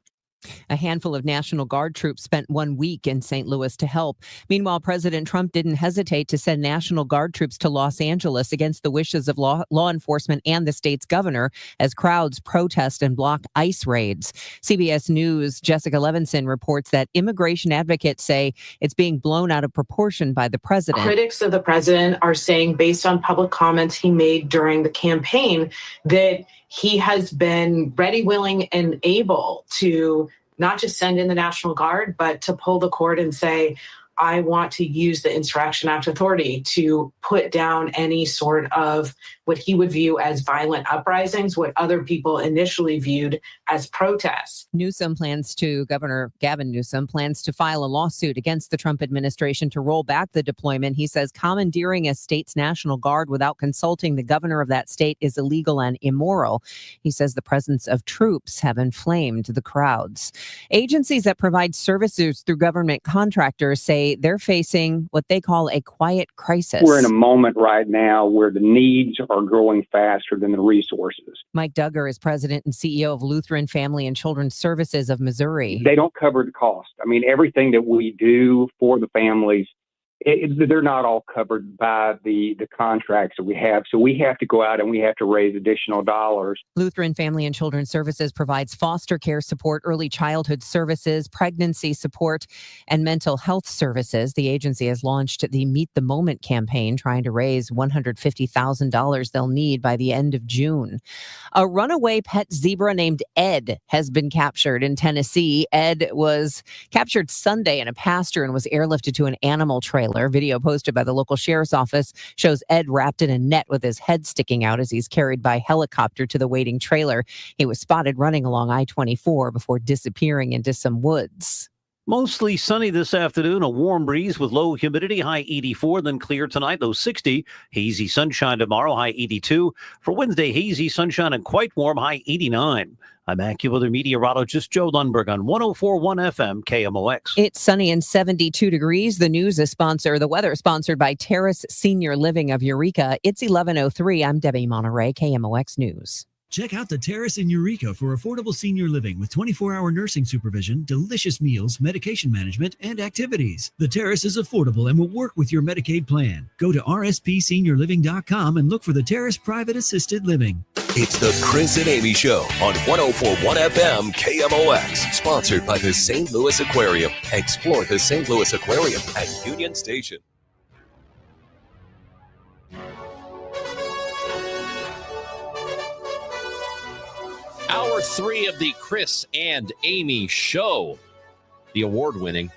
A handful of National Guard troops spent 1 week in St. Louis to help. Meanwhile, President Trump didn't hesitate to send National Guard troops to Los Angeles against the wishes of law enforcement and the state's governor as crowds protest and block ICE raids. CBS News' Jessica Levinson reports that immigration advocates say it's being blown out of proportion by the president. Critics of the president are saying, based on public comments he made during the campaign, that he has been ready, willing, and able to not just send in the National Guard, but to pull the cord and say, I want to use the Insurrection Act authority to put down any sort of what he would view as violent uprisings, what other people initially viewed as protests. Governor Gavin Newsom plans to file a lawsuit against the Trump administration to roll back the deployment. He says commandeering a state's National Guard without consulting the governor of that state is illegal and immoral. He says the presence of troops have inflamed the crowds. Agencies that provide services through government contractors say they're facing what they call a quiet crisis. We're in a moment right now where the needs are growing faster than the resources. Mike Duggar is president and CEO of Lutheran Family and Children's Services of Missouri. They don't cover the cost. I mean, everything that we do for the families, they're not all covered by the contracts that we have. So we have to go out and we have to raise additional dollars. Lutheran Family and Children's Services provides foster care support, early childhood services, pregnancy support, and mental health services. The agency has launched the Meet the Moment campaign, trying to raise $150,000 they'll need by the end of June. A runaway pet zebra named Ed has been captured in Tennessee. Ed was captured Sunday in a pasture and was airlifted to an animal trailer. Video posted by the local sheriff's office shows Ed wrapped in a net with his head sticking out as he's carried by helicopter to the waiting trailer. He was spotted running along I-24 before disappearing into some woods. Mostly sunny this afternoon, a warm breeze with low humidity, high 84, then clear tonight, low 60. Hazy sunshine tomorrow, high 82. For Wednesday, hazy sunshine and quite warm, high 89. I'm AccuWeather meteorologist Joe Lundberg on 104.1 FM KMOX. It's sunny and 72 degrees. The weather is sponsored by Terrace Senior Living of Eureka. It's 11:03. I'm Debbie Monterey, KMOX News. Check out the Terrace in Eureka for affordable senior living with 24-hour nursing supervision, delicious meals, medication management, and activities. The Terrace is affordable and will work with your Medicaid plan. Go to rspseniorliving.com and look for the Terrace Private Assisted Living. It's the Chris and Amy Show on 104.1 FM KMOX. Sponsored by the St. Louis Aquarium. Explore the St. Louis Aquarium at Union Station. Hour 3 of the Chris and Amy Show, the award-winning.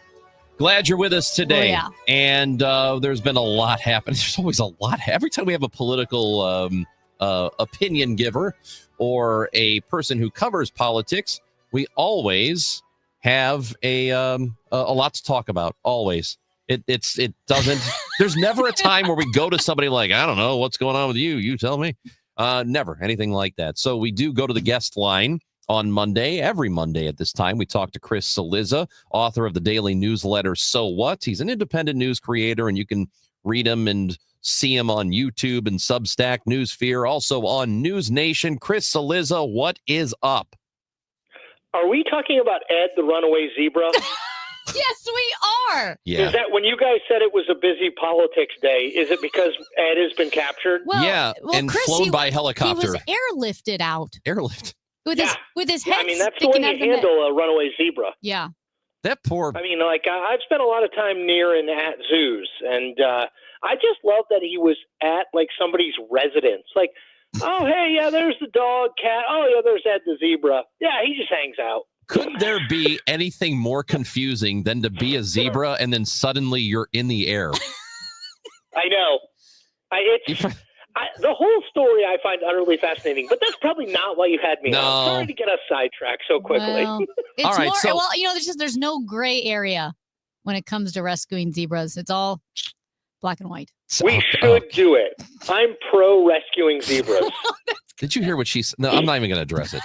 Glad you're with us today. Oh, yeah. And there's been a lot happening. There's always a lot. Every time we have a political opinion giver or a person who covers politics, we always have a lot to talk about. Always. It doesn't. There's never a time where we go to somebody like, I don't know what's going on with you. You tell me. Never anything like that. So we do go to the guest line on Monday. Every Monday at this time, we talk to Chris Cillizza, author of the daily newsletter So What. He's an independent news creator, and you can read him and see him on YouTube and Substack, Newsfear, also on News Nation. Chris Cillizza, what is up? Are we talking about Ed, the runaway zebra? Yes, we are. Yeah. Is that when you guys said it was a busy politics day? Is it because Ed has been captured? Well, and Chris, flown by helicopter. He was airlifted out Airlift. with his head. I mean, that's the way you handle a runaway zebra. Yeah. That poor. I mean, like I've spent a lot of time near and at zoos, and I just love that he was at like somebody's residence. Like, oh hey, yeah, there's the dog, cat. Oh yeah, there's Ed the zebra. Yeah, he just hangs out. Could there be anything more confusing than to be a zebra and then suddenly you're in the air? I know. The whole story I find utterly fascinating, but that's probably not why you had me No. on. Sorry to get us sidetracked so quickly. Well, it's All right, more, so- there's no gray area when it comes to rescuing zebras. It's all black and white. We should do it. I'm pro rescuing zebras. Did you hear what she said? No, I'm not even going to address it.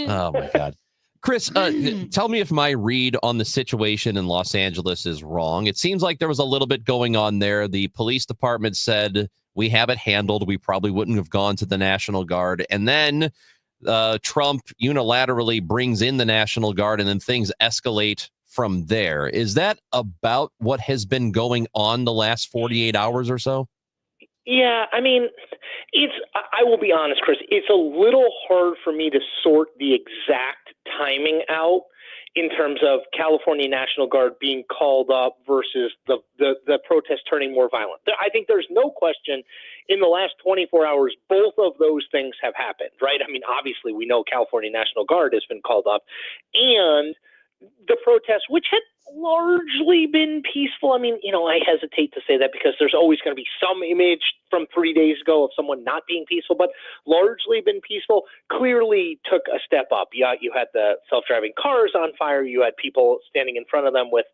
Oh, my God. Chris, tell me if my read on the situation in Los Angeles is wrong. It seems like there was a little bit going on there. The police department said, we have it handled. We probably wouldn't have gone to the National Guard. And then Trump unilaterally brings in the National Guard, and then things escalate from there. Is that about what has been going on the last 48 hours or so? Yeah, I mean, I will be honest, Chris, it's a little hard for me to sort the exact timing out in terms of California National Guard being called up versus the protest turning more violent. I think there's no question in the last 24 hours, both of those things have happened, right? I mean, obviously we know California National Guard has been called up, and the protests, which had largely been peaceful. I mean, I hesitate to say that because there's always going to be some image from 3 days ago of someone not being peaceful, but largely been peaceful, clearly took a step up. You had the self-driving cars on fire. You had people standing in front of them with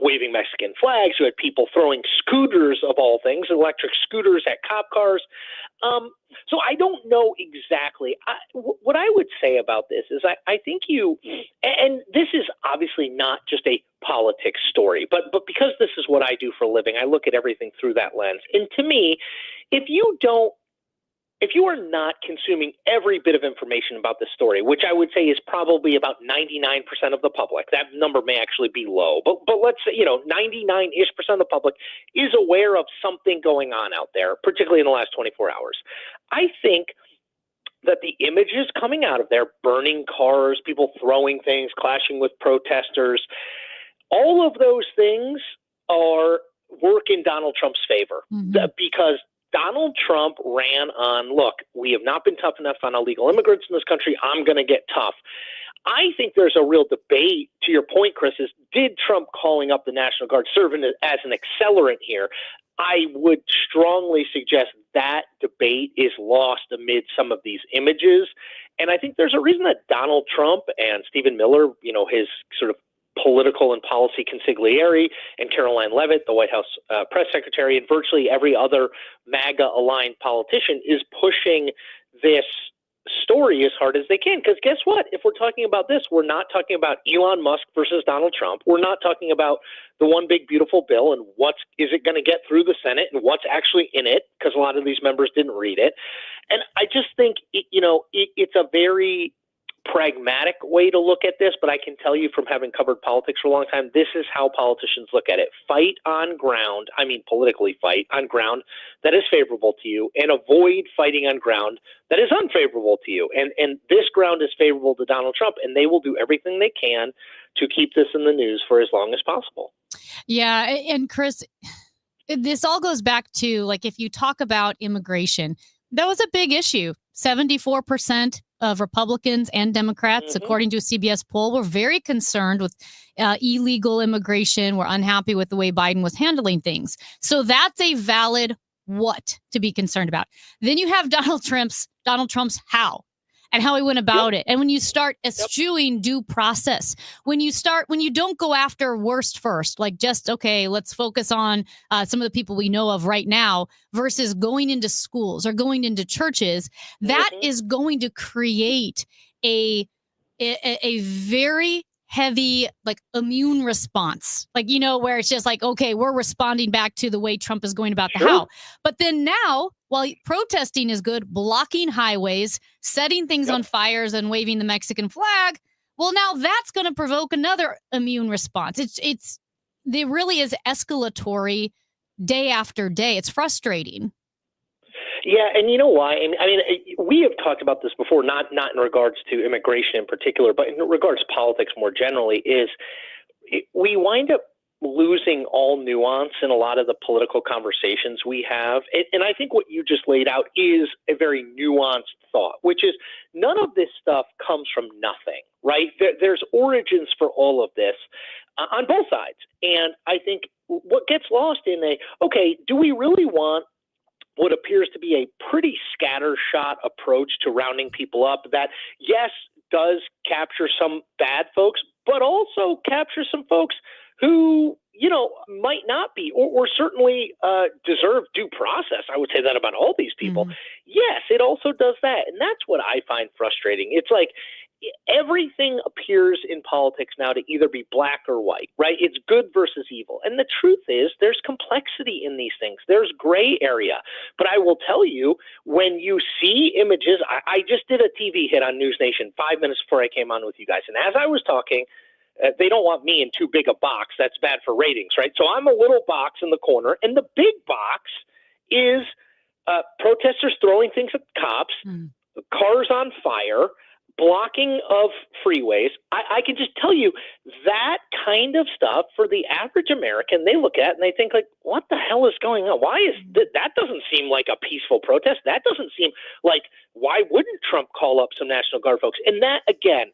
waving Mexican flags. You had people throwing scooters, of all things, electric scooters at cop cars. So I don't know exactly. What I would say about this is I think and this is obviously not just a politics story, but because this is what I do for a living, I look at everything through that lens. And to me, if you are not consuming every bit of information about this story, which I would say is probably about 99% of the public, that number may actually be low, but let's say, 99-ish% of the public is aware of something going on out there, particularly in the last 24 hours. I think that the images coming out of there, burning cars, people throwing things, clashing with protesters, all of those things work in Donald Trump's favor because Donald Trump ran on, look, we have not been tough enough on illegal immigrants in this country. I'm going to get tough. I think there's a real debate, to your point, Chris, is did Trump calling up the National Guard serve as an accelerant here? I would strongly suggest that debate is lost amid some of these images. And I think there's a reason that Donald Trump and Stephen Miller, his sort of political and policy consigliere, and Caroline Leavitt, the White House press secretary, and virtually every other MAGA-aligned politician is pushing this story as hard as they can. Because guess what? If we're talking about this, we're not talking about Elon Musk versus Donald Trump. We're not talking about the one big beautiful bill and is it going to get through the Senate and what's actually in it, because a lot of these members didn't read it. And I just think, it's a very pragmatic way to look at this, but I can tell you from having covered politics for a long time, this is how politicians look at it. Fight on ground, politically fight on ground that is favorable to you, and avoid fighting on ground that is unfavorable to you. And this ground is favorable to Donald Trump, and they will do everything they can to keep this in the news for as long as possible. Yeah, and Chris, this all goes back to, like, if you talk about immigration, that was a big issue. 74% of Republicans and Democrats, according to a CBS poll, were very concerned with illegal immigration, were unhappy with the way Biden was handling things. So that's a valid what to be concerned about. Then you have Donald Trump's how and how he went about it. And when you start eschewing due process, when you don't go after worst first, like just, okay, let's focus on some of the people we know of right now versus going into schools or going into churches, that is going to create a very heavy, like, immune response, like, where it's just like, okay, we're responding back to the way Trump is going about the how. But then now, while protesting is good, blocking highways, setting things on fires and waving the Mexican flag, well, now that's going to provoke another immune response. It really is escalatory day after day. It's frustrating. Yeah, and you know why? We have talked about this before, not in regards to immigration in particular, but in regards to politics more generally, is we wind up losing all nuance in a lot of the political conversations we have. And I think what you just laid out is a very nuanced thought, which is none of this stuff comes from nothing, right? There's origins for all of this on both sides. And I think what gets lost in do we really want what appears to be a pretty scattershot approach to rounding people up that, yes, does capture some bad folks, but also capture some folks who, might not be or certainly deserve due process. I would say that about all these people. Yes, it also does that. And that's what I find frustrating. It's like everything appears in politics now to either be black or white, right? It's good versus evil. And the truth is there's complexity in these things. There's gray area. But I will tell you, when you see images, I just did a TV hit on News Nation 5 minutes before I came on with you guys. And as I was talking, they don't want me in too big a box. That's bad for ratings, right? So I'm a little box in the corner, and the big box is protesters throwing things at cops, cars on fire, blocking of freeways. I can just tell you that kind of stuff for the average American, they look at and they think, like, what the hell is going on? Why is that doesn't seem like a peaceful protest. That doesn't seem like, why wouldn't Trump call up some National Guard folks? And that, again,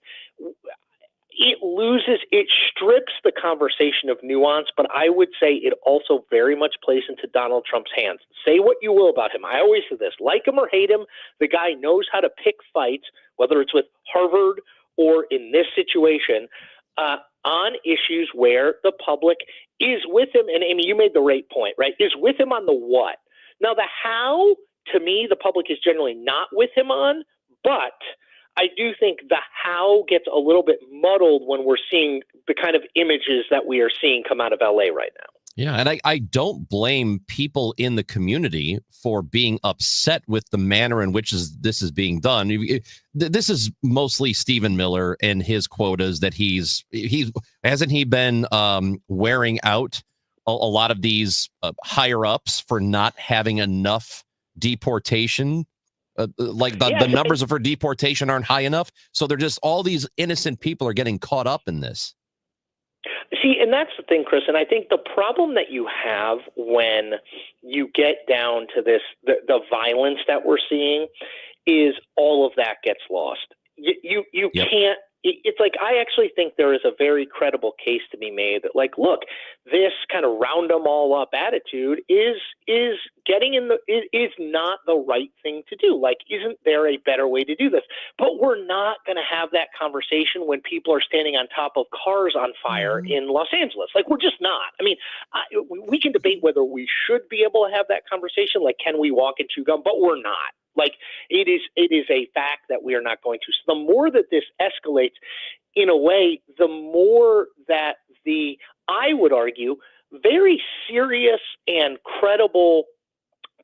it strips the conversation of nuance, but I would say it also very much plays into Donald Trump's hands. Say what you will about him. I always say this, like him or hate him, the guy knows how to pick fights, whether it's with Harvard or in this situation, on issues where the public is with him. And Amy, you made the right point, right? Is with him on the what. Now, the how, to me, the public is generally not with him on, but I do think the how gets a little bit muddled when we're seeing the kind of images that we are seeing come out of LA right now. Yeah, and I don't blame people in the community for being upset with the manner in which this is being done. This is mostly Stephen Miller and his quotas that he's hasn't he been wearing out a lot of these higher ups for not having enough deportation. The numbers for deportation aren't high enough. So they're just all these innocent people are getting caught up in this. See, and that's the thing, Chris. And I think the problem that you have when you get down to this, the violence that we're seeing, is all of that gets lost. You can't it's like I actually think there is a very credible case to be made that, like, look, this kind of round them all up attitude is not the right thing to do. Like, isn't there a better way to do this? But we're not going to have that conversation when people are standing on top of cars on fire in Los Angeles. Like, we're just not. I mean, we can debate whether we should be able to have that conversation. Like, can we walk and chew gum? But we're not. Like, it is a fact that we are not going to. So the more that this escalates, in a way, the more that I would argue, very serious and credible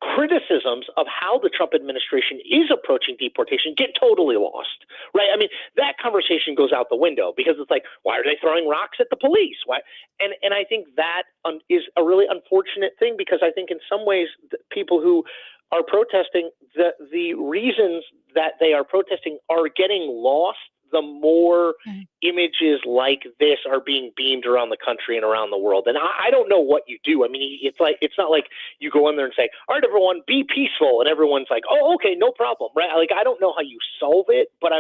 criticisms of how the Trump administration is approaching deportation get totally lost, right? I mean, that conversation goes out the window because it's like, why are they throwing rocks at the police? Why? And I think that is a really unfortunate thing, because I think in some ways people who are protesting, the reasons that they are protesting are getting lost the more images like this are being beamed around the country and around the world. And I don't know what you do. I mean, it's not like you go in there and say, all right, everyone, be peaceful. And everyone's like, oh, okay, no problem, right? Like, I don't know how you solve it, but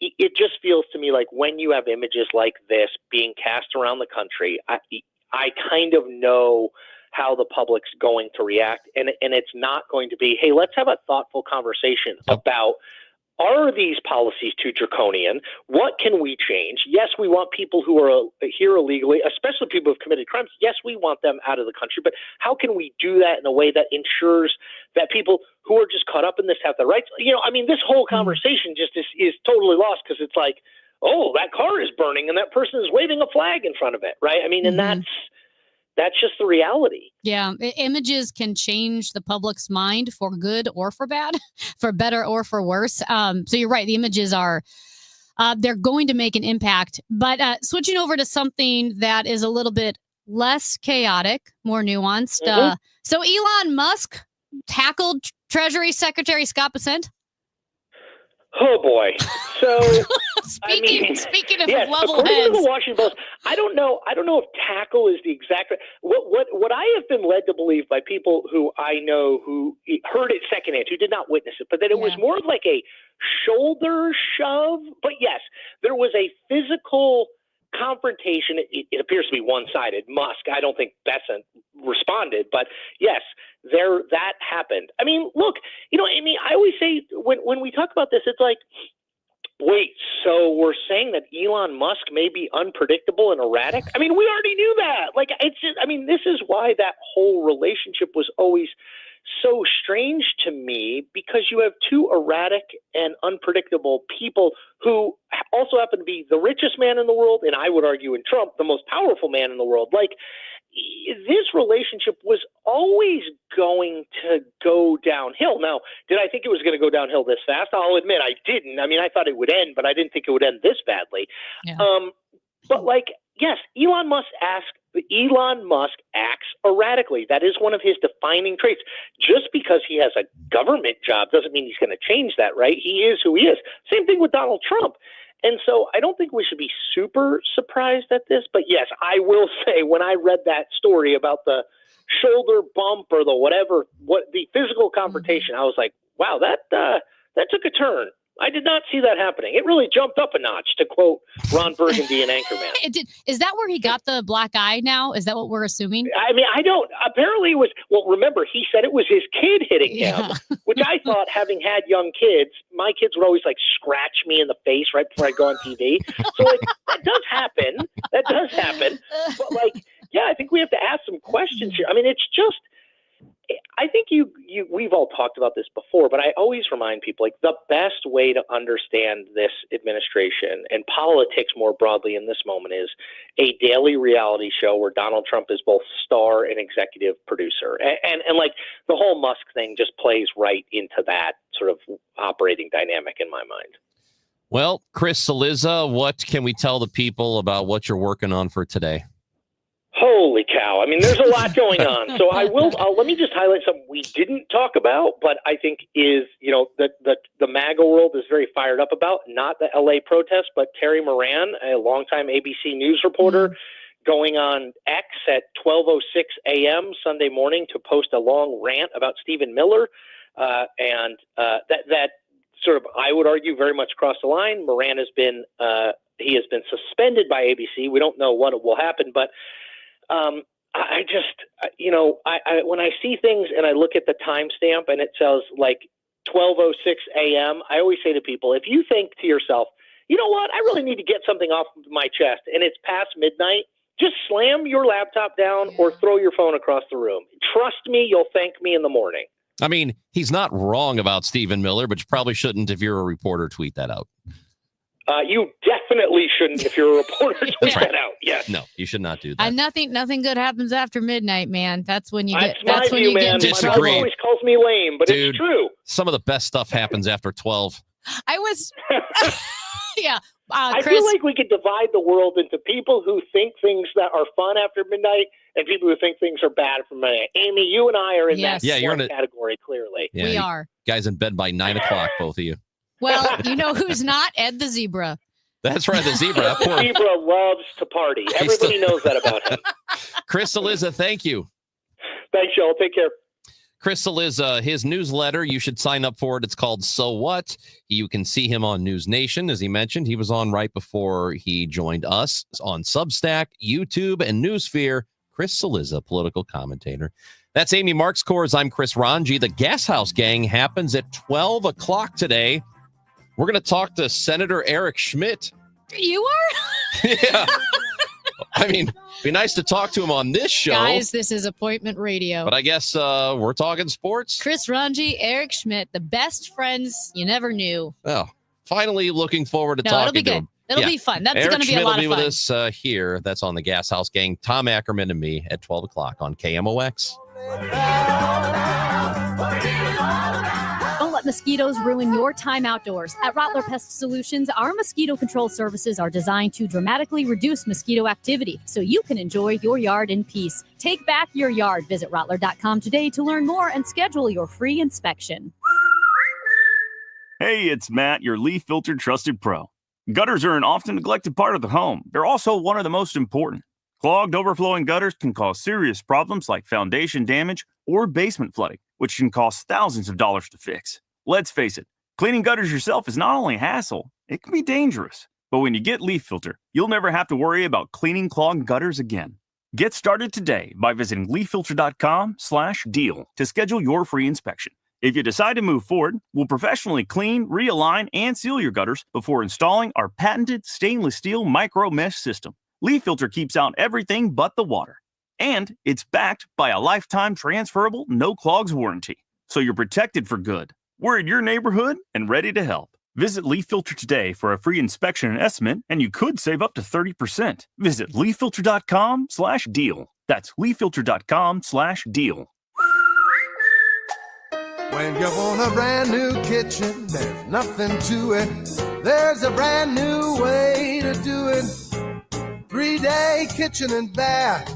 it just feels to me like when you have images like this being cast around the country, I kind of know how the public's going to react. And it's not going to be, hey, let's have a thoughtful conversation about, are these policies too draconian? What can we change? Yes, we want people who are here illegally, especially people who have committed crimes. Yes, we want them out of the country. But how can we do that in a way that ensures that people who are just caught up in this have the rights? You know, I mean, this whole conversation just is totally lost, because it's like, oh, that car is burning and that person is waving a flag in front of it, right? I mean, and that's just the reality. Yeah. Images can change the public's mind for good or for bad, for better or for worse. So you're right. The images are, they're going to make an impact. But switching over to something that is a little bit less chaotic, more nuanced. So Elon Musk tackled Treasury Secretary Scott Bessent. Oh boy! So speaking of level according heads, to the Washington Post, I don't know if tackle is the exact. What I have been led to believe by people who I know who heard it secondhand, who did not witness it, but that it was more of like a shoulder shove. But yes, there was a physical confrontation. It appears to be one-sided. Musk, I don't think Bessent responded, but yes, that happened. I mean, look, Amy, I always say when we talk about this, it's like, wait, so we're saying that Elon Musk may be unpredictable and erratic? I mean, we already knew that. Like, it's just, I mean, this is why that whole relationship was always so strange to me, because you have two erratic and unpredictable people who also happen to be the richest man in the world, and I would argue in Trump, the most powerful man in the world. Like, this relationship was always going to go downhill. Now, did I think it was going to go downhill this fast? I'll admit I didn't. I mean, I thought it would end, but I didn't think it would end this badly. Yeah. But like, yes, Elon Musk acts erratically. That is one of his defining traits. Just because he has a government job doesn't mean he's going to change that, right? He is who he is. Same thing with Donald Trump. And so I don't think we should be super surprised at this. But yes, I will say, when I read that story about the shoulder bump or the physical confrontation, I was like, wow, that took a turn. I did not see that happening. It really jumped up a notch, to quote Ron Burgundy in Anchorman. It did. Is that where he got the black eye now? Is that what we're assuming? I mean, I don't. Apparently it was, well, remember, he said it was his kid hitting him, which I thought, having had young kids, my kids would always like scratch me in the face right before I go on TV. So like, that does happen. But like, yeah, I think we have to ask some questions here. I mean, it's just, I think we've all talked about this before, but I always remind people, like, the best way to understand this administration and politics more broadly in this moment is a daily reality show where Donald Trump is both star and executive producer. And like, the whole Musk thing just plays right into that sort of operating dynamic in my mind. Well, Chris Cillizza, what can we tell the people about what you're working on for today? Holy cow. I mean, there's a lot going on. So let me just highlight something we didn't talk about, but I think is, the MAGA world is very fired up about, not the LA protest, but Terry Moran, a longtime ABC News reporter, going on X at 12:06 a.m. Sunday morning to post a long rant about Stephen Miller. And that sort of, I would argue, very much crossed the line. Moran has been he has been suspended by ABC. We don't know what will happen, but I just, I when I see things and I look at the timestamp and it says like 12:06 a.m., I always say to people, if you think to yourself, you know what, I really need to get something off my chest, and it's past midnight, just slam your laptop down or throw your phone across the room. Trust me, you'll thank me in the morning. I mean, he's not wrong about Stephen Miller, but you probably shouldn't, if you're a reporter, tweet that out. You definitely shouldn't if you're a reporter tweet that out. Yes. No, you should not do that. And nothing good happens after midnight, man. That's when you get. That's when my view, you get. man. Disagree. My wife always calls me lame, but Dude, it's true. Some of the best stuff happens after 12. I was. Yeah. I Chris, feel like we could divide the world into people who think things that are fun after midnight and people who think things are bad from midnight. Amy, you and I are in that you're in category, clearly. Yeah, we you are. Guys in bed by 9 o'clock, both of you. Well, you know who's not? Ed the Zebra. That's right, the zebra. The zebra loves to party. Everybody knows that about him. Chris Cillizza, thank you. Thanks, y'all. Take care. Chris Cillizza, his newsletter, you should sign up for it. It's called So What? You can see him on News Nation. As he mentioned, he was on right before he joined us on Substack, YouTube, and Newsfear. Chris Cillizza, political commentator. That's Amy Marks-Kors. I'm Chris Ranji. The Gas House Gang happens at 12 o'clock today. We're going to talk to Senator Eric Schmidt. You are? Yeah. I mean, be nice to talk to him on this show. Guys, this is appointment radio. But I guess we're talking sports. Chris Ranji, Eric Schmidt, the best friends you never knew. Oh, finally looking forward to No, it'll talking be to good. him. It'll be fun. That's going to be a Schmidt lot will of be fun. with us here. That's on the Gas House Gang. Tom Ackerman and me at 12 o'clock on KMOX. Don't let mosquitoes ruin your time outdoors. At Rottler Pest Solutions, our mosquito control services are designed to dramatically reduce mosquito activity so you can enjoy your yard in peace. Take back your yard. Visit Rottler.com today to learn more and schedule your free inspection. Hey, it's Matt, your leaf filter trusted pro. Gutters are an often neglected part of the home. They're also one of the most important. Clogged, overflowing gutters can cause serious problems like foundation damage or basement flooding, which can cost thousands of dollars to fix. Let's face it, cleaning gutters yourself is not only a hassle, it can be dangerous. But when you get Leaf Filter, you'll never have to worry about cleaning clogged gutters again. Get started today by visiting leaffilter.com/deal to schedule your free inspection. If you decide to move forward, we'll professionally clean, realign, and seal your gutters before installing our patented stainless steel micro mesh system. Leaf Filter keeps out everything but the water. And it's backed by a lifetime transferable no clogs warranty. So you're protected for good. We're in your neighborhood and ready to help. Visit Leaf Filter today for a free inspection and estimate, and you could save up to 30%. Visit leaffilter.com/deal. That's leaffilter.com/deal. When you want a brand new kitchen, there's nothing to it. There's a brand new way to do it. 3-Day Kitchen and Bath.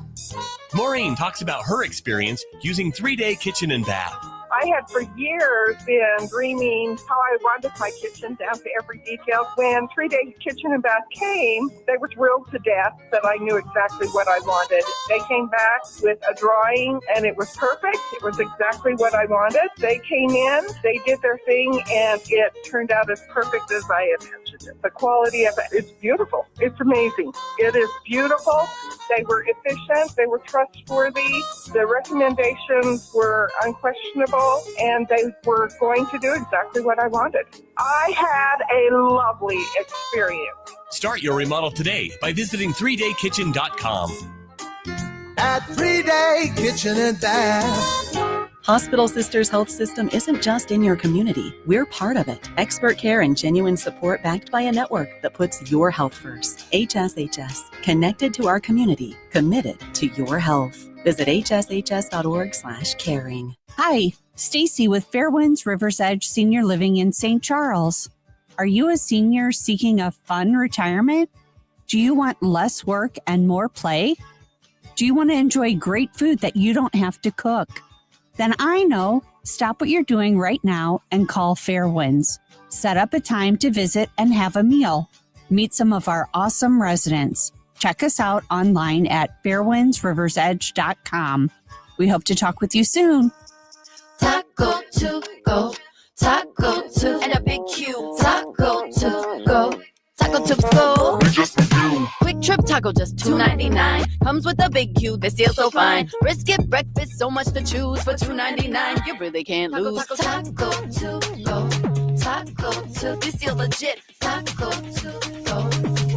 Maureen talks about her experience using 3-Day Kitchen and Bath. I had for years been dreaming how I wanted my kitchen down to every detail. When 3-Day Kitchen and Bath came, they were thrilled to death that I knew exactly what I wanted. They came back with a drawing and it was perfect. It was exactly what I wanted. They came in, they did their thing, and it turned out as perfect as I imagined it. The quality of it is beautiful. It's amazing. It is beautiful. They were efficient. They were trustworthy. The recommendations were unquestionable. And they were going to do exactly what I wanted. I had a lovely experience. Start your remodel today by visiting 3daykitchen.com. At 3-Day Kitchen and Bath. Hospital Sisters Health System isn't just in your community. We're part of it. Expert care and genuine support backed by a network that puts your health first. HSHS. Connected to our community. Committed to your health. Visit hshs.org/caring. Hi, Stacy with Fairwinds Rivers Edge Senior Living in St. Charles. Are you a senior seeking a fun retirement? Do you want less work and more play? Do you want to enjoy great food that you don't have to cook? Then I know. Stop what you're doing right now and call Fairwinds. Set up a time to visit and have a meal. Meet some of our awesome residents. Check us out online at fairwindsriversedge.com. We hope to talk with you soon. Taco to go, Taco 2, and a big Q. Taco 2, go. Taco 2, go. Quick Trip Taco, just $2.99. Comes with a big Q, this deal so fine. Brisket breakfast, so much to choose for $2.99. You really can't lose. Taco 2, go. Taco 2, this deal legit. Taco 2, go.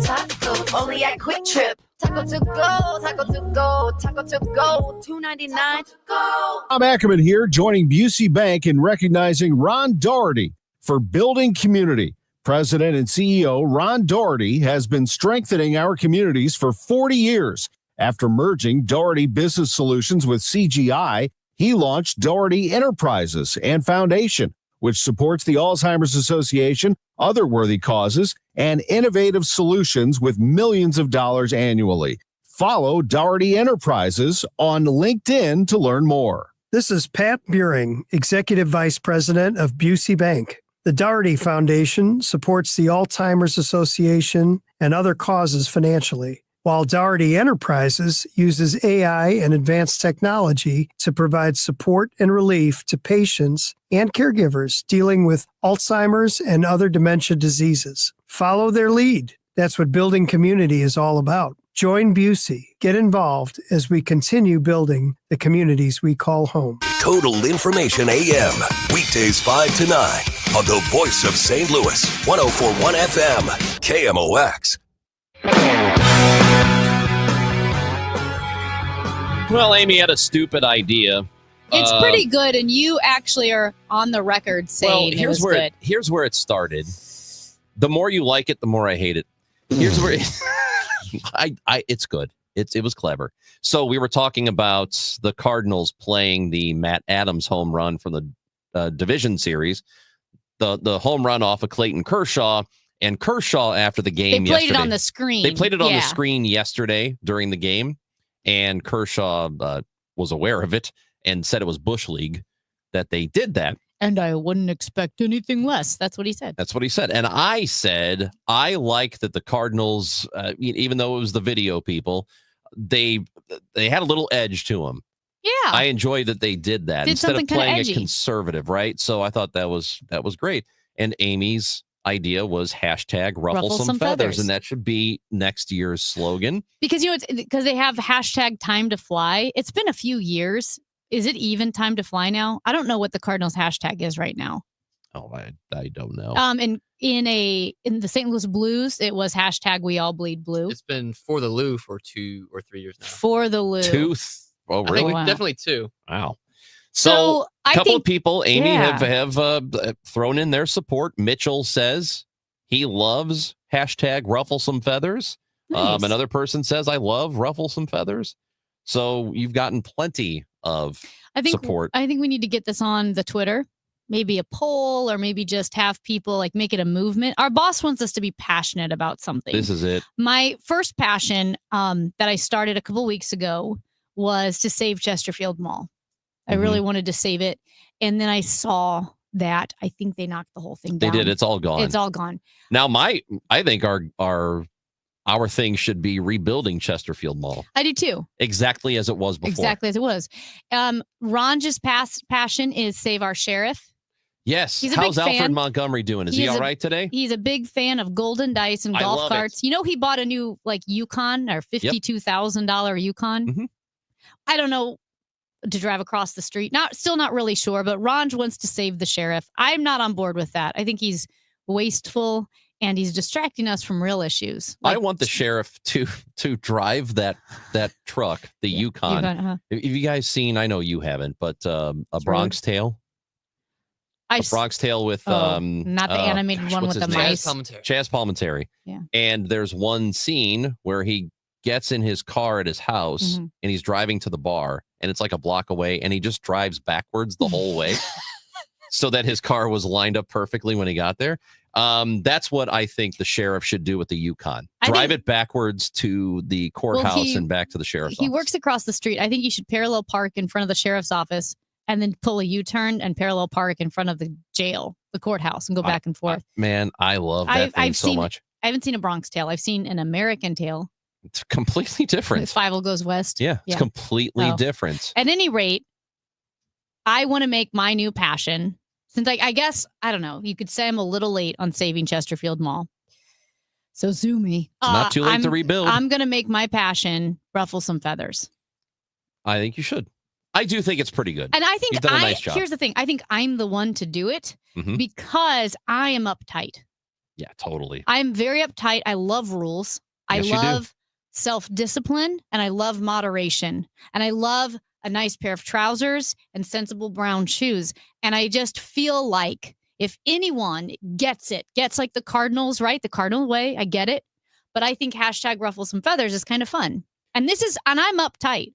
Taco, only at Quick Trip. Taco 2, go. Taco 2, go. Taco 2, go. $2.99. Go. Bob Ackerman here, joining Busey Bank in recognizing Ron Doherty for building community. President and CEO Ron Doherty has been strengthening our communities for 40 years. After merging Doherty Business Solutions with CGI, he launched Doherty Enterprises and Foundation, which supports the Alzheimer's Association, other worthy causes, and innovative solutions with millions of dollars annually. Follow Doherty Enterprises on LinkedIn to learn more. This is Pat Buring, Executive Vice President of Busey Bank. The Doherty Foundation supports the Alzheimer's Association and other causes financially, while Doherty Enterprises uses AI and advanced technology to provide support and relief to patients and caregivers dealing with Alzheimer's and other dementia diseases. Follow their lead. That's what building community is all about. Join Busey. Get involved as we continue building the communities we call home. Total Information AM. Weekdays 5 to 9 on the voice of St. Louis. 104.1 FM. KMOX. Well, Amy had a stupid idea. It's pretty good, and you actually are on the record saying it was good. Here's where it started. The more you like it, the more I hate it. Here's where it's good. It was clever. So we were talking about the Cardinals playing the Matt Adams home run from the division series, the home run off of Clayton Kershaw, and Kershaw after the game. They played it on the screen. They played it on the screen yesterday during the game, and Kershaw was aware of it and said it was Bush League that they did that. And I wouldn't expect anything less. That's what he said. That's what he said. And I said, I like that the Cardinals, even though it was the video people, they had a little edge to them. Yeah. I enjoyed that they did that instead of playing it conservative, right? So I thought that was great. And Amy's idea was hashtag ruffle some feathers. And that should be next year's slogan. Because, because they have hashtag time to fly. It's been a few years. Is it even time to fly now? I don't know what the Cardinals hashtag is right now. Oh, I don't know. And in the St. Louis Blues, it was hashtag we all bleed blue. It's been for the Lou for 2 or 3 years now. For the Lou. Oh, really? I think definitely 2. Wow. So a couple of people, Amy, yeah. have thrown in their support. Mitchell says he loves hashtag ruffle some feathers. Nice. Another person says, I love ruffle some feathers. So you've gotten plenty of support. I think we need to get this on the Twitter, maybe a poll, or maybe just have people make it a movement. Our boss wants us to be passionate about something. This is it. My first passion that I started a couple weeks ago was to save Chesterfield Mall. I really wanted to save it. And then I saw that I think they knocked the whole thing down. They did. It's all gone. It's all gone. Now, I think our thing should be rebuilding Chesterfield Mall. I do too. Exactly as it was before. Exactly as it was. Ron's passion is save our sheriff. Yes. He's a How's big fan. Alfred Montgomery doing? Is he all right today? He's a big fan of golden dice and I golf love carts. it. He bought a new Yukon or $52,000 Yukon. Mm-hmm. I don't know to drive across the street. Still not really sure, but Ron wants to save the sheriff. I'm not on board with that. I think he's wasteful and he's distracting us from real issues. I want the sheriff to drive that truck, the Yukon. Yukon, Have you guys seen? I know you haven't, but a Bronx Tale. Bronx Tale with not the animated one with the mice. Chaz Palminteri. Yeah. And there's one scene where he gets in his car at his house and he's driving to the bar, and it's like a block away, and he just drives backwards the whole way so that his car was lined up perfectly when he got there. That's what I think the sheriff should do with the Yukon. Drive it backwards to the courthouse and back to the sheriff's office. He works across the street. I think you should parallel park in front of the sheriff's office and then pull a U-turn and parallel park in front of the jail, the courthouse, and go back and forth. Man, I love that thing so much. I haven't seen a Bronx Tale. I've seen an American Tale. It's completely different. Fievel Goes West. Yeah, it's completely different. At any rate, I want to make my new passion Since I guess, I don't know, you could say I'm a little late on saving Chesterfield Mall. So sue me. It's not too late to rebuild. I'm going to make my passion ruffle some feathers. I think you should. I do think it's pretty good. And I think You've done a nice job. Here's the thing. I think I'm the one to do it because I am uptight. Yeah, totally. I'm very uptight. I love rules. Yes, you I do. love self-discipline, and I love moderation. And I love a nice pair of trousers and sensible brown shoes. And I just feel like if anyone gets like the Cardinals, right? The Cardinal way, I get it. But I think hashtag ruffle some feathers is kind of fun. And I'm uptight.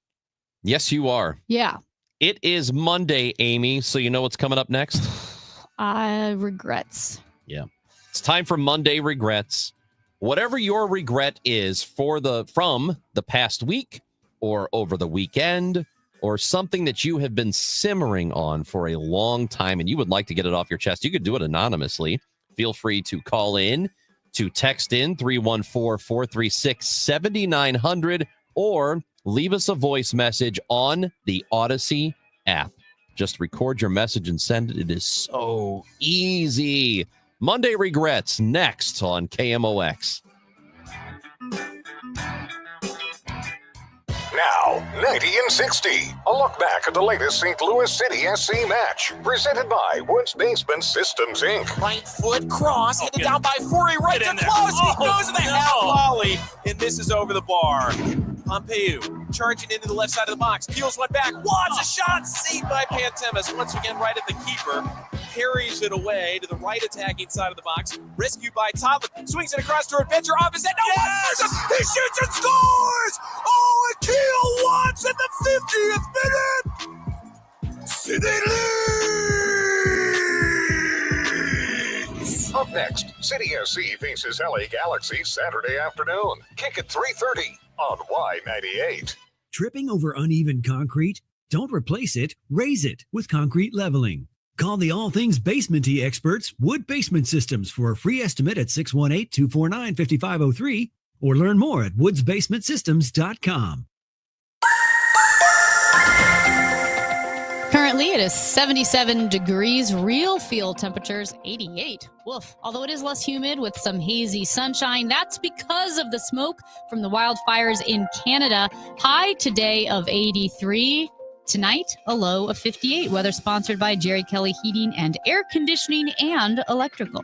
Yes, you are. Yeah. It is Monday, Amy, so you know what's coming up next? Regrets. Yeah. It's time for Monday Regrets. Whatever your regret is from the past week or over the weekend or something that you have been simmering on for a long time and you would like to get it off your chest, you could do it anonymously. Feel free to call in, to text in 314-436-7900, or leave us a voice message on the Odyssey app. Just record your message and send it. It is so easy. Monday Regrets next on KMOX. Now, 90 and 60. A look back at the latest St. Louis City SC match. Presented by Woods Basement Systems, Inc. Right foot cross, headed down by Forey, right to close. He goes to the half volley and misses over the bar. Pompeu charging into the left side of the box. Peels one back. Watts a shot saved by Pantemis. Once again, right at the keeper. Carries it away to the right attacking side of the box. Rescued by Toddler. Swings it across to Adventure off his head. No, yes! He shoots and scores! Oh, Akil Watts at the 50th minute! City leads! Up next, City SC faces LA Galaxy Saturday afternoon. Kick at 3:30 on Y98. Tripping over uneven concrete? Don't replace it, raise it with concrete leveling. Call the All Things Basement-y experts, Wood Basement Systems, for a free estimate at 618-249-5503 or learn more at woodsbasementsystems.com. Currently, it is 77 degrees. Real field temperatures, 88. Woof. Although it is less humid with some hazy sunshine, that's because of the smoke from the wildfires in Canada. High today of 83. Tonight, a low of 58. Weather sponsored by Jerry Kelly Heating and Air Conditioning and Electrical.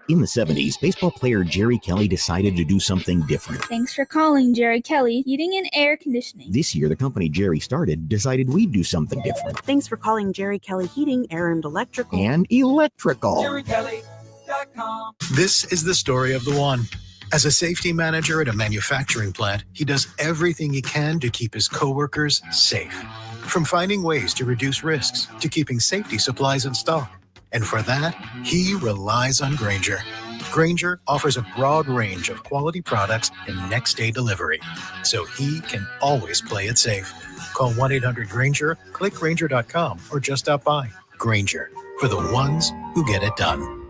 In the 70s, baseball player Jerry Kelly decided to do something different. Thanks for calling Jerry Kelly Heating and Air Conditioning. This year, the company Jerry started decided we'd do something different. Thanks for calling Jerry Kelly Heating, Air and Electrical. And electrical. JerryKelly.com. This is the story of the one. As a safety manager at a manufacturing plant, he does everything he can to keep his coworkers safe. From finding ways to reduce risks to keeping safety supplies in stock. And for that, he relies on Grainger. Grainger offers a broad range of quality products and next-day delivery, so he can always play it safe. Call 1-800-GRAINGER, click Grainger.com, or just stop by. Grainger, for the ones who get it done.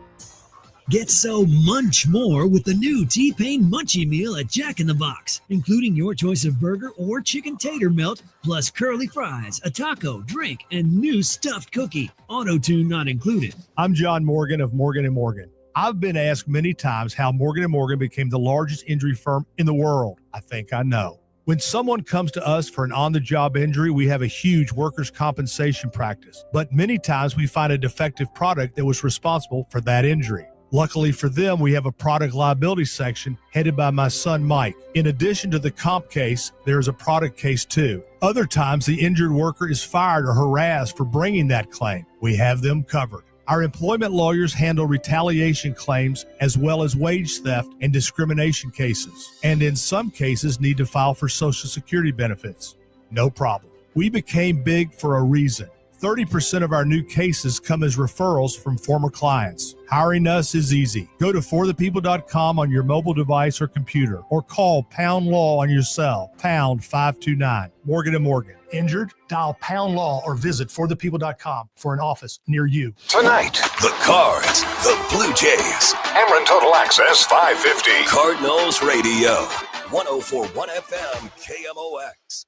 Get so munch more with the new T-Pain Munchie Meal at Jack in the Box, including your choice of burger or chicken tater melt, plus curly fries, a taco, drink, and new stuffed cookie. Auto-tune not included. I'm John Morgan of Morgan & Morgan. I've been asked many times how Morgan & Morgan became the largest injury firm in the world. I think I know. When someone comes to us for an on-the-job injury, we have a huge workers' compensation practice. But many times we find a defective product that was responsible for that injury. Luckily for them, we have a product liability section headed by my son, Mike. In addition to the comp case, there is a product case too. Other times, the injured worker is fired or harassed for bringing that claim. We have them covered. Our employment lawyers handle retaliation claims as well as wage theft and discrimination cases, and in some cases need to file for Social Security benefits. No problem. We became big for a reason. 30% of our new cases come as referrals from former clients. Hiring us is easy. Go to forthepeople.com on your mobile device or computer, or call Pound Law on your cell, pound 529. Morgan & Morgan. Injured? Dial Pound Law or visit forthepeople.com for an office near you. Tonight, the Cards, the Blue Jays, Ameren Total Access 550. Cardinals Radio, 104.1 FM, KMOX.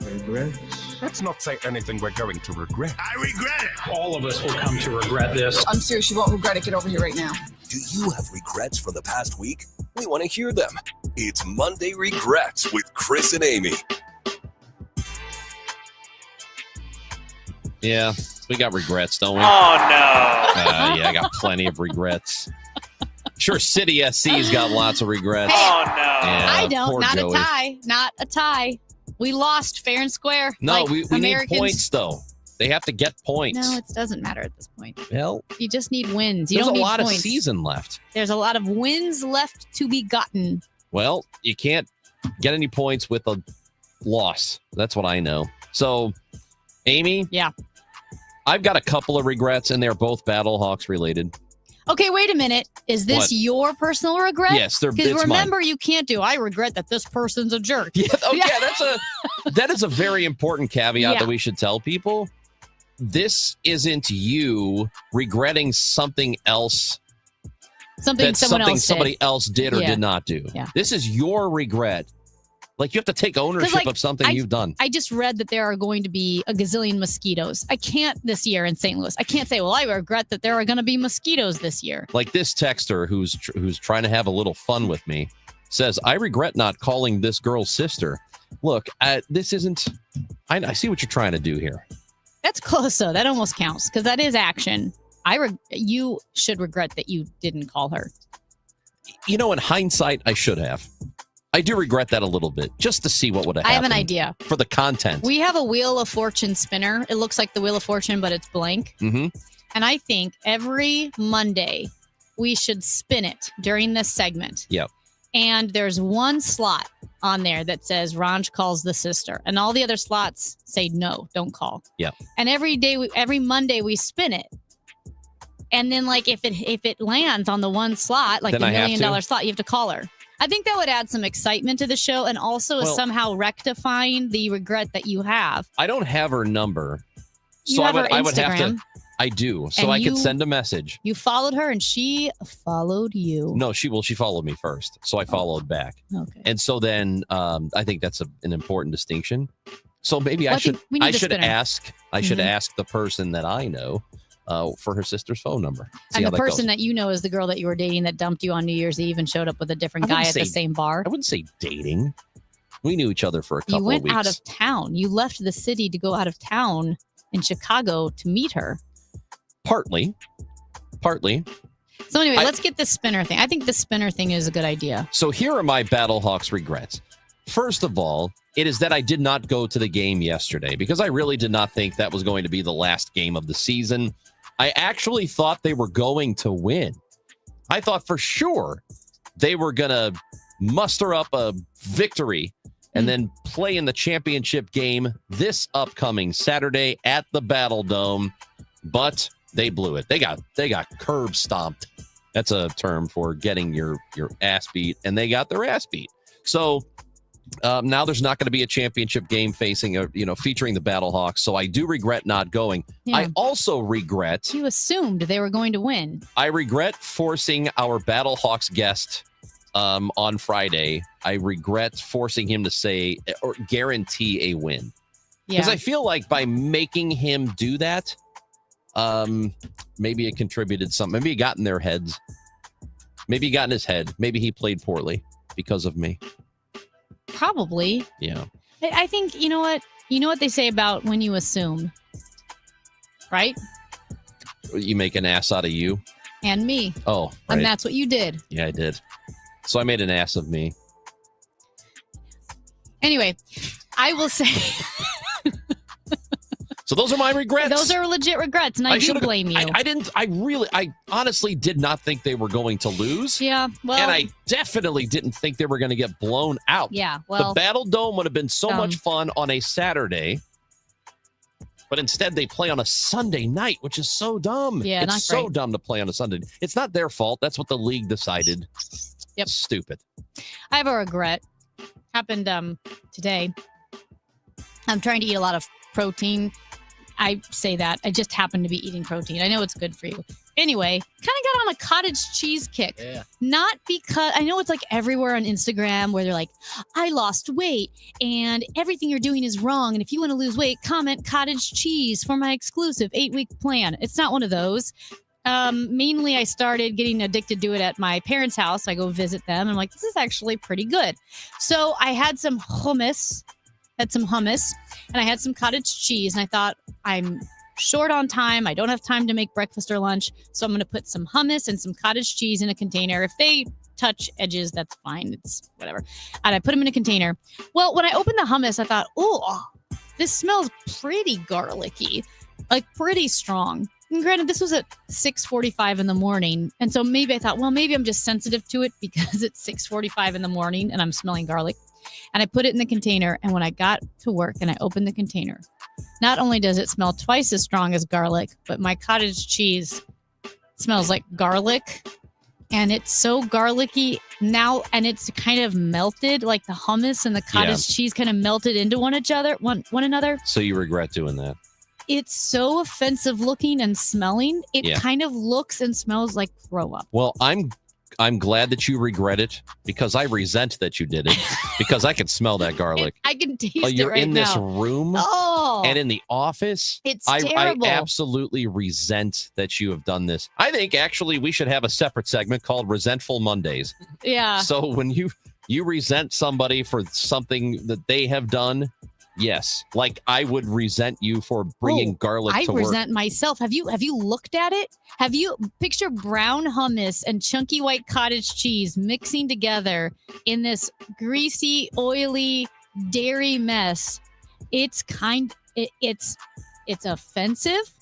Regrets. Let's not say anything we're going to regret. I regret it. All of us will come to regret this. I'm serious. You won't regret it. Get over here right now. Do you have regrets from the past week? We want to hear them. It's Monday Regrets with Chris and Amy. Yeah, we got regrets, don't we? Oh, no. Yeah, I got plenty of regrets. Sure, City SC's got lots of regrets. Oh, no. Yeah, I don't. poor Not Joey. a tie. Not a tie. We lost fair and square. No, like we need Americans. points, though. They have to get points. No, it doesn't matter at this point. Well, You just need wins. You there's don't a need lot points. of season left. There's a lot of wins left to be gotten. Well, you can't get any points with a loss. That's what I know. So, Amy? Yeah. I've got a couple of regrets, and they're both Battlehawks related. Okay, wait a minute. Is this What? your personal regret? Yes, Because it's remember, mine. you can't do. I regret that this person's a jerk. Yeah, that is a very important caveat Yeah. that we should tell people. This isn't you regretting something else Something somebody else did or Yeah. did not do. Yeah. This is your regret. Like you have to take ownership like, of something you've done. I just read that there are going to be a gazillion mosquitoes. I can't this year in St. Louis. I can't say, well, I regret that there are going to be mosquitoes this year. Like this texter who's trying to have a little fun with me says, I regret not calling this girl's sister. Look, this isn't. I see what you're trying to do here. That's close, though. That almost counts because that is action. You should regret that you didn't call her. You know, in hindsight, I should have. I do regret that a little bit, just to see what would have I happened. have an idea. For the content. We have a Wheel of Fortune spinner. It looks like the Wheel of Fortune, but it's blank. Mm-hmm. And I think every Monday we should spin it during this segment. Yep. And there's one slot on there that says Ranj calls the sister. And all the other slots say no, don't call. Yep. And every Monday we spin it. And then like if it lands on the one slot, like Then the I $1 have million to? slot, you have to call her. I think that would add some excitement to the show and also is Well- somehow rectifying the regret that you have. I don't have her number. You So have her I would have to. Instagram. I do. So And I you- could send a message. You followed her and she followed you. No, she followed me first. So I followed back. Okay. And so then I think that's an important distinction. So maybe Well, I I think should we need I the should spinner. ask Mhm. ask the person that I know for her sister's phone number. See And how the that person goes. that you know is the girl that you were dating that dumped you on New Year's Eve and showed up with a different I guy wouldn't at the say- same bar. I wouldn't say dating. We knew each other for a couple You went of weeks. out of town. You left the city to go out of town in Chicago to meet her. Partly. So anyway, let's get the spinner thing. I think the spinner thing is a good idea. So here are my Battlehawks regrets. First of all, it is that I did not go to the game yesterday because I really did not think that was going to be the last game of the season. I actually thought they were going to win. I thought for sure they were going to muster up a victory and then play in the championship game this upcoming Saturday at the Battle Dome. But they blew it. They got curb stomped. That's a term for getting your ass beat, and they got their ass beat. So now there's not going to be a championship game featuring the Battlehawks. So I do regret not going. Yeah. I also regret. You assumed they were going to win. I regret forcing our Battlehawks guest on Friday. I regret forcing him to say or guarantee a win because Yeah. I feel like by making him do that. Maybe it contributed something. Maybe he got in their heads. Maybe he got in his head. Maybe he played poorly because of me. Probably. Yeah. I think, you know what they say about when you assume, right? You make an ass out of you. And me. Oh, right. And that's what you did. Yeah, I did. So I made an ass of me. Anyway, I will say So those are my regrets. those are legit regrets, and I do should've- blame you. I honestly did not think they were going to lose. Yeah, well, and I definitely didn't think they were going to get blown out. Yeah, well, the Battle Dome would have been so dumb. much fun on a Saturday, but instead they play on a Sunday night, which is so dumb. Yeah, it's not so great. dumb to play on a Sunday. It's not their fault. That's what the league decided. Yep. Stupid. I have a regret. Happened today. I'm trying to eat a lot of protein. I say that. I just happen to be eating protein. I know it's good for you. Anyway, kind of got on a cottage cheese kick. Yeah. Not because I know it's like everywhere on Instagram where they're like, I lost weight and everything you're doing is wrong. And if you want to lose weight, comment cottage cheese for my exclusive 8-week plan. It's not one of those. Mainly I started getting addicted to it at my parents' house. I go visit them and I'm like, this is actually pretty good. So I had some hummus, and I had some cottage cheese. And I thought, I'm short on time. I don't have time to make breakfast or lunch. So I'm going to put some hummus and some cottage cheese in a container. If they touch edges, that's fine. It's whatever. And I put them in a container. Well, when I opened the hummus, I thought, oh, this smells pretty garlicky, like pretty strong. And granted, this was at 6:45 in the morning. And so maybe I thought, well, maybe I'm just sensitive to it because it's 6:45 in the morning and I'm smelling garlic. And I put it in the container. And when I got to work and I opened the container, not only does it smell twice as strong as garlic, but my cottage cheese smells like garlic. And it's so garlicky now. And it's kind of melted, like the hummus and the cottage cheese kind of melted into one another. So you regret doing that? It's so offensive looking and smelling. It kind of looks and smells like throw up. Well, I'm glad that you regret it because I resent that you did it because I can smell that garlic. I can taste it You're right in now. this room and in the office. It's I terrible. absolutely resent that you have done this. I think actually we should have a separate segment called Resentful Mondays. Yeah. So when you resent somebody for something that they have done, yes, like I would resent you for bringing garlic to work. I resent myself. Have you looked at it? Have you picture brown hummus and chunky white cottage cheese mixing together in this greasy, oily dairy mess? It's offensive.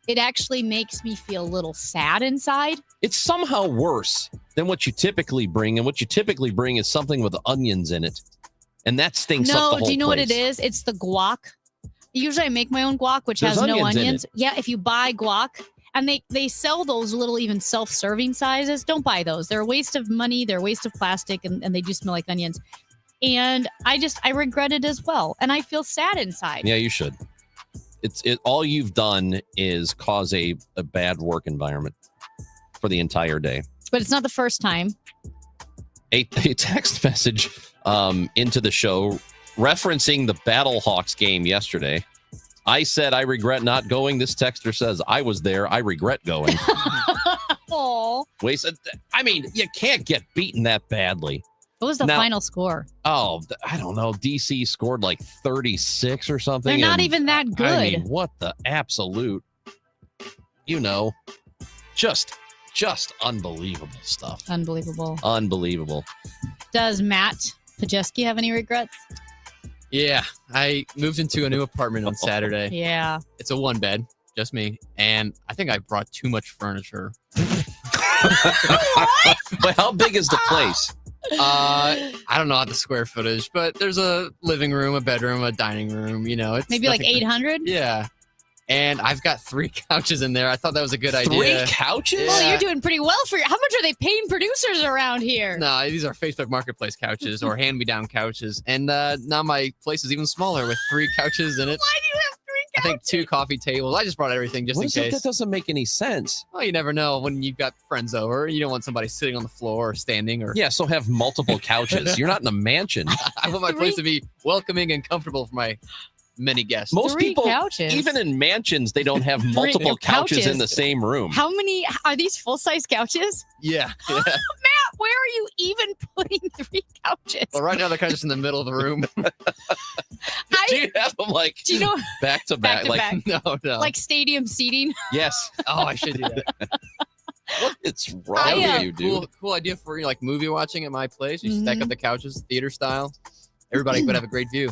It actually makes me feel a little sad inside. It's somehow worse than what you typically bring, and what you typically bring is something with onions in it. And that stinks up the whole place. No, do you know what it is? It's the guac. Usually I make my own guac, which There's has no onions in onions. it. Yeah, if you buy guac, and they sell those little even self-serving sizes, don't buy those. They're a waste of money. They're a waste of plastic, and they do smell like onions. And I regret it as well. And I feel sad inside. Yeah, you should. All you've done is cause a bad work environment for the entire day. But it's not the first time. A text message into the show referencing the Battlehawks game yesterday. I said, I regret not going. This texter says, I was there. I regret going. Aw. I mean, you can't get beaten that badly. What was the final score? Oh, I don't know. DC scored like 36 or something. They're not even that good. I mean, what the absolute, just unbelievable stuff. Unbelievable. Does Matt Pajeski have any regrets? Yeah, I moved into a new apartment on Saturday. Yeah. It's a 1-bed, just me. And I think I brought too much furniture. But how big is the place? I don't know the square footage, but there's a living room, a bedroom, a dining room, It's maybe like 800? Yeah. And I've got 3 couches in there. I thought that was a good idea. 3 couches? Yeah. Well, you're doing pretty well for you. How much are they paying producers around here? No, these are Facebook Marketplace couches or hand-me-down couches. And now my place is even smaller with 3 couches in it. Why do you have 3 couches? I think 2 coffee tables. I just brought everything just in case. That doesn't make any sense. Well, you never know when you've got friends over. You don't want somebody sitting on the floor or standing. Or Yeah, so have multiple couches. You're not in a mansion. I want my place to be welcoming and comfortable for my many guests. Most 3 people, couches. even in mansions, they don't have multiple couches in the same room. How many are these full-size couches? Yeah. Matt, where are you even putting 3 couches? Well, right now they're kind of just in the middle of the room. Do you have them do you know back to back? back? No. Like stadium seating? Yes. Oh, I should do that. What is wrong with you, dude? Cool idea for like movie watching at my place. You stack up the couches, theater style. Everybody would have a great view.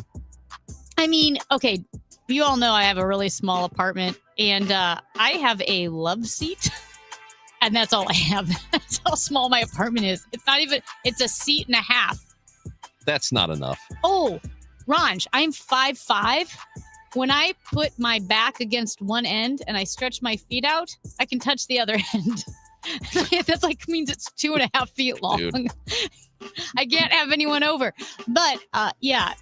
I mean, okay, you all know I have a really small apartment, and I have a love seat, and that's all I have. That's how small my apartment is. It's a seat and a half. That's not enough. Oh, Ranj, I'm 5'5". When I put my back against one end and I stretch my feet out, I can touch the other end. That's means it's 2.5 feet long. Dude. I can't have anyone over. But yeah,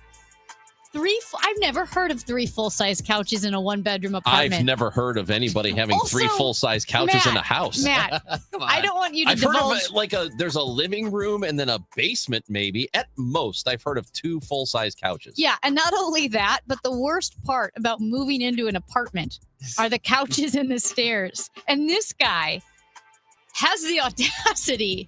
I've never heard of 3 full-size couches in a one-bedroom apartment. I've never heard of anybody having Also, 3 full-size couches in a house. Matt, I don't want you to I've heard divulge. of there's a living room and then a basement maybe. At most, I've heard of 2 full-size couches. Yeah, and not only that, but the worst part about moving into an apartment are the couches and the stairs. And this guy has the audacity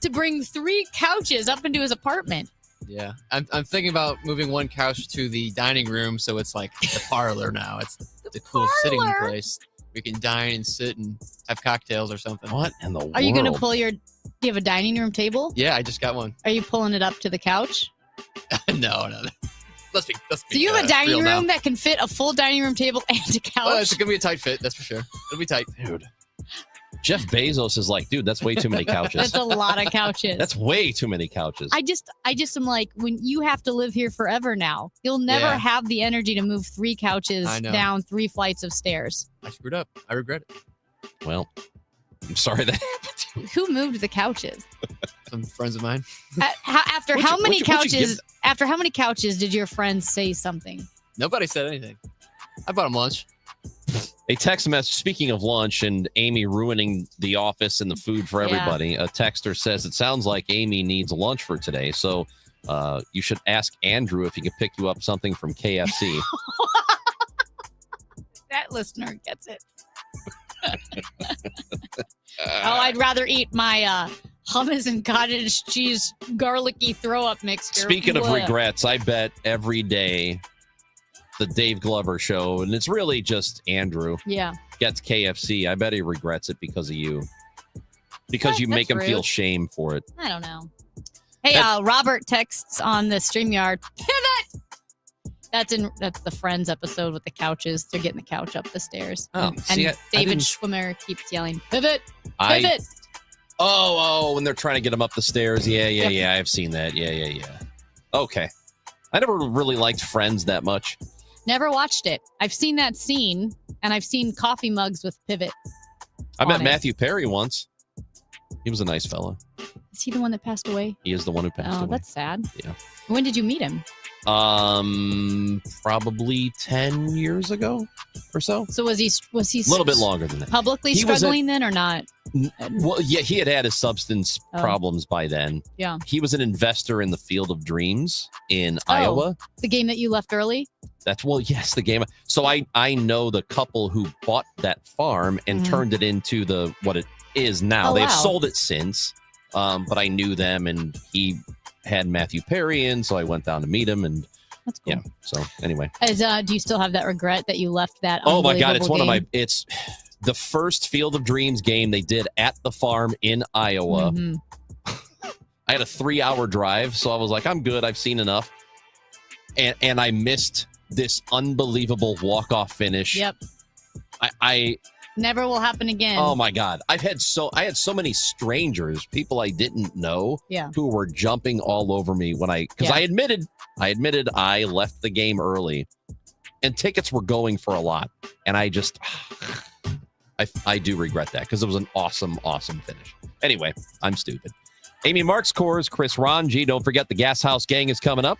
to bring 3 couches up into his apartment. Yeah, I'm thinking about moving one couch to the dining room, so it's like the parlor now. It's the cool sitting place. We can dine and sit and have cocktails or something. What in the world? Are you going to pull do you have a dining room table? Yeah, I just got one. Are you pulling it up to the couch? No. Let's be. So you have a dining real room now. that can fit a full dining room table and a couch? Oh, it's going to be a tight fit, that's for sure. It'll be tight. Dude. Jeff Bezos is like, dude, that's way too many couches. That's a lot of couches. That's way too many couches. I just am like, when you have to live here forever now, you'll never have the energy to move 3 couches down 3 flights of stairs. I screwed up. I regret it. Well, I'm sorry that happened. Who moved the couches? Some friends of mine. After how many couches did your friends say something? Nobody said anything. I bought them lunch. A text message, speaking of lunch and Amy ruining the office and the food for everybody, a texter says, it sounds like Amy needs lunch for today, so you should ask Andrew if he can pick you up something from KFC. That listener gets it. I'd rather eat my hummus and cottage cheese garlicky throw-up mixture. Speaking of regrets, I bet every day the Dave Glover show, and it's really just Andrew. Yeah. Gets KFC. I bet he regrets it because of you. Because you make him feel shame for it. I don't know. Hey, Robert texts on the StreamYard. Pivot! That's the Friends episode with the couches. They're getting the couch up the stairs. Oh, and see, David Schwimmer keeps yelling, pivot! Pivot! When they're trying to get him up the stairs. Yeah. I've seen that. Yeah. Okay. I never really liked Friends that much. Never watched it. I've seen that scene, and I've seen coffee mugs with pivot. I met Matthew Perry once. He was a nice fellow. Is he the one that passed away? He is the one who passed away. Oh, that's sad. Yeah. When did you meet him? Probably 10 years ago or so. So was he a little bit longer than that? Publicly struggling then or not? Well, yeah, he had his substance problems by then. Yeah. He was an investor in the Field of Dreams in Iowa. The game that you left early? Yes, the game. So I know the couple who bought that farm and turned it into what it is now. They've sold it since, but I knew them, and he had Matthew Perry in, so I went down to meet him, and that's cool. Yeah. So anyway, do you still have that regret that you left that? Oh my God, it's game? It's the first Field of Dreams game they did at the farm in Iowa. Mm-hmm. I had a 3-hour drive, so I was like, I'm good. I've seen enough, and I missed this unbelievable walk-off finish. Yep. I never will happen again. Oh my God. I had so many strangers, people I didn't know, who were jumping all over me because I admitted I left the game early, and tickets were going for a lot. And I just, I do regret that because it was an awesome, awesome finish. Anyway, I'm stupid. Amy Marks Coors, Chris Ranji. Don't forget the Gas House Gang is coming up.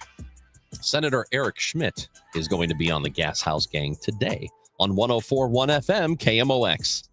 Senator Eric Schmidt is going to be on the Gas House Gang today on 104.1 FM KMOX.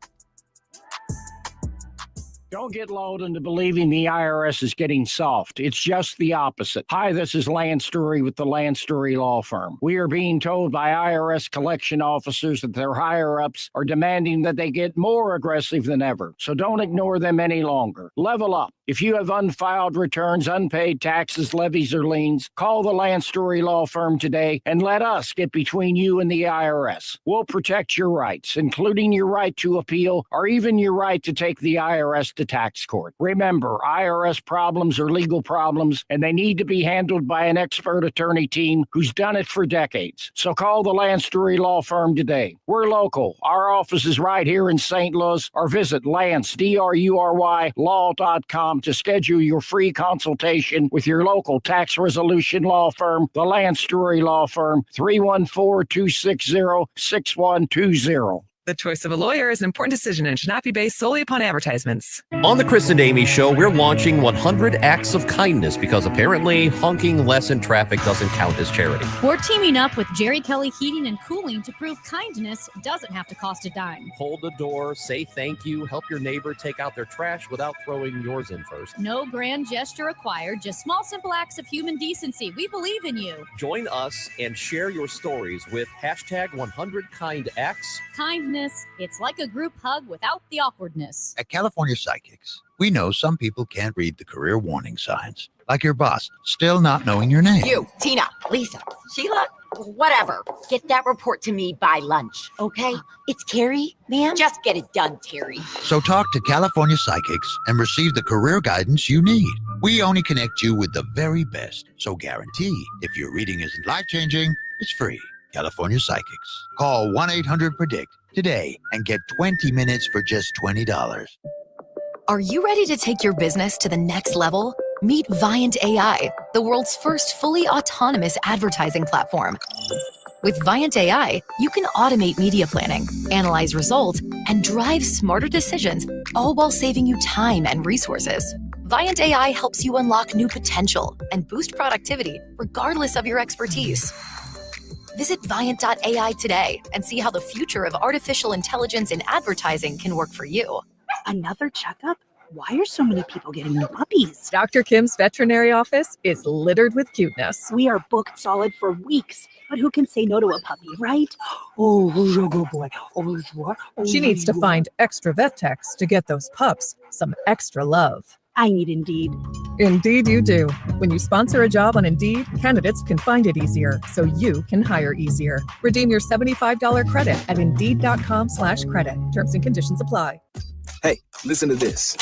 Don't get lulled into believing the IRS is getting soft. It's just the opposite. Hi, this is Lance Story with the Lance Story Law Firm. We are being told by IRS collection officers that their higher-ups are demanding that they get more aggressive than ever. So don't ignore them any longer. Level up. If you have unfiled returns, unpaid taxes, levies, or liens, call the Lance Story Law Firm today and let us get between you and the IRS. We'll protect your rights, including your right to appeal or even your right to take the IRS to tax court. Remember, IRS problems are legal problems, and they need to be handled by an expert attorney team who's done it for decades. So call the Lance Story Law Firm today. We're local. Our office is right here in St. Louis, or visit Lance, DRURY, law.com to schedule your free consultation with your local tax resolution law firm, the Lance Story Law Firm, 314-260-6120. The choice of a lawyer is an important decision and should not be based solely upon advertisements. On the Chris and Amy Show, we're launching 100 Acts of Kindness because apparently honking less in traffic doesn't count as charity. We're teaming up with Jerry Kelly Heating and Cooling to prove kindness doesn't have to cost a dime. Hold the door, say thank you, help your neighbor take out their trash without throwing yours in first. No grand gesture required, just small, simple acts of human decency. We believe in you. Join us and share your stories with hashtag 100KindActs. Kindness, it's like a group hug without the awkwardness. At California Psychics, we know some people can't read the career warning signs, like your boss still not knowing your name. You, Tina, Lisa, Sheila, whatever. Get that report to me by lunch, okay? It's Carrie, ma'am. Just get it done, Terry. So talk to California Psychics and receive the career guidance you need. We only connect you with the very best, so guarantee if your reading isn't life-changing, it's free. California Psychics. Call 1-800-PREDICT today and get 20 minutes for just $20. Are you ready to take your business to the next level? Meet Viant AI, the world's first fully autonomous advertising platform. With Viant AI, you can automate media planning, analyze results, and drive smarter decisions, all while saving you time and resources. Viant AI helps you unlock new potential and boost productivity regardless of your expertise. Visit Viant.ai today and see how the future of artificial intelligence in advertising can work for you. Another checkup? Why are so many people getting new puppies? Dr. Kim's veterinary office is littered with cuteness. We are booked solid for weeks, but who can say no to a puppy, right? Oh, good boy. Oh, what? She needs to find extra vet techs to get those pups some extra love. I need Indeed. Indeed you do. When you sponsor a job on Indeed, candidates can find it easier, so you can hire easier. Redeem your $75 credit at Indeed.com/credit. Terms and conditions apply. Hey, listen to this.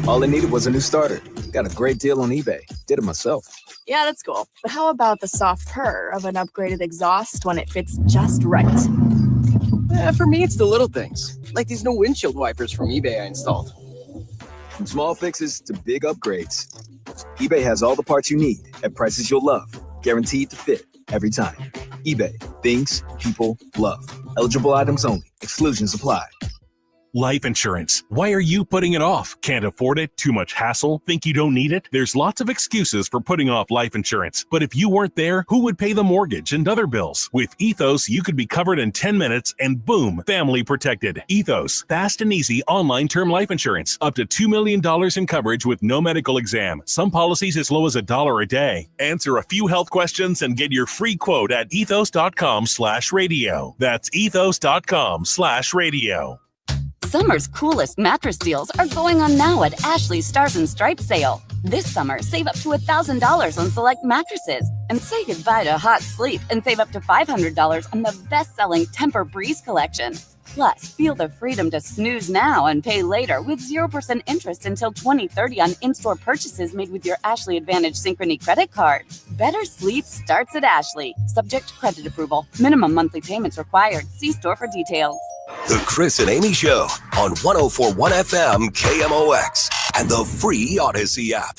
All I needed was a new starter. Got a great deal on eBay. Did it myself. Yeah, that's cool. But how about the soft purr of an upgraded exhaust when it fits just right? For me, it's the little things, like these new windshield wipers from eBay I installed. From small fixes to big upgrades, eBay has all the parts you need at prices you'll love, guaranteed to fit every time. eBay, things people love. Eligible items only. Exclusions apply. Life insurance. Why are you putting it off? Can't afford it? Too much hassle? Think you don't need it? There's lots of excuses for putting off life insurance. But if you weren't there, who would pay the mortgage and other bills? With Ethos, you could be covered in 10 minutes and boom, family protected. Ethos, fast and easy online term life insurance. Up to $2 million in coverage with no medical exam. Some policies as low as $1 a day. Answer a few health questions and get your free quote at ethos.com/radio. That's ethos.com/radio. Summer's coolest mattress deals are going on now at Ashley's Stars and Stripes sale. This summer, save up to $1,000 on select mattresses and say goodbye to hot sleep and save up to $500 on the best-selling Tempur-Breeze collection. Plus, feel the freedom to snooze now and pay later with 0% interest until 2030 on in-store purchases made with your Ashley Advantage Synchrony credit card. Better sleep starts at Ashley. Subject to credit approval. Minimum monthly payments required. See store for details. The Chris and Amy Show on 104.1 FM KMOX and the free Odyssey app.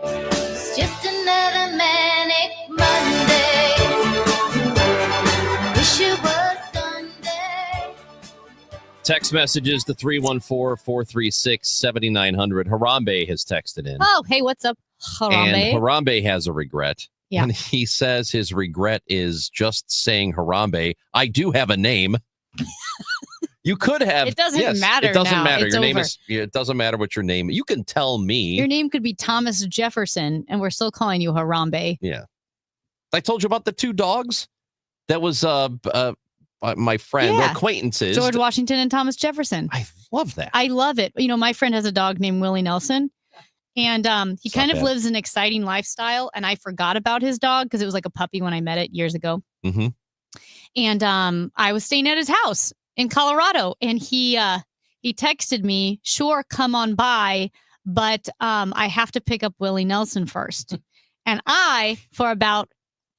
It's just another manic Monday. Wish it was Sunday. Text messages to 314-436-7900. Harambe has texted in. Oh, hey, what's up, Harambe? And Harambe has a regret. Yeah. And he says his regret is just saying Harambe. I do have a name. You could have. It doesn't matter. It doesn't now. matter. It's Your name over. is. It doesn't matter what your name. You can tell me. Your name could be Thomas Jefferson, and we're still calling you Harambe. Yeah. I told you about the two dogs. That was my friend, Yeah. acquaintances. George Washington and Thomas Jefferson. I love that. I love it. You know, my friend has a dog named Willie Nelson, and he It's kind not of bad. lives an exciting lifestyle. And I forgot about his dog because it was like a puppy when I met it years ago. Mm-hmm. And I was staying at his house in Colorado, and he texted me, "Sure, come on by, but I have to pick up Willie Nelson first." And I, for about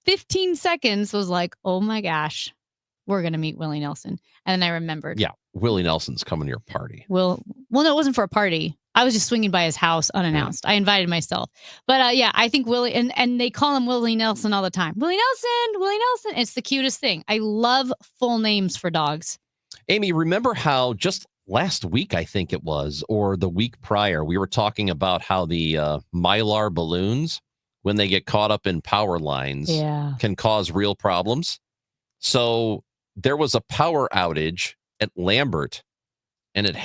15 seconds, was like, "Oh my gosh, we're gonna meet Willie Nelson." And then I remembered. Yeah, Willie Nelson's coming to your party. Well, no, it wasn't for a party. I was just swinging by his house unannounced. I invited myself. But yeah, I think Willie, and they call him Willie Nelson all the time. Willie Nelson, Willie Nelson. It's the cutest thing. I love full names for dogs. Amy, remember how just last week, I think it was, or the week prior, we were talking about how the Mylar balloons, when they get caught up in power lines, can cause real problems. So there was a power outage at Lambert, and it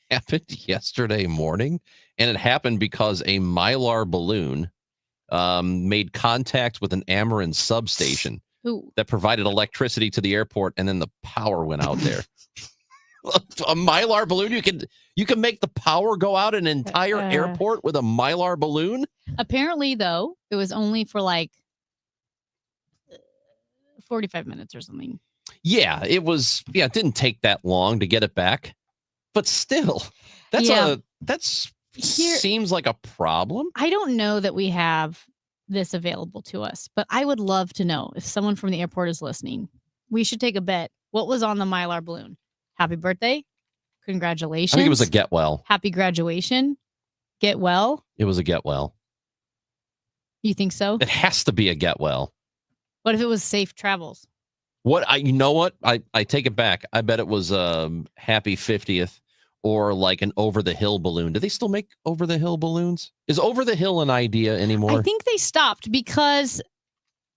happened yesterday morning, and it happened because a Mylar balloon made contact with an Ameren substation that provided electricity to the airport, and then the power went out there. A Mylar balloon, you can make the power go out an entire airport with a Mylar balloon? Apparently, though, it was only for like 45 minutes or something. Yeah, it was. Yeah, it didn't take that long to get it back. But still, seems like a problem. I don't know that we have this available to us, but I would love to know if someone from the airport is listening. We should take a bet. What was on the Mylar balloon? Happy birthday. Congratulations. I think it was a get well. Happy graduation. Get well. It was a get well. You think so? It has to be a get well. What if it was safe travels? You know what? I take it back. I bet it was happy 50th or like an over the hill balloon. Do they still make over the hill balloons? Is over the hill an idea anymore? I think they stopped because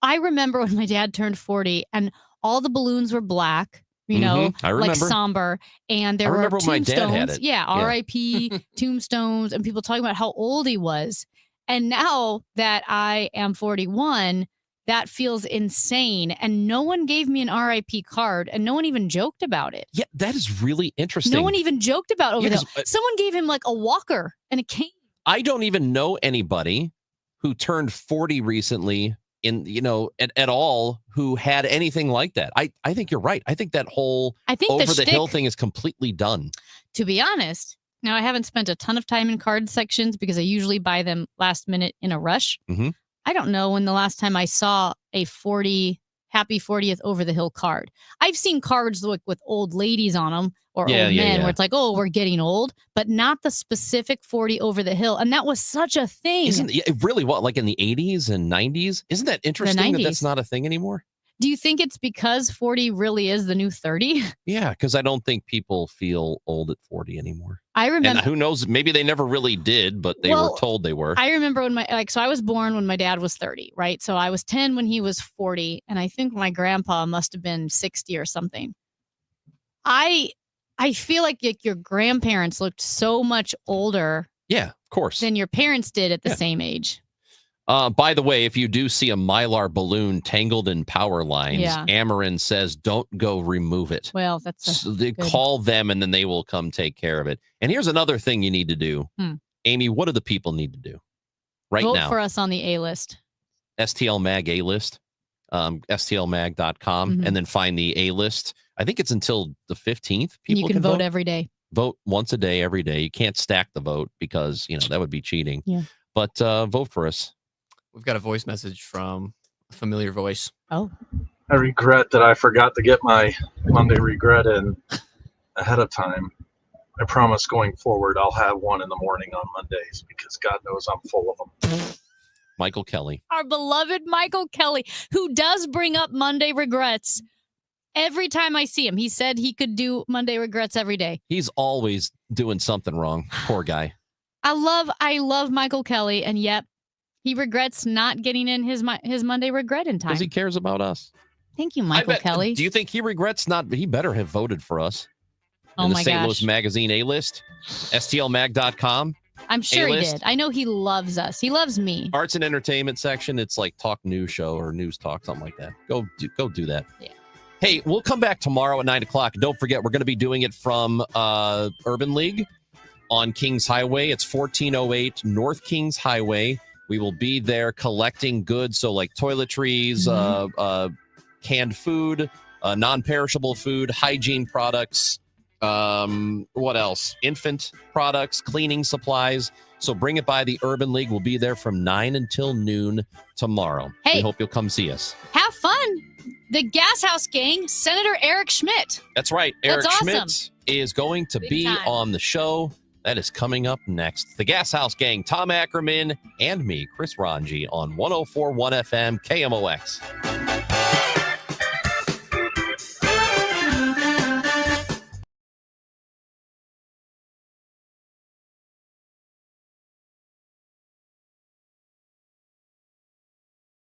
I remember when my dad turned 40 and all the balloons were black. You know, like somber, and there were tombstones. My dad had it. Yeah, R.I.P. tombstones, and people talking about how old he was. And now that I am 41, that feels insane. And no one gave me an R.I.P. card, and no one even joked about it. Yeah, that is really interesting. No one even joked about over there. Someone gave him like a walker and a cane. I don't even know anybody who turned 40 recently at all who had anything like that. I think you're right. I think that whole over the hill thing is completely done. To be honest, now I haven't spent a ton of time in card sections because I usually buy them last minute in a rush. Mm-hmm. I don't know when the last time I saw a happy 40th over the hill card. I've seen cards with old ladies on them or old men where it's like, oh, we're getting old, but not the specific 40 over the hill. And that was such a thing. Isn't it really like in the 80s and 90s? Isn't that interesting that that's not a thing anymore? Do you think it's because 40 really is the new 30? Yeah, because I don't think people feel old at 40 anymore. I remember. And who knows? Maybe they never really did, but they were told they were. I remember when so I was born when my dad was 30, right? So I was 10 when he was 40, and I think my grandpa must have been 60 or something. I feel like your grandparents looked so much older. Yeah, of course. Than your parents did at the same age. By the way, if you do see a Mylar balloon tangled in power lines, Ameren says don't go remove it. Well, call them and then they will come take care of it. And here's another thing you need to do. Amy, what do the people need to do right now? Vote for us on the A-list. STL Mag A-list, stlmag.com, and then find the A-list. I think it's until the 15th. People can vote every day. Vote once a day, every day. You can't stack the vote because, that would be cheating. Yeah. But vote for us. We've got a voice message from a familiar voice. Oh. I regret that I forgot to get my Monday regret in ahead of time. I promise going forward I'll have one in the morning on Mondays because God knows I'm full of them. Michael Kelly. Our beloved Michael Kelly, who does bring up Monday regrets every time I see him. He said he could do Monday regrets every day. He's always doing something wrong. Poor guy. I love Michael Kelly, and yet he regrets not getting in his Monday regret in time. Because he cares about us. Thank you, Michael Kelly. Do you think he regrets not? He better have voted for us. Oh in the my St. gosh. Louis Magazine A-list, stlmag.com. I'm sure A-list. he did. I know he loves us. He loves me. Arts and entertainment section. It's like Talk News Show or News Talk, something like that. Go do that. Yeah. Hey, we'll come back tomorrow at 9:00. Don't forget, we're going to be doing it from Urban League on Kings Highway. It's 1408 North Kings Highway. We will be there collecting goods, so like toiletries, canned food, non-perishable food, hygiene products, what else? Infant products, cleaning supplies. So bring it by the Urban League. We'll be there from 9 until noon tomorrow. Hey. We hope you'll come see us. Have fun. The Gas House Gang, Senator Eric Schmidt. That's right. That's Eric awesome. Schmidt is going to be on the show. That is coming up next. The Gas House Gang, Tom Ackerman, and me, Chris Ranji, on 104.1 FM KMOX.